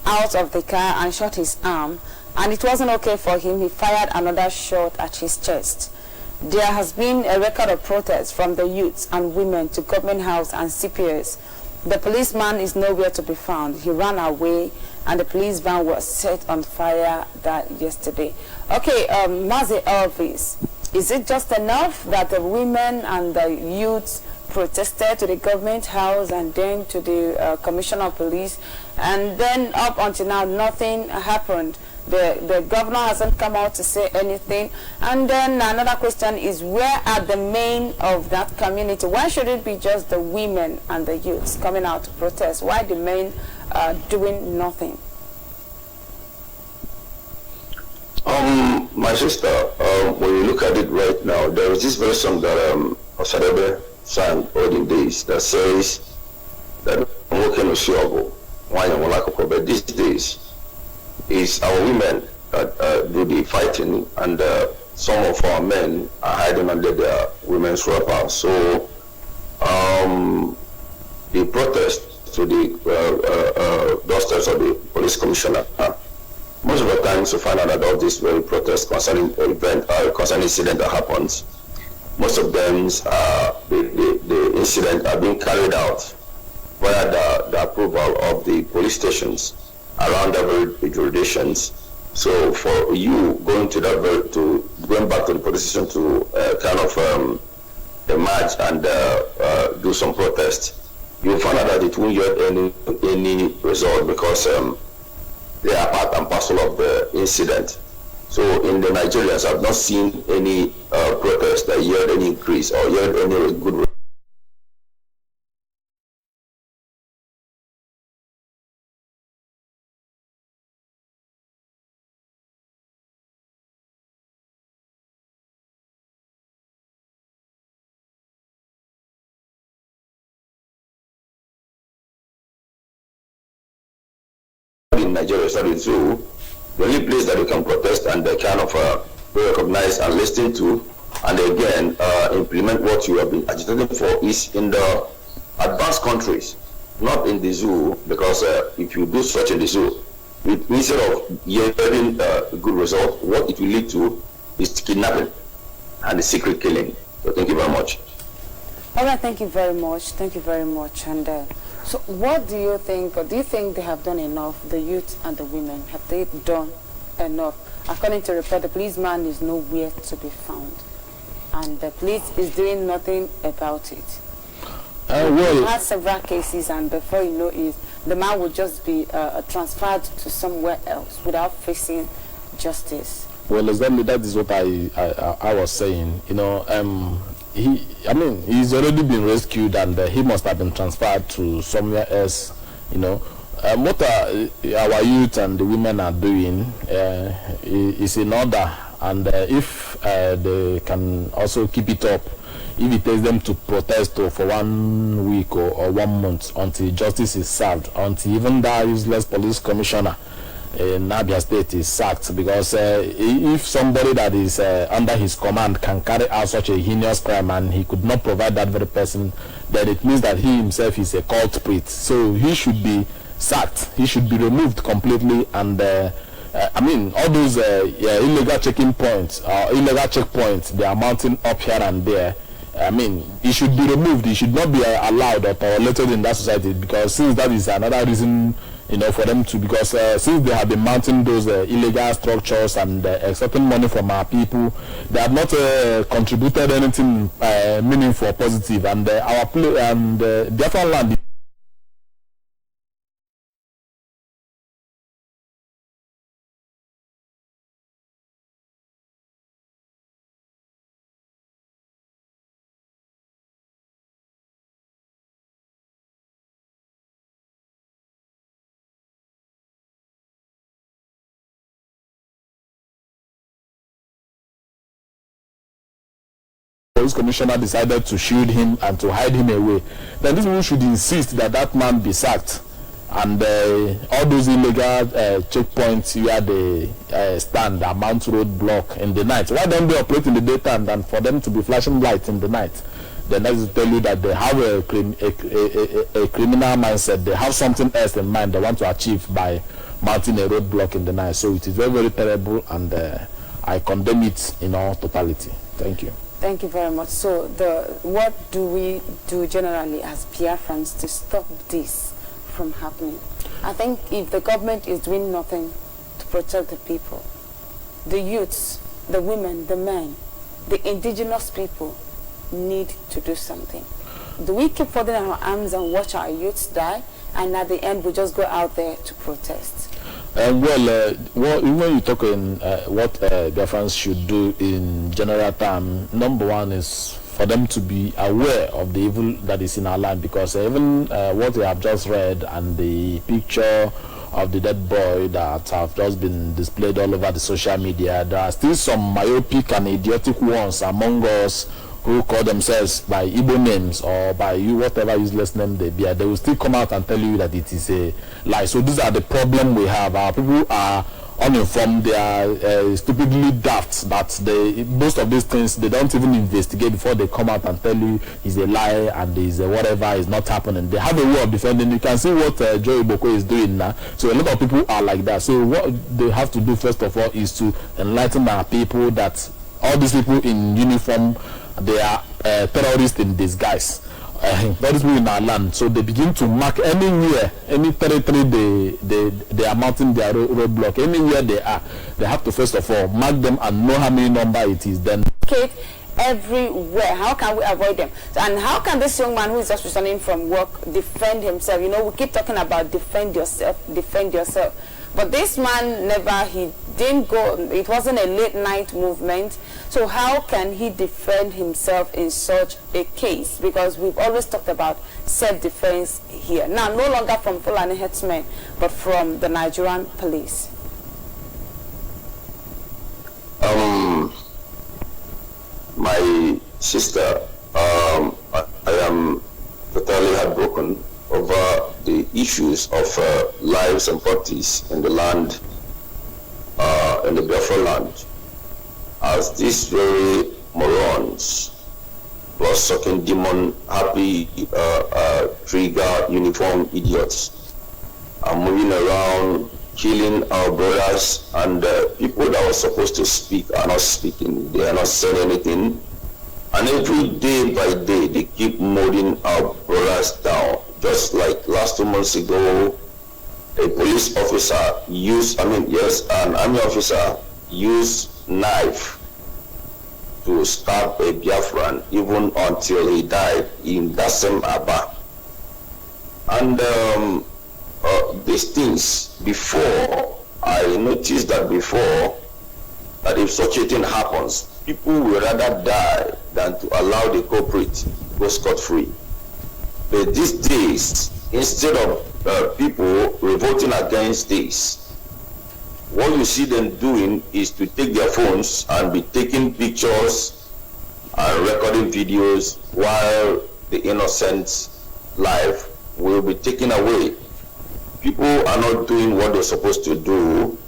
out of the car and shot his arm, and it wasn't okay for him. He fired another shot at his chest. There has been a record of protests from the youths and women to government house and CPS. The policeman is nowhere to be found. He ran away, and the police van was set on fire that yesterday. Okay, Mazi Elvis, is it just enough that the women and the youths protested to the government house and then to the commissioner of police, and then up until now nothing happened? The governor hasn't come out to say anything. And then another question is, where are the men of that community? Why should it be just the women and the youths coming out to protest? Why the men doing nothing? My sister, when you look at it right now, there is this very song that Osadebe sang olden days that says that I'm working with Shogo, but these days is our women that do the fighting, and some of our men are hiding under their women's wrapper. So the protest to the doorsteps of the police commissioner, most of the times you find out about this very protest concerning event, concerning incident that happens. Most of them, the incident are being carried out via the approval of the police stations around the jurisdictions. So for you going to going back to the police station to kind of emerge and do some protest, you find out that it won't get any result, because they are part and parcel of the incident. So in the Nigerians, I've not seen any protest that yield any increase or yield any good in Nigeria, sorry, zoo, the only place that you can protest and kind of be recognized and listened to, and again implement what you have been agitating for is in the advanced countries, not in the zoo, because if you do such in the zoo, instead of yielding a good result, what it will lead to is kidnapping and the secret killing. So thank you very much. All right, thank you very much. Thank you very much. And so what do you think, or do you think they have done enough, the youth and the women? Have they done enough? According to the report, the policeman is nowhere to be found. And the police is doing nothing about it. We had several cases, and before you know it, the man would just be transferred to somewhere else without facing justice. Well, exactly, that is what I was saying. You know, he's already been rescued, and he must have been transferred to somewhere else. You know, what our youth and the women are doing is in order, and if they can also keep it up, if it takes them to protest for 1 week or 1 month until justice is served, until even that useless police commissioner in Abia State is sacked, because if somebody that is under his command can carry out such a heinous crime and he could not provide that very person, then it means that he himself is a culprit. So he should be sacked, he should be removed completely, and all those illegal checking points, illegal checkpoints, they are mounting up here and there. He should be removed. He should not be allowed or tolerated in that society, because since that is another reason, for them to, because since they have been mounting those illegal structures and accepting money from our people, they have not contributed anything meaningful, positive, and Biafra land. Police commissioner decided to shield him and to hide him away, then this people should insist that that man be sacked, and all those illegal checkpoints where they stand, the Mount Road block in the night, why don't they operate in the daytime and for them to be flashing lights in the night? Then that is to tell you that they have a criminal mindset. They have something else in mind they want to achieve by mounting a roadblock in the night. So it is very, very terrible, and I condemn it in all totality. Thank you. Thank you very much. So what do we do generally as Biafrans to stop this from happening? I think if the government is doing nothing to protect the people, the youths, the women, the men, the indigenous people need to do something. Do we keep folding our arms and watch our youths die, and at the end we just go out there to protest? When you talk in what Biafrans should do in general term, number one is for them to be aware of the evil that is in our land, because even what we have just read and the picture of the dead boy that have just been displayed all over the social media, there are still some myopic and idiotic ones among us who call themselves by Igbo names or by whatever useless name they bear. They will still come out and tell you that it is a lie. So these are the problem we have. Our people are uninformed, they are stupidly daft, that most of these things they don't even investigate before they come out and tell you is a lie and is whatever is not happening. They have a way of defending. You can see what Joe Iboko is doing now. So a lot of people are like that. So what they have to do first of all is to enlighten our people that all these people in uniform, they are terrorists in disguise. That is in our land. So they begin to mark anywhere, any territory they are mounting their roadblock. Anywhere they are, they have to first of all mark them and know how many number it is. Then everywhere. How can we avoid them? And how can this young man who is just returning from work defend himself? We keep talking about defend yourself, defend yourself. But this man he didn't go, it wasn't a late night movement. So how can he defend himself in such a case? Because we've always talked about self-defense here. Now, no longer from Fulani headsmen, but from the Nigerian police. My sister, I am totally heartbroken over the issues of lives and properties in the land, in the Biafra land, as these very morons, blood-sucking demon, happy trigger uniform idiots are moving around, killing our brothers, and people that were supposed to speak are not speaking. They are not saying anything. And every day by day, they keep mowing our brothers down. Just like last 2 months ago, a police officer used, an army officer used knife to stab a Biafran even until he died in that same Aba. And these things, before, I noticed that before, that if such a thing happens, people will rather die than to allow the culprit to go scot-free. But these days, instead of people revolting against this, what you see them doing is to take their phones and be taking pictures and recording videos while the innocent life will be taken away. People are not doing what they're supposed to do.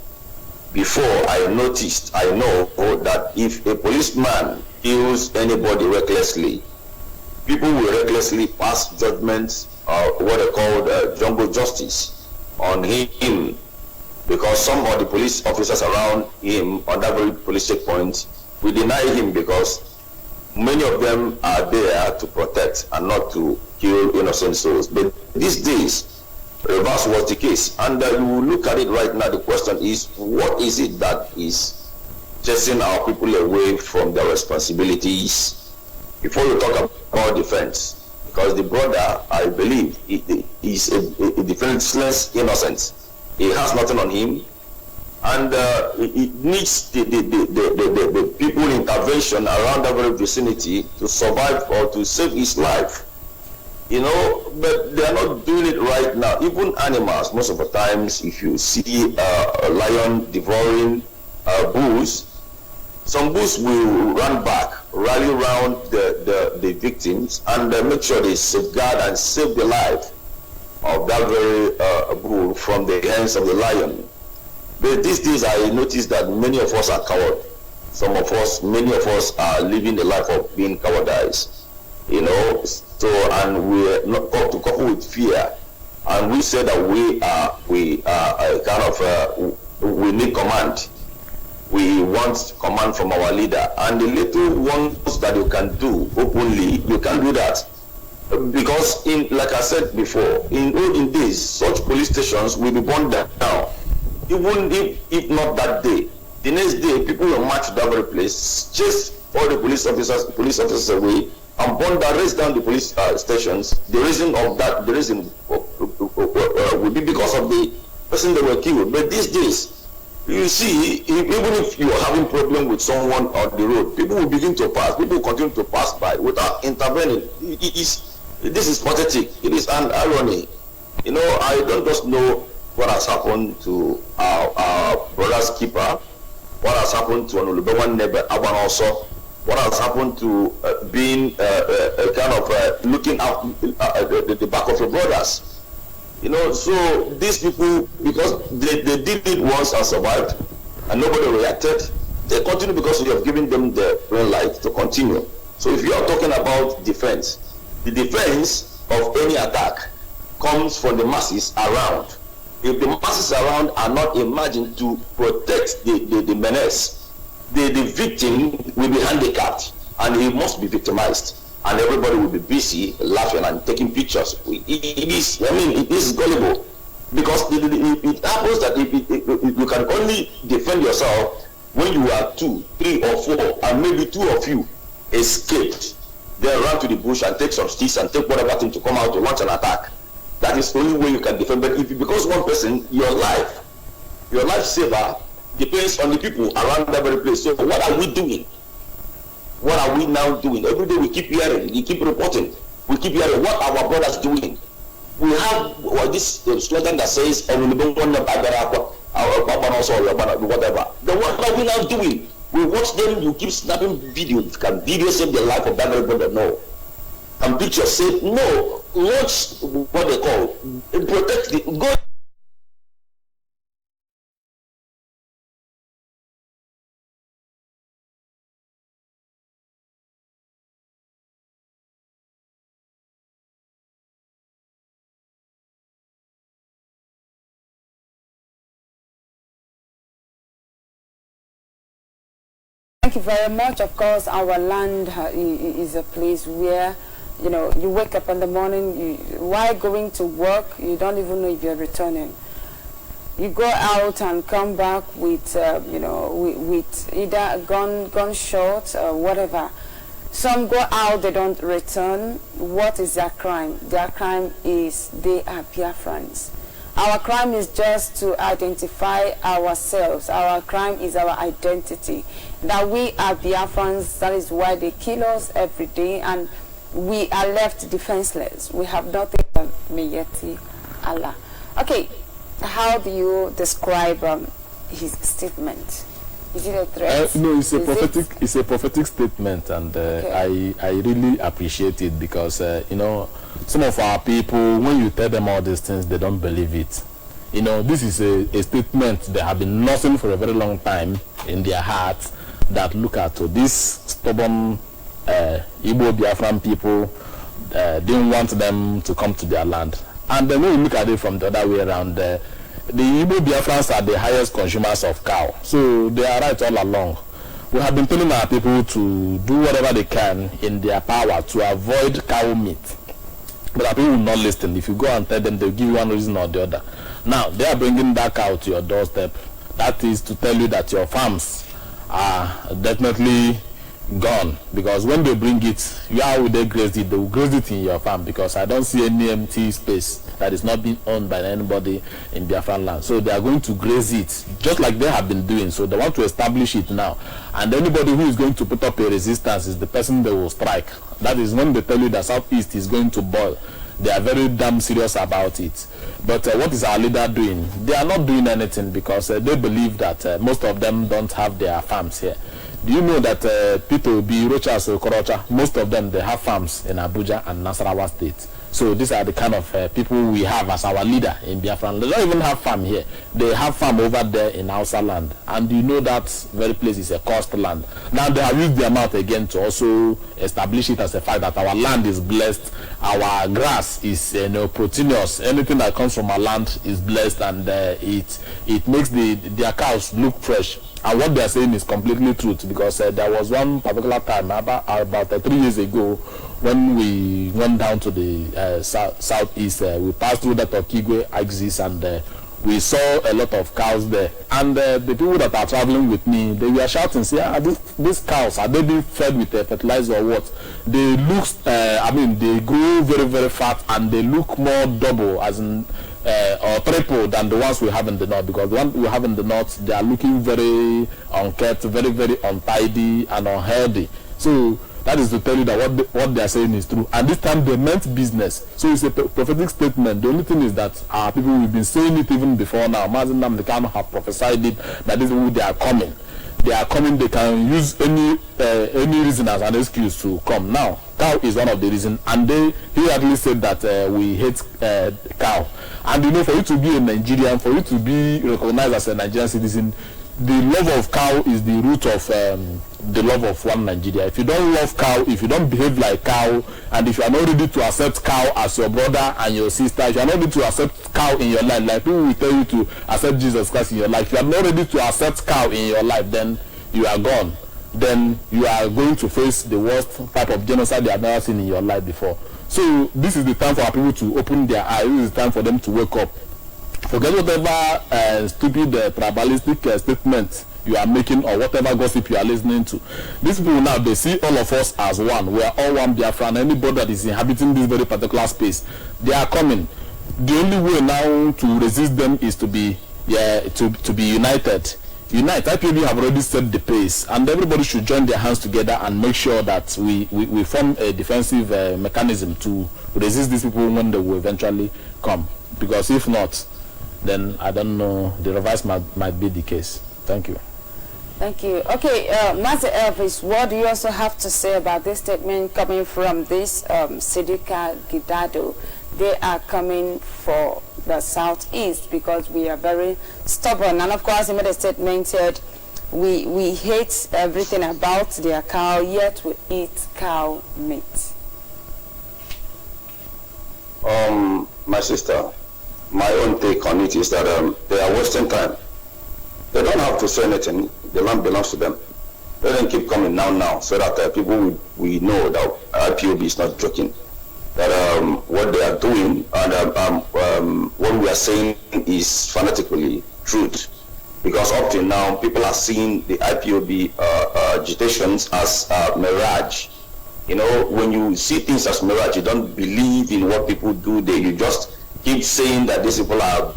Before, I know that if a policeman kills anybody recklessly, people will recklessly pass judgment, what they call jungle justice, on him, because some of the police officers around him on that very police checkpoint will deny him, because many of them are there to protect and not to kill innocent souls. But these days, reverse was the case. And you look at it right now, the question is, what is it that is chasing our people away from their responsibilities? Before you talk about defense, because the brother, I believe, is a defenseless innocent. He has nothing on him, and it needs the people intervention around that very vicinity to survive or to save his life. But they are not doing it right now. Even animals, most of the times, if you see a lion devouring bulls, some bulls will run back, rally around the victims, and make sure they safeguard and save the life of that very bull from the hands of the lion. But these days, I noticed that many of us are cowards. Many of us are living the life of being cowardice. So, and we're not to couple with fear, and we say that we need command. We want command from our leader, and the little ones that you can do openly, you can do that. Because like I said before, in olden days, such police stations will be burned down. Even if not that day, the next day people will march to that very place, chase all the police officers away, and burn down, raise down the police stations. The reason would be because of the person that were killed. But these days, you see, even if you are having problem with someone on the road, people will begin to pass. People will continue to pass by without intervening. This is pathetic. It is an irony. I don't just know what has happened to our brother's keeper, what has happened to Onulubewan neighbor Aban also, what has happened to being looking out the back of your brothers. So these people, because they did it once and survived, and nobody reacted, they continue because you have given them the green light to continue. So if you are talking about defense, the defense of any attack comes from the masses around. If the masses around are not imagined to protect the menace, the victim will be handicapped, and he must be victimized, and everybody will be busy laughing and taking pictures. It is gullible, because it happens that you can only defend yourself when you are 2, 3, or 4, and maybe 2 of you escaped, then run to the bush and take some sticks and take whatever thing to come out to launch an attack. That is the only way you can defend. But because one person, your lifesaver depends on the people around that very place. So what are we doing? What are we now doing? Every day we keep hearing, we keep reporting, we keep hearing what our brothers doing. We have this slogan that says, whatever. Then what are we now doing? We watch them, you keep snapping videos. Can video save the life of that very brother? No. Can pictures save? No. launch what they call protect the go. Thank you very much. Of course, our land is a place where, you know, you wake up in the morning, while going to work, you don't even know if you're returning. You go out and come back with, you know, with either a gunshot or whatever. Some go out, they don't return. What is their crime? Their crime is they are Biafrans. Our crime is just to identify ourselves. Our crime is our identity. That we are Biafrans, that is why they kill us every day, and we are left defenseless. We have nothing but Meyeti Allah. Okay, how do you describe his statement? Is it a threat? No, it's a prophetic statement, and okay. I really appreciate it because you know, some of our people, when you tell them all these things, they don't believe it. You know, this is a statement they have been nursing for a very long time in their hearts, that look at these stubborn Igbo Biafran people didn't want them to come to their land. And then when you look at it from the other way around, the Igbo Biafrans are the highest consumers of cow, so they are right all along. We have been telling our people to do whatever they can in their power to avoid cow meat, but our people will not listen. If you go and tell them, they'll give you one reason or the other. Now they are bringing that cow to your doorstep. That is to tell you that your farms are definitely gone, because when they bring it, how will they graze it? They will graze it in your farm, because I don't see any empty space that is not being owned by anybody in Biafran land. So they are going to graze it just like they have been doing. So they want to establish it now, and anybody who is going to put up a resistance is the person they will strike. That is when they tell you that Southeast is going to boil. They are very damn serious about it. But what is our leader doing? They are not doing anything, because they believe that most of them don't have their farms here. Do you know that people be Rochas or Korocha, most of them, they have farms in Abuja and Nasarawa State. So these are the kind of people we have as our leader in Biafran. They don't even have farm here. They have farm over there in Hausa land. And you know that very place is a coast land. Now they have used their mouth again to also establish it as a fact that our land is blessed. Our grass is proteinous. Anything that comes from our land is blessed, and it makes their cows look fresh. And what they are saying is completely truth, because there was one particular time about 3 years ago, when we went down to the southeast, we passed through the Okigwe axis, and we saw a lot of cows there. And the people that are traveling with me, they were shouting, say, these cows, are they being fed with fertilizer or what? They look, they grow very, very fat, and they look more double, as in or triple than the ones we have in the north, because the ones we have in the north, they are looking very unkept, very, very untidy and unhealthy. So that is to tell you that what they are saying is true. And this time they meant business. So it's a prophetic statement. The only thing is that our people, we've been saying it even before now. Mazinam, they cannot have prophesied it, that this is who they are coming. They are coming, they can use any reason as an excuse to come. Now, cow is one of the reasons, and he at least said that we hate cow. And you know, for you to be a Nigerian, for you to be recognized as a Nigerian citizen, the love of cow is the root of the love of one Nigeria. If you don't love cow, if you don't behave like cow, and if you are not ready to accept cow as your brother and your sister, if you are not ready to accept cow in your life, like people will tell you to accept Jesus Christ in your life, if you are not ready to accept cow in your life, then you are gone. Then you are going to face the worst type of genocide you have never seen in your life before. So this is the time for our people to open their eyes. This is the time for them to wake up. Forget whatever stupid tribalistic statements you are making, or whatever gossip you are listening to. These people now, they see all of us as one. We are all one Biafra, and anybody that is inhabiting this very particular space, they are coming. The only way now to resist them is to be united. Unite. IPOB have already set the pace, and everybody should join their hands together and make sure that we form a defensive mechanism to resist these people when they will eventually come. Because if not, then I don't know, the reverse might be the case. Thank you. Thank you. Okay, Master Elvis, what do you also have to say about this statement coming from this Sidika Gidado? They are coming for the southeast because we are very stubborn. And of course, he made a statement said, we hate everything about their cow, yet we eat cow meat. My sister, my own take on it is that they are wasting time. They don't have to say anything. The land belongs to them. Let them keep coming now, so that people we know that IPOB is not joking. That what they are doing and what we are saying is fanatically truth. Because up till now, people are seeing the IPOB agitations as mirage. You know, when you see things as mirage, you don't believe in what people do there. You just keep saying that these people are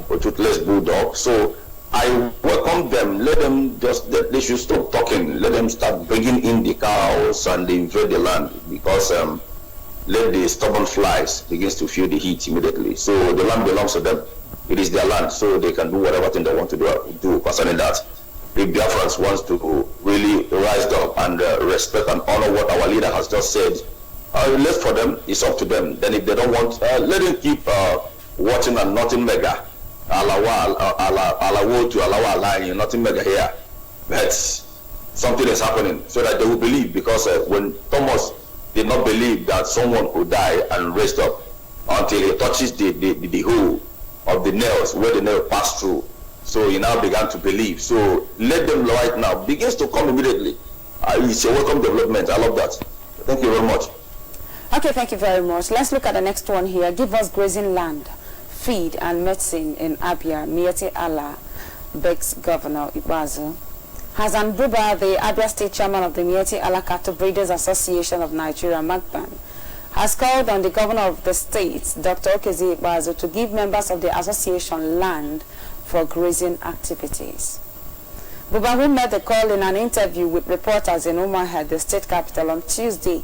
toothless bulldogs. So I welcome them. Let them they should stop talking. Let them start bringing in the cows and they invade the land, because let the stubborn flies begins to feel the heat immediately. So the land belongs to them. It is their land, so they can do whatever thing they want to do concerning that. If Biafrans wants to really rise up and respect and honor what our leader has just said, left for them, it's up to them. Then if they don't want, let them keep watching and nothing mega. Alawo to Alawa line, nothing mega here. But something is happening, so that they will believe, because when Thomas did not believe that someone could die and raise up until he touches the hole of the nails where the nail passed through. So he now began to believe. So let them right now begins to come immediately. It's a welcome development. I love that. Thank you very much. Okay, thank you very much. Let's look at the next one here. Give us grazing land, feed and medicine in Abia. Mieti Allah begs Governor Ibazu. Hassan Buba, the Abia State Chairman of the Mieti Allah Cattle Breeders Association of Nigeria, Magban, has called on the governor of the state, Dr. Okezi Ibazu, to give members of the association land for grazing activities. Buba, who made the call in an interview with reporters in Umuahia, the state capital, on Tuesday,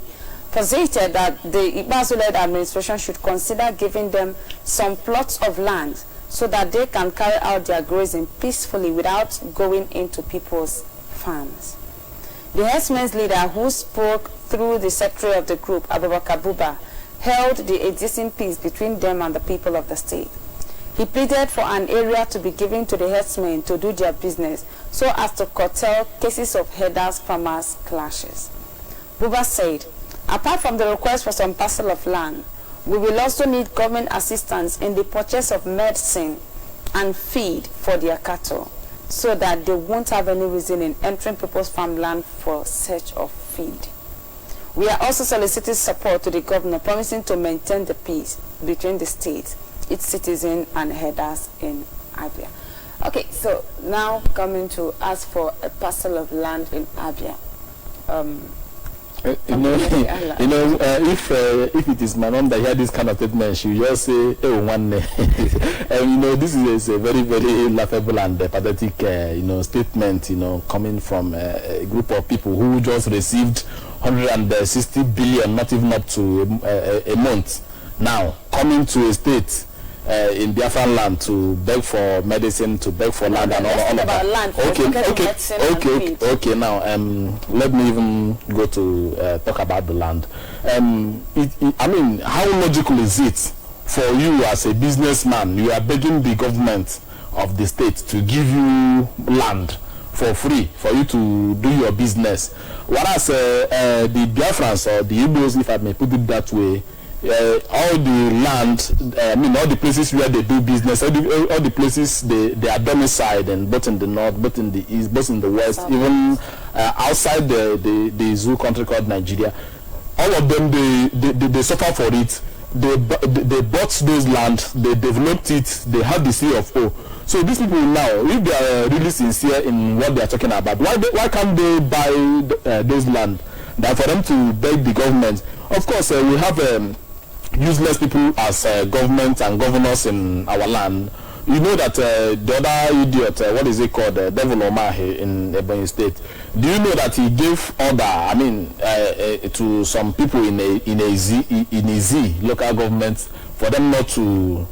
posited that the Ibazu-led administration should consider giving them some plots of land so that they can carry out their grazing peacefully without going into people's farms. The herdsmen's leader, who spoke through the secretary of the group, Abubakar Buba, held the existing peace between them and the people of the state. He pleaded for an area to be given to the herdsmen to do their business so as to curtail cases of herders-farmers clashes. Buba said, apart from the request for some parcel of land, we will also need government assistance in the purchase of medicine and feed for their cattle, so that they won't have any reason in entering people's farmland for search of feed. We are also soliciting support to the governor, promising to maintain the peace between the state, its citizens and herders in Abia. Okay, so now coming to ask for a parcel of land in Abia. If it is my mom that hear this kind of statement, she will just say, "Oh, one." And this is a very, very laughable and pathetic, statement, coming from a group of people who just received 160 billion, not even up to a month. Now coming to a state in Biafra land to beg for medicine, to beg for land, and all of that. Okay. Now, let me even go to talk about the land. How logical is it for you as a businessman? You are begging the government of the state to give you land for free for you to do your business, whereas the Biafrans or the Igbos, if I may put it that way, all the land, all the places where they do business, all the places they are domiciled, and both in the north, both in the east, both in the west, even outside the zoo country called Nigeria, all of them they suffer for it. They bought those land, they developed it, they have the CFO. So these people now, if they are really sincere in what they are talking about, why can't they buy those land? That for them to beg the government. Of course, we have useless people as government and governors in our land. You know that the other idiot, what is it called, Devil Omahe in Ebonyi State. Do you know that he gave order, to some people in a Z local government for them not to,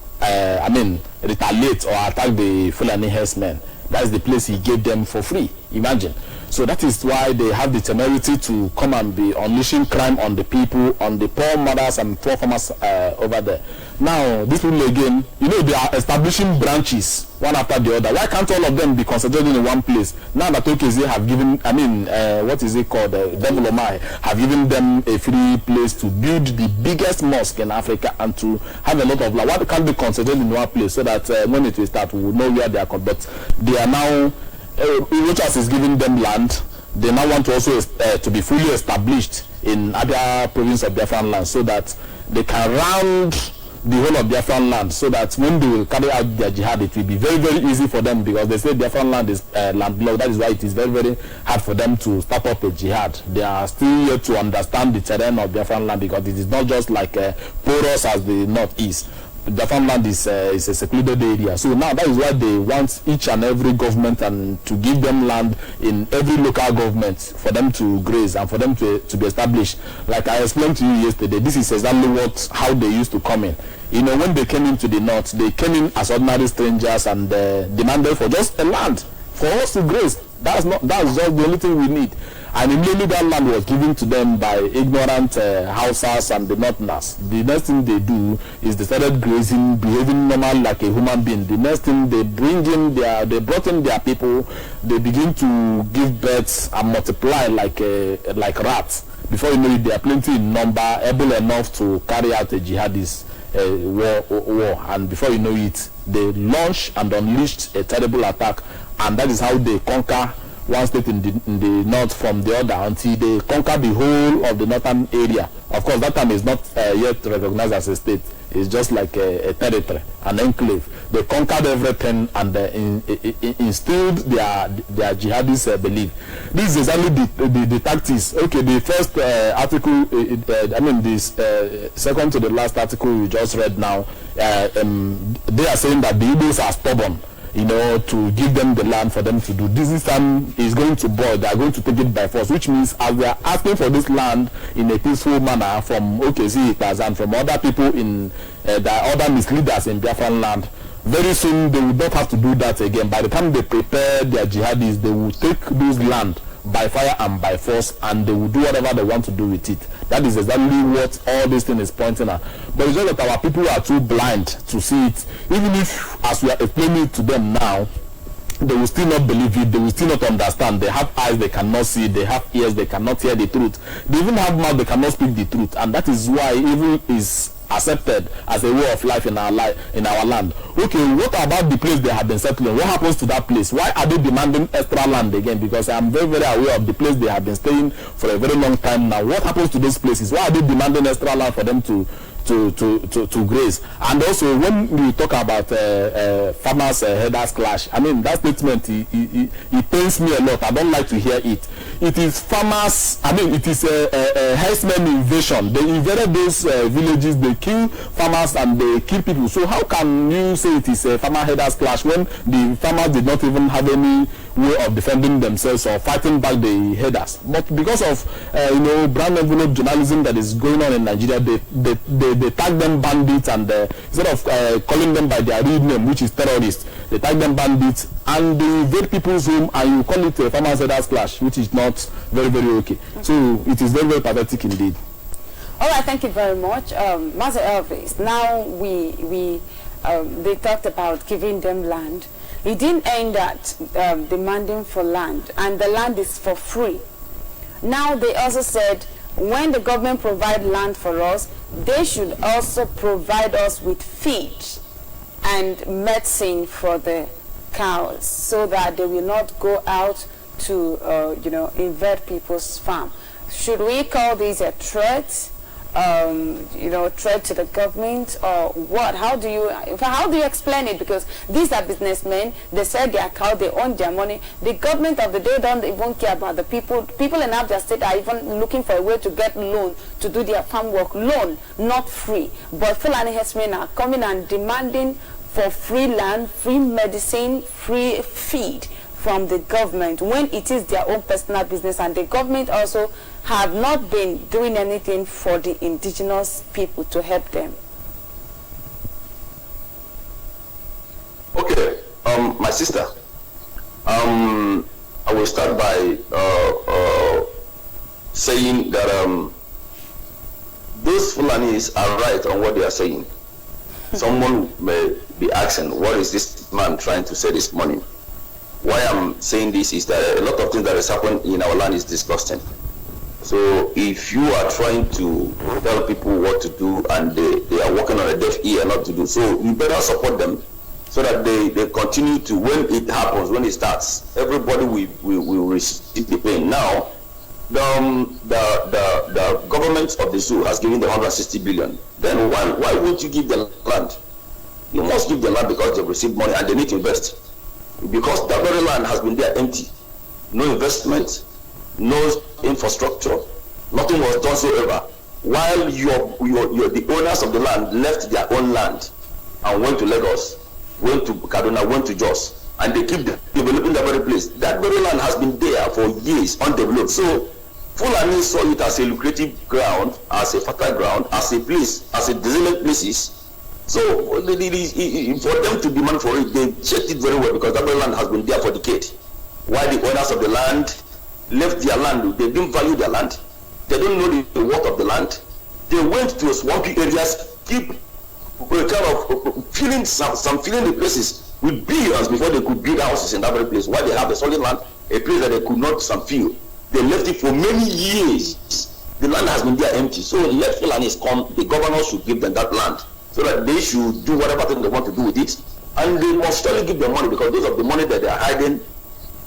retaliate or attack the Fulani herdsmen? That is the place he gave them for free. Imagine. So that is why they have the temerity to come and be unleashing crime on the people, on the poor mothers and poor farmers over there. Now, these people again, you know, they are establishing branches one after the other. Why can't all of them be concentrated in one place? Now that OKZ have given, what is it called, Development, have given them a free place to build the biggest mosque in Africa and to have a lot of land. Why can't they concentrate in one place so that when it will start, we will know where they are? But they are now, Rochas is giving them land. They now want to also to be fully established in other provinces of Biafran land so that they can round the whole of Biafran land, so that when they will carry out their jihad, it will be very, very easy for them, because they say Biafran land is landlocked. That is why it is very, very hard for them to start up a jihad. They are still yet to understand the terrain of Biafran land, because it is not just like porous as the northeast. Biafran land is a secluded area. So now that is why they want each and every government and to give them land in every local government for them to graze and for them to be established. Like I explained to you yesterday, this is exactly how they used to come in. You know, when they came into the north, they came in as ordinary strangers and demanded for just a land for us to graze. That's just the only thing we need. And immediately that land was given to them by ignorant Hausas and the Northerners. The next thing they do is they started grazing, behaving normal like a human being. The next thing they brought in their people. They begin to give birth and multiply like rats. Before you know it, they are plenty in number, able enough to carry out a jihadist war. And before you know it, they launched and unleashed a terrible attack. And that is how they conquer one state in the north from the other until they conquer the whole of the northern area. Of course, that time is not yet recognized as a state. It's just like a territory, an enclave. They conquered everything and instilled their jihadist belief. This is exactly the tactics. Okay, the first article, this second to the last article we just read now, they are saying that the Igbos are stubborn, you know, to give them the land for them to do. This time is going to boil. They are going to take it by force, which means as they are asking for this land in a peaceful manner from OKZ and from other people in the other misleaders in Biafran land, very soon they will not have to do that again. By the time they prepare their jihadis, they will take those land by fire and by force, and they will do whatever they want to do with it. That is exactly what all this thing is pointing at. But it's just that our people are too blind to see it. Even if, as we are explaining it to them now, they will still not believe it, they will still not understand. They have eyes, they cannot see, they have ears, they cannot hear the truth. They even have mouth, they cannot speak the truth. And that is why evil is accepted as a way of life in our land. Okay, what about the place they have been settling? What happens to that place? Why are they demanding extra land again? Because I am very, very aware of the place they have been staying for a very long time now. What happens to those places? Why are they demanding extra land for them to graze? And also, when we talk about farmers headers clash, I mean, that statement it pains me a lot. I don't like to hear it. It is farmers, I mean, it is a herdsmen invasion. They invaded those villages, they kill farmers and they kill people. So how can you say it is a farmer headers clash when the farmers did not even have any way of defending themselves or fighting back the headers? But because of brown envelope journalism that is going on in Nigeria, they tag them bandits, and instead of calling them by their real name, which is terrorists, they tag them bandits and they invade people's home, and you call it a farmers headers clash, which is not very, very okay. So it is very, very pathetic indeed. All right, thank you very much, Master Elvis. Now they talked about giving them land. It didn't end at demanding for land, and the land is for free. Now they also said when the government provide land for us, they should also provide us with feed and medicine for the cows, so that they will not go out to invade people's farm. Should we call this a threat? Threat to the government, or what? How do you explain it? Because these are businessmen. They sell their cow, they own their money. The government of the day don't even care about the people. People in Abia State are even looking for a way to get loan to do their farm work. Loan, not free. But Fulani herdsmen are coming and demanding for free land, free medicine, free feed from the government, when it is their own personal business, and the government also have not been doing anything for the indigenous people to help them. Okay, my sister, I will start by saying that those Fulanis are right on what they are saying. Someone may be asking, what is this man trying to say this morning? Why I'm saying this is that a lot of things that has happened in our land is disgusting. So if you are trying to tell people what to do and they are working on a deaf ear not to do so, you better support them so that they continue to, when it happens, when it starts, everybody will receive the pain. Now, the government of the zoo has given the 160 billion. Then why won't you give the land? You must give the land because they've received money and they need to invest. Because that very land has been there empty. No investment, no infrastructure, nothing was done so ever. While the owners of the land left their own land and went to Lagos, went to Kaduna, went to Jos, and they keep developing that very place. That very land has been there for years, undeveloped. So Fulani saw it as a lucrative ground, as a fertile ground, as a place, as a desolate places. So for them to demand for it, they checked it very well because that very land has been there for decades. While the owners of the land left their land, they didn't value their land. They don't know the worth of the land. They went to swampy areas, keep kind of filling the places with billions before they could build houses in that very place. While they have a solid land, a place that they could not fill. They left it for many years. The land has been there empty. So let Fulanis come, the governor should give them that land so that they should do whatever thing they want to do with it. And they must surely give them money because those of the money that they are hiding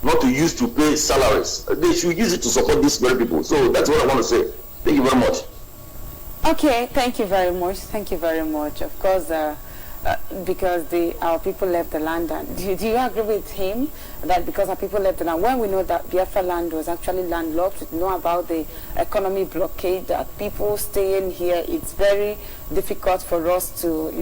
not to use to pay salaries. They should use it to support these very people. So that's what I want to say. Thank you very much. Okay, thank you very much. Thank you very much. Of course, because our people left the land. And do you agree with him that because our people left the land, when we know that Biafra land was actually landlocked, we know about the economy blockade, that people staying here, it's very difficult for us to,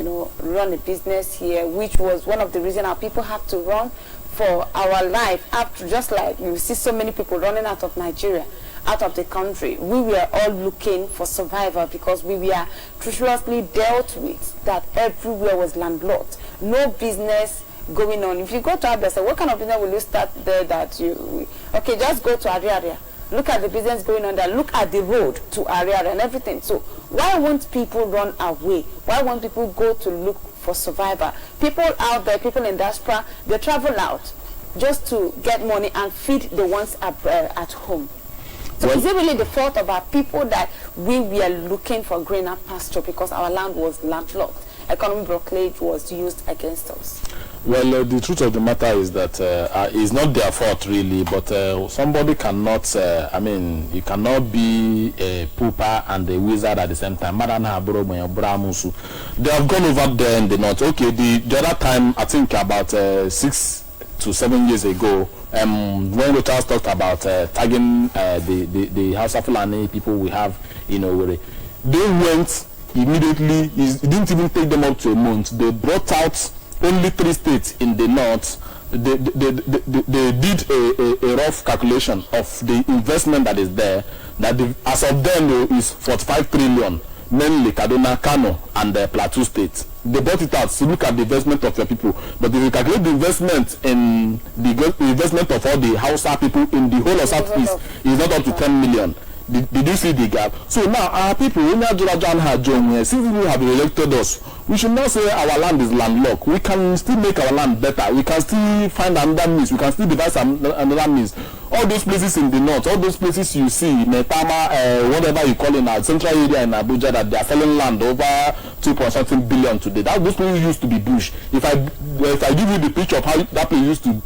run a business here, which was one of the reasons our people have to run for our life. After, just like you see so many people running out of Nigeria, out of the country, we were all looking for survival because we were treacherously dealt with that everywhere was landlocked, no business going on. If you go to Abia, what kind of business will you start there that okay, just go to Ariaria, look at the business going on there, look at the road to Ariaria and everything. So why won't people run away? Why won't people go to look for survival? People out there, people in diaspora, they travel out just to get money and feed the ones at home. So is it really the fault of our people that we were looking for greener pasture because our land was landlocked? Economic blockade was used against us. Well, the truth of the matter is that it's not their fault really, but somebody cannot, you cannot be a pooper and a wizard at the same time. They have gone over there in the north. Okay, the other time, I think about 6 to 7 years ago, when we talked about tagging the House of Fulani people we have in Owerri, they went immediately. It didn't even take them up to a month. They brought out only 3 states in the north. They did a rough calculation of the investment that is there. That as of then is 45 trillion, mainly Kaduna, Kano, and Plateau State. They brought it out to look at the investment of your people. But if you calculate the investment in the investment of all the Hausa people in the whole of Southeast, is not up to 10 million. Did you see the gap? So now our people, since we have elected us, we should not say our land is landlocked. We can still make our land better. We can still find another means. We can still devise another means. All those places in the north, all those places you see, Metama, whatever you call it now, central area in Abuja, that they are selling land over 2.something billion today. Those places used to be bush. If I give you the picture of how that place used to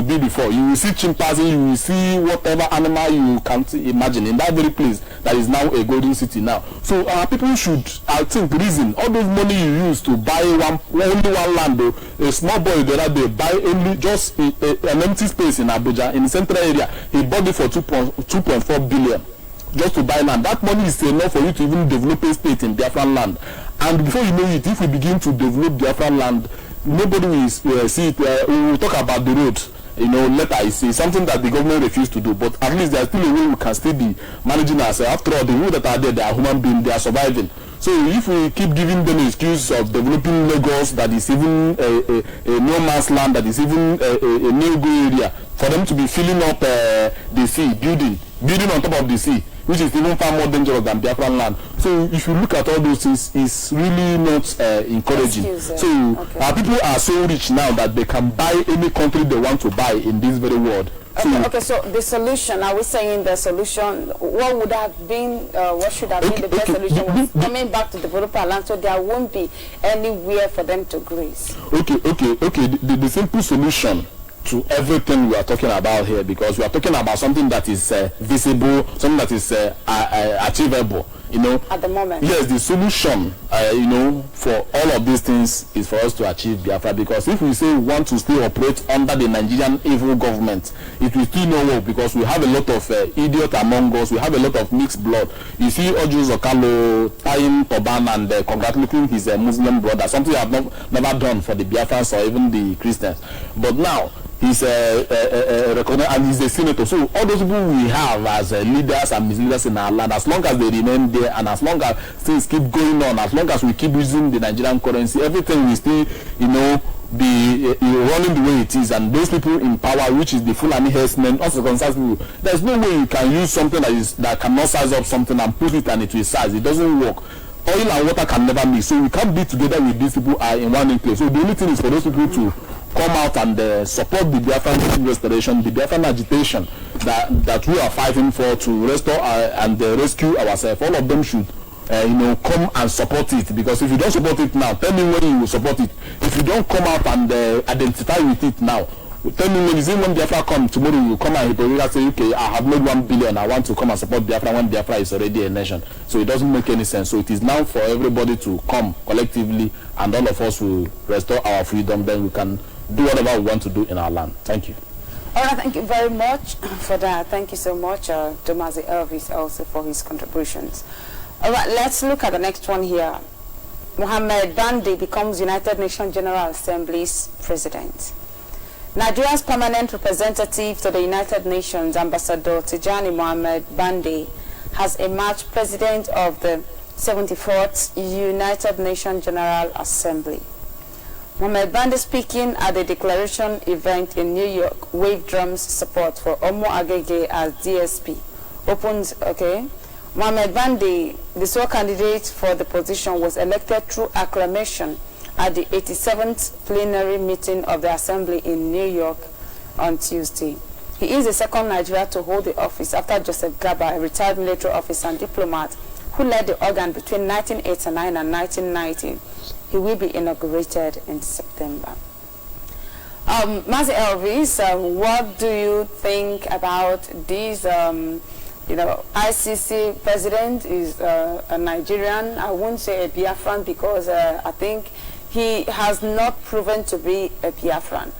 be before, you will see chimpanzee, you will see whatever animal you can't imagine in that very place that is now a golden city now. So people should, I think, reason all those money you use to buy only one land, though, a small boy the other day buy only just an empty space in Abuja in the central area. He bought it for 2.4 billion just to buy land. That money is enough for you to even develop a state in Biafra land. And before you know it, if we begin to develop Biafra land, nobody will see it. We will talk about the road. Later it's something that the government refused to do, but at least there's still a way we can still be managing ourselves. After all, the people that are there, they are human beings, they are surviving. So if we keep giving them an excuse of developing Lagos that is even a no man's land, that is even a no-go area, for them to be filling up the sea, building on top of the sea, which is even far more dangerous than Biafran land. So if you look at all those things, it's really not encouraging. So our people are so rich now that they can buy any country they want to buy in this very world. Okay, so the solution, are we saying the solution, what would have been, what should have been the best solution was coming back to develop our land so there won't be anywhere for them to graze? Okay, the simple solution to everything we are talking about here, because we are talking about something that is visible, something that is achievable, at the moment. Yes, the solution for all of these things is for us to achieve Biafra, because if we say we want to still operate under the Nigerian evil government, it will still not work, because we have a lot of idiots among us, we have a lot of mixed blood. You see Oju Zokalo tying turban and congratulating his Muslim brother, something I have never done for the Biafrans or even the Christians. But now he's recognized and he's a senator. So all those people we have as leaders and misleaders in our land, as long as they remain there and as long as things keep going on, as long as we keep using the Nigerian currency, everything will still, be running the way it is. And those people in power, which is the Fulani herdsmen, also concerns people. There's no way you can use something that cannot size up something and put it and it will size. It doesn't work. Oil and water can never mix. So we can't be together with these people are in one place. So the only thing is for those people to come out and support the Biafran restoration, the Biafran agitation that we are fighting for to restore and rescue ourselves. All of them should, come and support it. Because if you don't support it now, tell me when you will support it. If you don't come out and identify with it now, tell me when Biafra come tomorrow, you come and say, okay, I have made 1 billion, I want to come and support Biafra when Biafra is already a nation. So it doesn't make any sense. So it is now for everybody to come collectively and all of us will restore our freedom, then we can do whatever we want to do in our land. Thank you. All right, thank you very much for that. Thank you so much, Domazi Elvis, also for his contributions. All right, let's look at the next one here. Mohammed Bandi becomes United Nations General Assembly's president. Nigeria's permanent representative to the United Nations, Ambassador Tijani Mohammed Bandi, has emerged president of the 74th United Nations General Assembly. Mohammed Bandi, speaking at the declaration event in New York, waved drums support for Omo Agege as DSP. Mohammed Bandi, the sole candidate for the position, was elected through acclamation at the 87th plenary meeting of the Assembly in New York on Tuesday. He is the second Nigerian to hold the office after Joseph Gaba, a retired military officer and diplomat who led the organ between 1989 and 1990. He will be inaugurated in September. Mazi Elvis, what do you think about this? ICC president is a Nigerian. I won't say a Biafran because I think he has not proven to be a Biafran.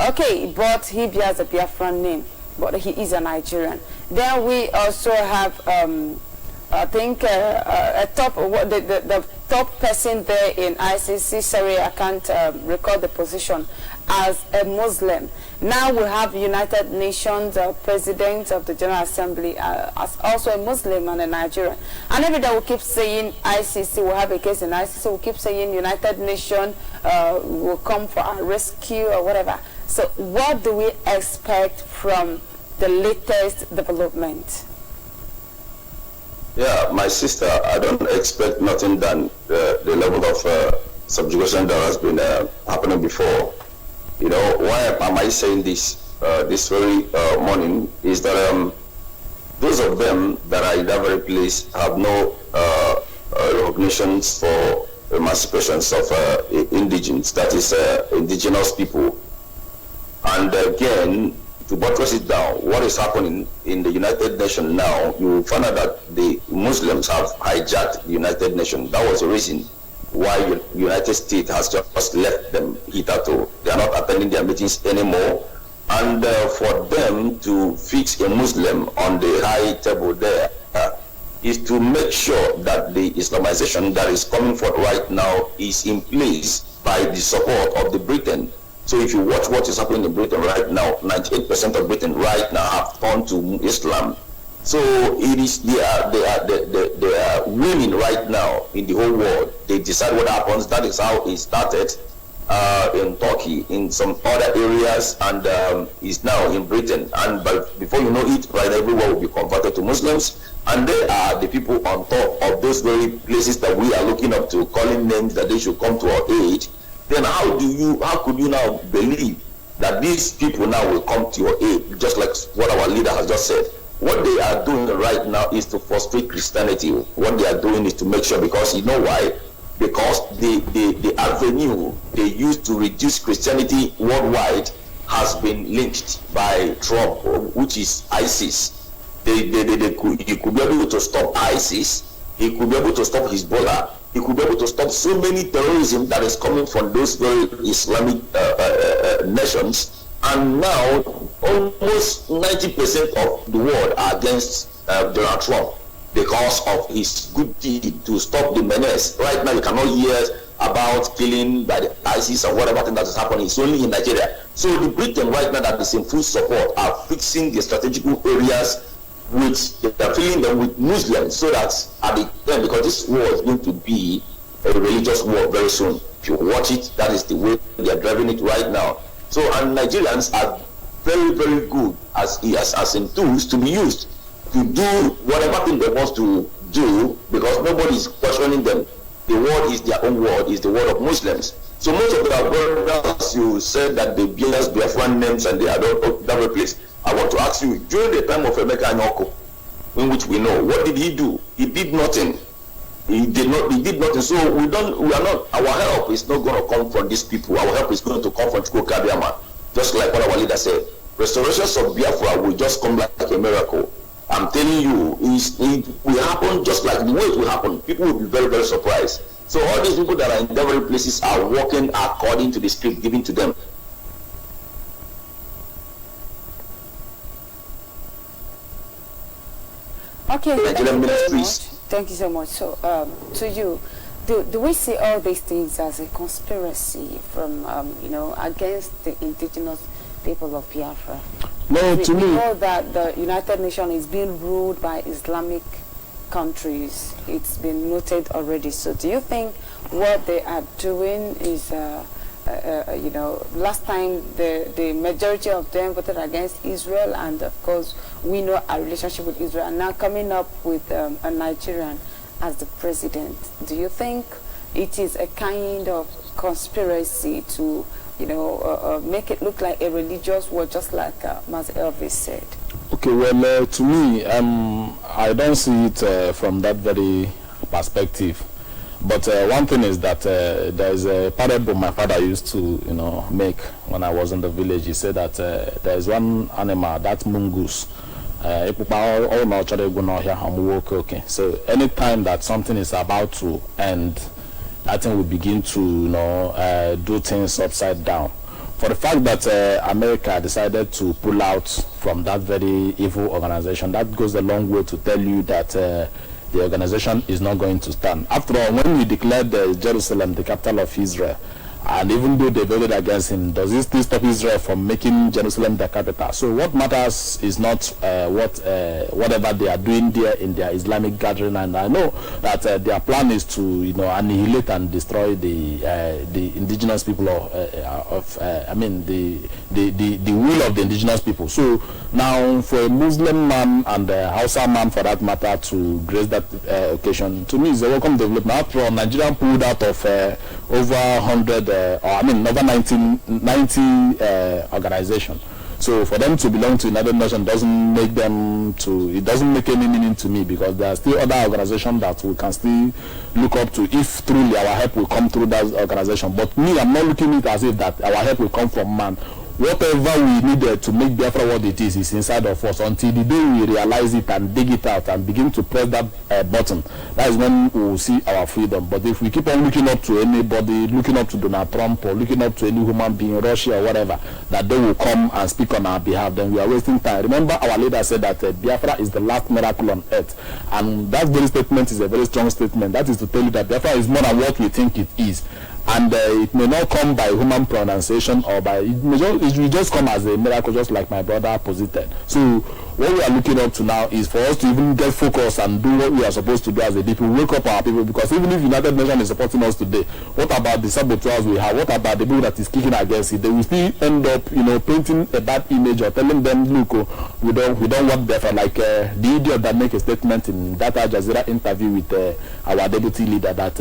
Okay, but he bears a Biafran name, but he is a Nigerian. Then we also have, I think, the top person there in ICC, sorry, I can't recall the position, as a Muslim. Now we have United Nations President of the General Assembly as also a Muslim and a Nigerian. And every day we keep saying ICC, we have a case in ICC, we keep saying United Nations will come for our rescue or whatever. So what do we expect from the latest development? Yeah, my sister, I don't expect nothing than the level of subjugation that has been happening before. Why am I saying this this very morning is that those of them that are in that very place have no recognitions for emancipations of indigenes, that is indigenous people. And again, to buttress it down, what is happening in the United Nations now, you will find out that the Muslims have hijacked the United Nations. That was the reason why the United States has just left them hitherto. They are not attending their meetings anymore. And for them to fix a Muslim on the high table there is to make sure that the Islamization that is coming forth right now is in place by the support of the Britain. So if you watch what is happening in Britain right now, 98% of Britain right now have turned to Islam. So it is they are winning right now in the whole world. They decide what happens. That is how it started. in Turkey, in some other areas, and is now in Britain. And before you know it, right, everyone will be converted to Muslims. And they are the people on top of those very places that we are looking up to, calling names that they should come to our aid. Then how could you now believe that these people now will come to your aid, just like what our leader has just said? What they are doing right now is to frustrate Christianity. What they are doing is to make sure, because you know why? Because the avenue they use to reduce Christianity worldwide has been lynched by Trump, which is ISIS. He could be able to stop ISIS. He could be able to stop Hezbollah. He could be able to stop so many terrorism that is coming from those very Islamic nations. And now, almost 90% of the world are against Donald Trump because of his good deed to stop the menace. Right now, you cannot hear about killing by the ISIS or whatever thing that is happening. It's only in Nigeria. So the Britain right now that is in full support are fixing the strategical areas which they are filling them with Muslims, so that at the end, because this war is going to be a religious war very soon. If you watch it, that is the way they are driving it right now. So, and Nigerians are very, very good as in tools to be used to do whatever thing they want to do, because nobody is questioning them. The word is their own word, is the word of Muslims. So most of our brothers, you said that they bear Biafran names and they are that place. I want to ask you, during the time of Emeka Anyoko, in which we know, what did he do? He did nothing. He did nothing. So our help is not going to come from these people. Our help is going to come from Chukwu Kabiyama. Just like what our leader said. Restorations of Biafra will just come like a miracle. I'm telling you, it will happen just like the way it will happen. People will be very, very surprised. So all these people that are in different places are working according to the script given to them. Okay, thank you so much. So, to you, do we see all these things as a conspiracy from, against the indigenous people of Biafra? No, we know that the United Nations is being ruled by Islamic countries. It's been noted already. So, do you think what they are doing is, last time the majority of them voted against Israel, and of course we know our relationship with Israel, and now coming up with a Nigerian as the president. Do you think it is a kind of conspiracy to, make it look like a religious war, just like Master Elvis said? Okay, well, to me, I don't see it from that very perspective. But one thing is that there is a parable my father used to, make when I was in the village. He said that there is one animal, that mongoose. So anytime that something is about to end, that thing will begin to, do things upside down. For the fact that America decided to pull out from that very evil organization, that goes a long way to tell you that the organization is not going to stand. After all, when we declared Jerusalem the capital of Israel, and even though they voted against him, does this still stop Israel from making Jerusalem the capital? So what matters is not whatever they are doing there in their Islamic gathering. And I know that their plan is to annihilate and destroy the indigenous people the will of the indigenous people. So now for a Muslim man and a Hausa man for that matter to grace that occasion, to me is a welcome development. After all, Nigeria pulled out of over 100 over 90 organization. So for them to belong to United Nations doesn't make any meaning to me, because there are still other organizations that we can still look up to if truly our help will come through that organization. But me, I'm not looking at it as if that our help will come from man. Whatever we needed to make Biafra what it is inside of us. Until the day we realize it and dig it out and begin to press that button, that is when we will see our freedom. But if we keep on looking up to anybody, looking up to Donald Trump or looking up to any human being, Russia or whatever, that they will come and speak on our behalf, then we are wasting time. Remember, our leader said that Biafra is the last miracle on earth, and that very statement is a very strong statement. That is to tell you that Biafra is more than what we think it is. And it may not come by human pronunciation or by it will just come as a miracle, just like my brother posited. So what we are looking up to now is for us to even get focused and do what we are supposed to do as a people, wake up our people, because even if United Nations is supporting us today, what about the saboteurs we have? What about the people that is kicking against it? They will still end up, painting a bad image or telling them, look, we don't want Biafra, like the idiot that make a statement in that Al Jazeera interview with our deputy leader that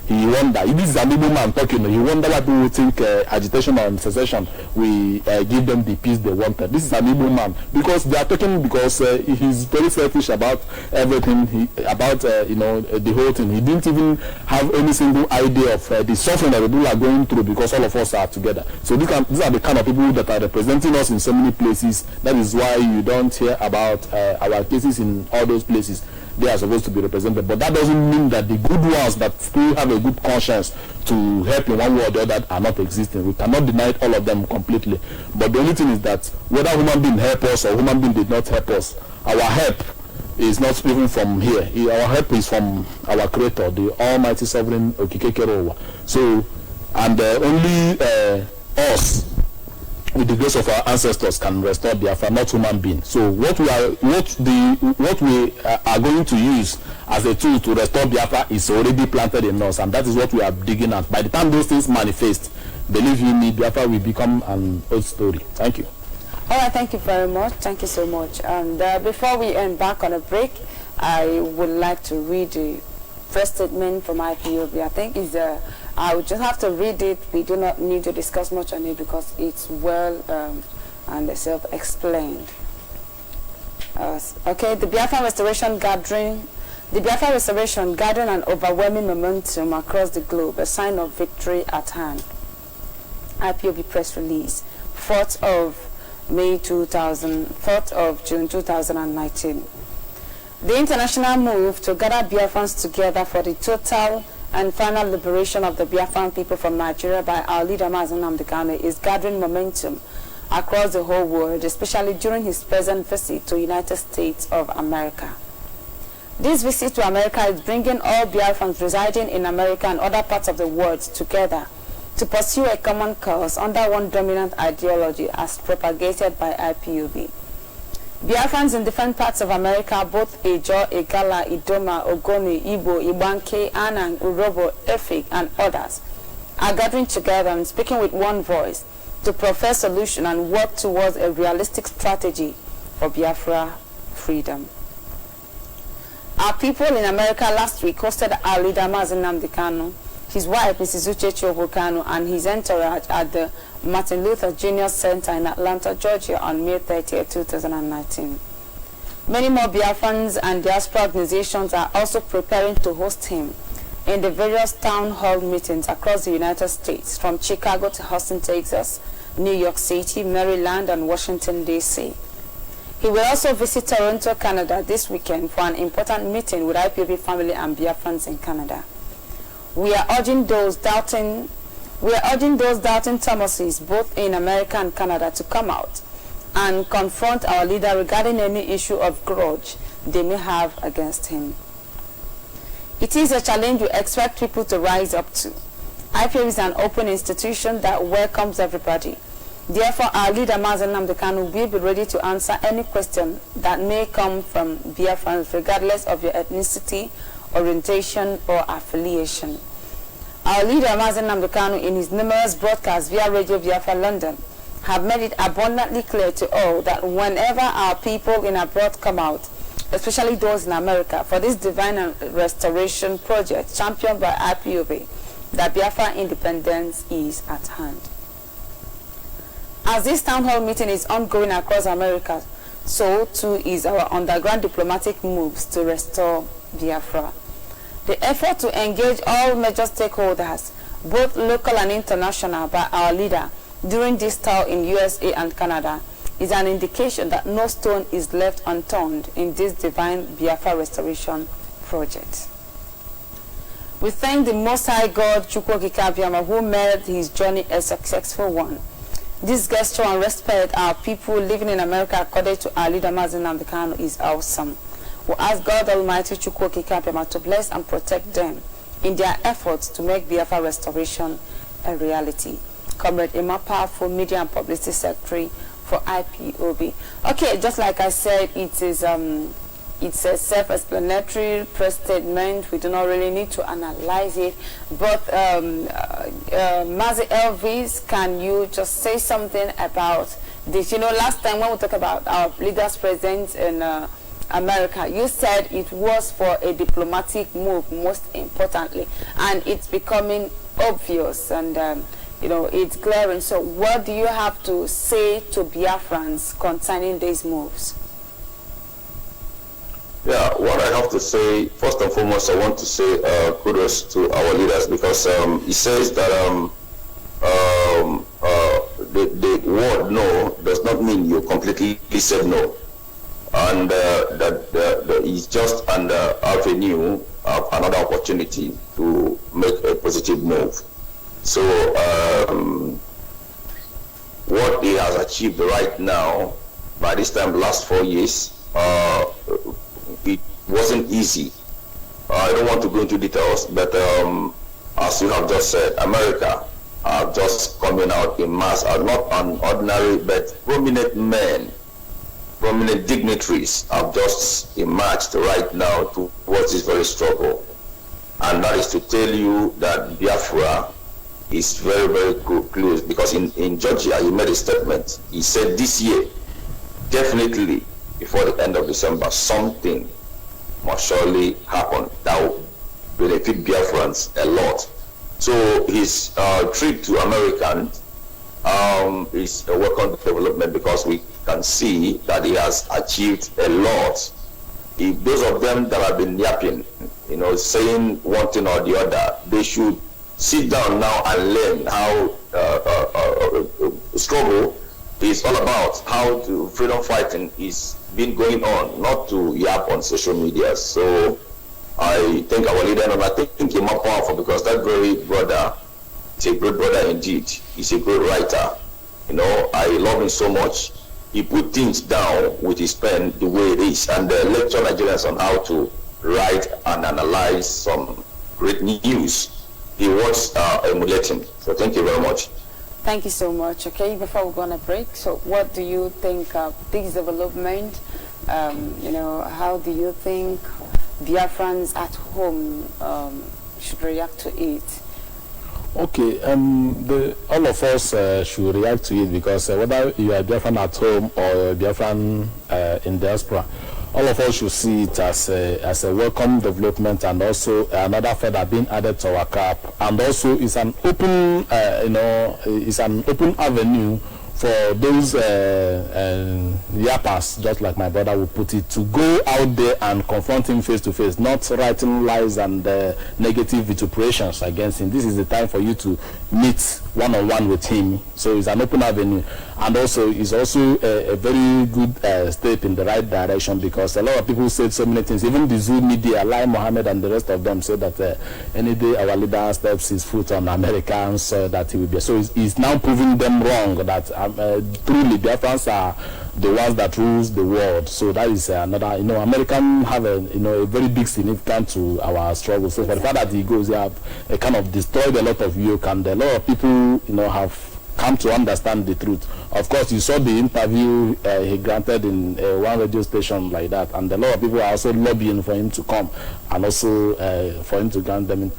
he wonder, this is an Igbo man talking, he wonder why people think agitation or secession we give them the peace they wanted. This is an Igbo man, because they are talking because he's very selfish about everything, about the whole thing. He didn't even have any single idea of the suffering that the people are going through because all of us are together. So these are the kind of people that are representing us in so many places. That is why you don't hear about our cases in all those places. They are supposed to be represented, but that doesn't mean that the good ones that still have a good conscience to help in one way or the other are not existing. We cannot deny all of them completely, but the only thing is that whether human being help us or human being did not help us, our help is not even from here. Our help is from our Creator, the Almighty Sovereign Okikekerowa. So, and only us, with the grace of our ancestors, can restore Biafra, not human being. So what we are going to use as a tool to restore Biafra is already planted in us, and that is what we are digging at. By the time those things manifest, believe you me, Biafra will become an old story. Thank you. All right, thank you very much. Thank you so much. And before we embark on a break, I would like to read the first statement from IPOB. I think is I would just have to read it. We do not need to discuss much on it because it's well and self-explained. Okay, the Biafra Restoration gathering an overwhelming momentum across the globe, a sign of victory at hand. IPOB press release, 4th of June 2019. The international move to gather Biafrans together for the total and final liberation of the Biafran people from Nigeria by our leader Mazi Nnamdi Kanu is gathering momentum across the whole world, especially during his present visit to the United States of America. This visit to America is bringing all Biafrans residing in America and other parts of the world together to pursue a common cause under one dominant ideology as propagated by IPOB. Biafrans in different parts of America, both Ejo, Igala, Idoma, Ogoni, Igbo, Ibanke, Anang, Urobo, Efik, and others, are gathering together and speaking with one voice to profess solution and work towards a realistic strategy for Biafra freedom. Our people in America last week hosted our leader Mazi Nnamdi Kanu, his wife Mrs. Uche Kanu, and his entourage at the Martin Luther Jr. Center in Atlanta, Georgia on May 30, 2019. Many more Biafrans and diaspora organizations are also preparing to host him in the various town hall meetings across the United States, from Chicago to Houston, Texas, New York City, Maryland, and Washington, D.C. He will also visit Toronto, Canada this weekend for an important meeting with IPOB family and Biafrans in Canada. We are urging those doubting Thomases, both in America and Canada, to come out and confront our leader regarding any issue of grudge they may have against him. It is a challenge we expect people to rise up to. IPOB is an open institution that welcomes everybody. Therefore, our leader Mazi Nnamdi Kanu will be ready to answer any question that may come from Biafrans, regardless of your ethnicity, orientation, or affiliation. Our leader Mazi Nnamdi Kanu, in his numerous broadcasts via Radio Biafra London, have made it abundantly clear to all that whenever our people in abroad come out, especially those in America, for this divine restoration project championed by IPOB, that Biafra independence is at hand. As this town hall meeting is ongoing across America, so too is our underground diplomatic moves to restore Biafra. The effort to engage all major stakeholders, both local and international, by our leader during this tour in USA and Canada is an indication that no stone is left unturned in this divine Biafra restoration project. We thank the Most High God, Chukwokika, who made his journey a successful one. This gesture and respect our people living in America accorded to our leader Mazi Nnamdi Kanu is awesome. We ask God Almighty Chukwokika to bless and protect them in their efforts to make Biafra restoration a reality. Comrade Emma Powerful, Media and Publicity Secretary for IPOB. Okay, just like I said, it is it's a self-explanatory press statement. We do not really need to analyze it. But Mazi Elvis, can you just say something about this? You know, last time when we talked about our leaders present in America, you said it was for a diplomatic move, most importantly, and it's becoming obvious and you know, it's glaring. So what do you have to say to Biafrans concerning these moves? Yeah, what I have to say, first and foremost, I want to say kudos to our leaders, because he says that the word no does not mean you completely said no, and that he's just an avenue of another opportunity to make a positive move. So what he has achieved right now, by this time last 4 years, it wasn't easy. I don't want to go into details, but as you have just said, America are just coming out in mass, are not an ordinary, but prominent men, prominent dignitaries have just emerged right now towards this very struggle. And that is to tell you that Biafra is very, very close, because in Georgia, he made a statement. He said this year, definitely before the end of December, something must surely happen that will benefit Biafrans a lot. So his trip to America is a welcome development, because we can see that he has achieved a lot. If those of them that have been yapping, you know, saying one thing or the other, they should sit down now and learn how struggle is all about, how to freedom fighting is been going on, not to yap on social media. So I think our leader, and I think him more powerful, because that very brother is a great brother indeed. He's a great writer. You know, I love him so much. He put things down with his pen the way it is, and lecture Nigerians on how to write and analyze some great news. He wants emulate him. So thank you very much. Thank you so much. Okay, before we go on a break, so what do you think of this development? You know, how do you think Biafrans at home should react to it? Okay, all of us should react to it, because whether you are Biafran at home or Biafran in diaspora, all of us should see it as a welcome development, and also another feather being added to our cap, and also it's an open, it's an open avenue for those yappers, just like my brother would put it, to go out there and confront him face to face, not writing lies and negative vituperations against him. This is the time for you to meet one-on-one with him. So it's an open avenue, and also it's also a very good step in the right direction, because a lot of people said so many things. Even the Zoo media, Lai Mohammed and the rest of them, said that any day our leader steps his foot on Americans, that he will be. So he's now proving them wrong, that truly Biafrans are the ones that rules the world. So that is another, Americans have a very big significance to our struggle. So for the fact that he goes, they have kind of destroyed a lot of yoke, and a lot of people, have come to understand the truth. Of course, you saw the interview he granted in one radio station like that, and a lot of people are also lobbying for him to come, and also for him to grant them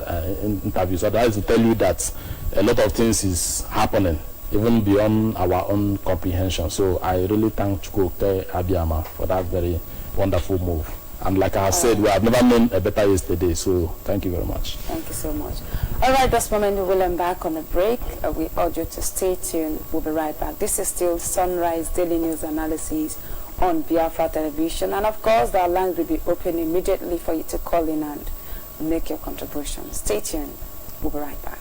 interviews. So that is to tell you that a lot of things is happening, even beyond our own comprehension. So I really thank Chukwuka Abiyama for that very wonderful move. And like I have said, we have never known a better yesterday. So thank you very much. Thank you so much. All right, this moment we will embark on a break. We urge you to stay tuned. We'll be right back. This is still Sunrise Daily News Analysis on Biafra Television. And of course, the lines will be open immediately for you to call in and make your contribution. Stay tuned. We'll be right back.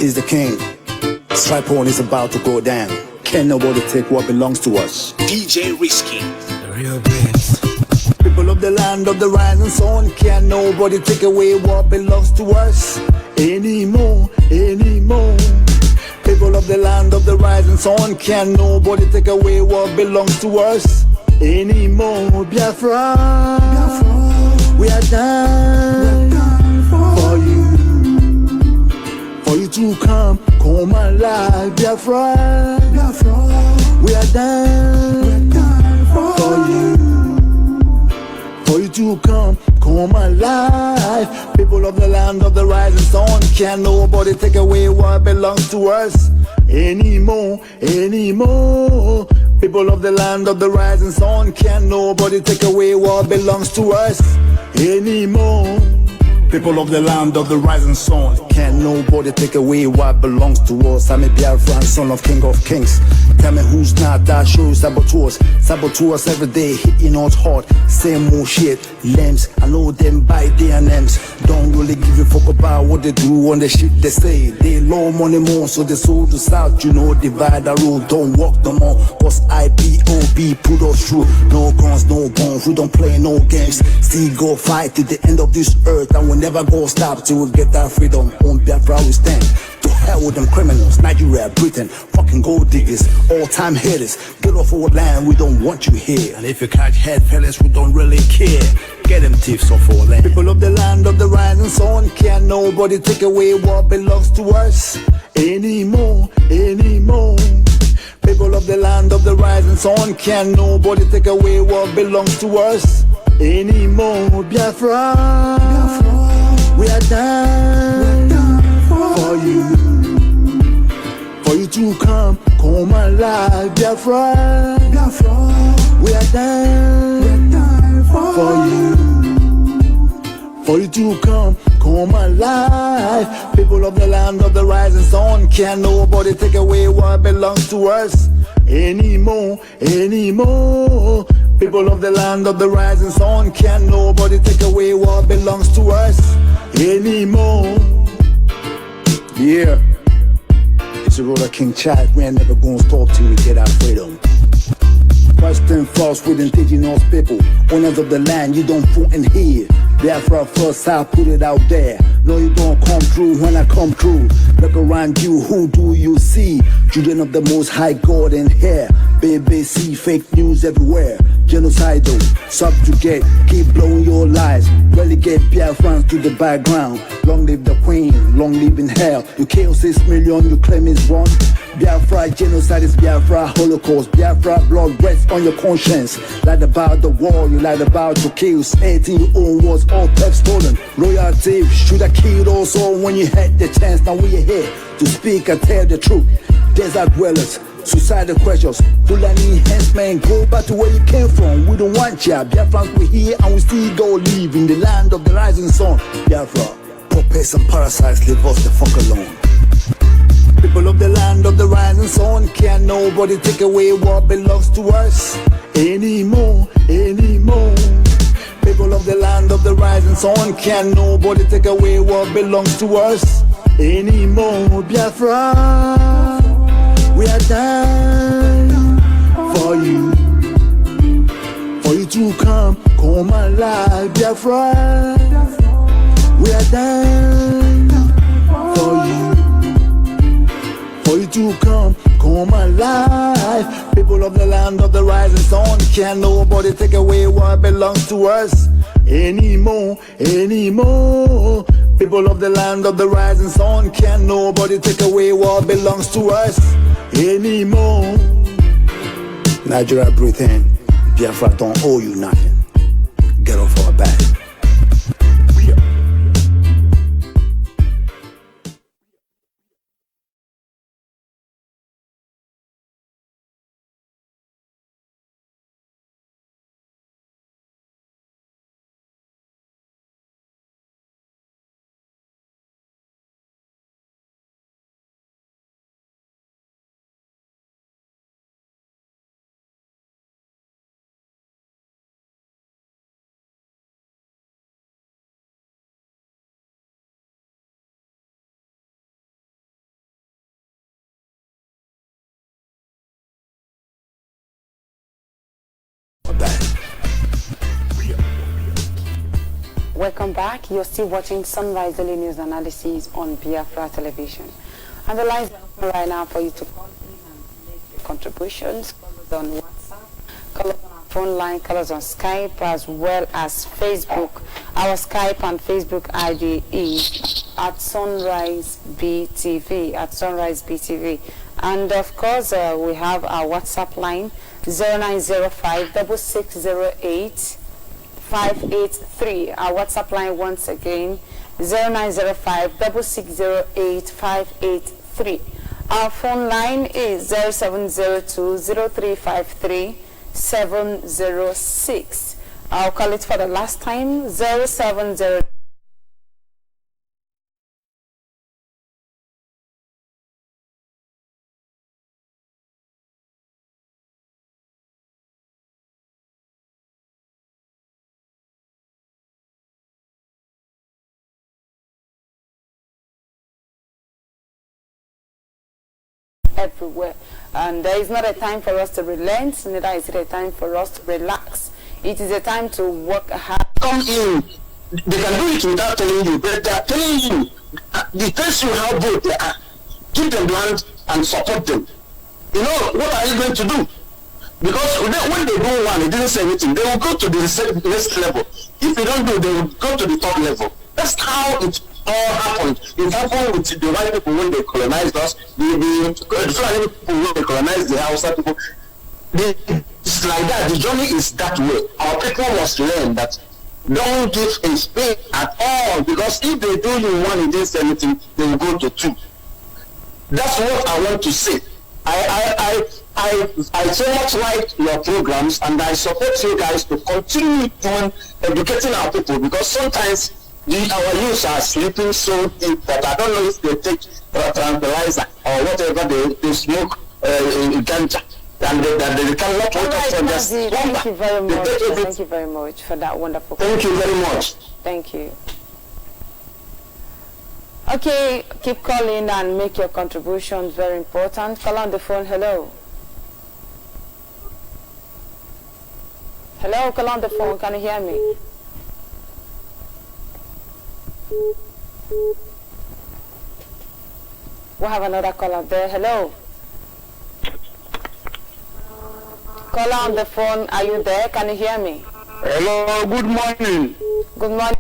Is the king. Stripone is about to go down. Can nobody take what belongs to us? DJ Risky, the real prince. People of the land of the rising sun, can nobody take away what belongs to us anymore, anymore. People People of the land of the rising sun, can nobody take away what belongs to us anymore. Biafra, we are dying for you to come alive. Biafra, we are dying for you to come alive. People of the land of the rising sun, can nobody take away what belongs to us anymore. People of the land of the rising sun, can nobody take away what belongs to us anymore. People of the land of the rising sun, can nobody take away what belongs to us. I'm a Biafran, son of King of Kings. Tell me who's not that shows saboteurs every day, hitting us hard. Same old shit, lambs, I know them by their names. Don't really give a fuck about what they do on the shit they say. They low money more, so they sold the south, divide the road, don't walk no more. Cause Ipob put us through, no guns, no bombs, we don't play no games. Still go fight to the end of this earth, and we'll never go stop till we get our freedom. On Biafra we stand. To hell with them criminals, Nigeria, Britain, fucking gold diggers, all-time haters. Get off our land, we don't want you here. And if you catch head fellas, we don't really care. Get them thieves off our land. People of the land of the rising sun, can nobody take away what belongs to us anymore. People of the land of the rising sun, can nobody take away what belongs to us anymore. Biafra, we are dying for you to come alive. Biafra, we are dying for you to come alive. People of the land of the rising sun, can nobody take away what belongs to us anymore. People of the land of the rising sun, can nobody take away what belongs to us anymore. Yeah, it's a roller king child. We ain't never gonna stop till we get our freedom. First and false with indigenous people, owners of the land, you don't put in here. Biafra first, I put it out there. No, you don't come through when I come through. Look around you, who do you see? Children of the most high God in here. BBC, fake news everywhere. Genocidal, subjugate, keep blowing your lies. Relegate Biafrans to the background. Long live the queen, long live in hell. You kill 6 million, you claim it's wrong. Biafra genocide is Biafra Holocaust. Biafra blood rests on your conscience. Lied about the war, you lied about your kills. 18 your own was all theft stolen. Royalty should have killed us all when you had the chance. Now we are here to speak and tell the truth. Desert dwellers, suicidal questions, FULANI henchmen, go back to where you came from. We don't want ya. Biafrans, we're here and we still go live in the land of the rising sun. Biafra, puppets and parasites, leave us the fuck alone. People of the land of the rising sun, can nobody take away what belongs to us anymore. People of the land of the rising sun, can nobody take away what belongs to us anymore. Biafra, we are dying for you to come alive. Biafra, we are dying for you to come alive. People of the land of the rising sun, can nobody take away what belongs to us anymore. People of the land of the rising sun, can nobody take away what belongs to us anymore. Nigeria, Britain, Biafra don't owe you nothing. Get off our back. Welcome back. You're still watching Sunrise Daily News Analysis on Biafra Television. And the lines are open right now for you to call in and make your contributions. Call us on WhatsApp, call us on our phone line, call us on Skype, as well as Facebook. Our Skype and Facebook ID is at Sunrise BTV, And of course, we have our WhatsApp line, 0905 6608 583. Our WhatsApp line once again, 0905 6608 583. Our phone line is 0702 0353 706. I'll call it for the last time, 070. Everywhere, and there is not a time for us to relent, neither is it a time for us to relax. It is a time to work hard. Come in, they can do it without telling you, but they are telling you, they tell you how good they are. Give them land and support them. You know, what are you going to do? Because when they do one, it didn't say anything, they will go to the next level. If they don't do, they will go to the top level. That's how it all happened. It happened with the white people when they colonized us, the Fulani people when they colonized the Hausa people. It's like that. The journey is that way. Our people must learn that don't give a space at all, because if they do you one against anything, they will go to two. That's what I want to say. I so much like your programs, and I support you guys to continue doing educating our people, because sometimes our youth are sleeping so deep that I don't know if they take tranquilizer or whatever they smoke ganja, and they cannot wake up from their slumber. Thank you very much. Thank you very much for that wonderful. Thank you very much. Thank you. Okay, keep calling and make your contributions. Very important. Call on the phone. Hello. Hello, call on the phone. Can you hear me? We have another caller there. Hello. Caller on the phone. Are you there? Can you hear me? Hello. Good morning. Good morning.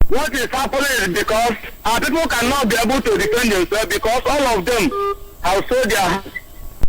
What is happening is because our people cannot be able to defend themselves, because all of them have sold their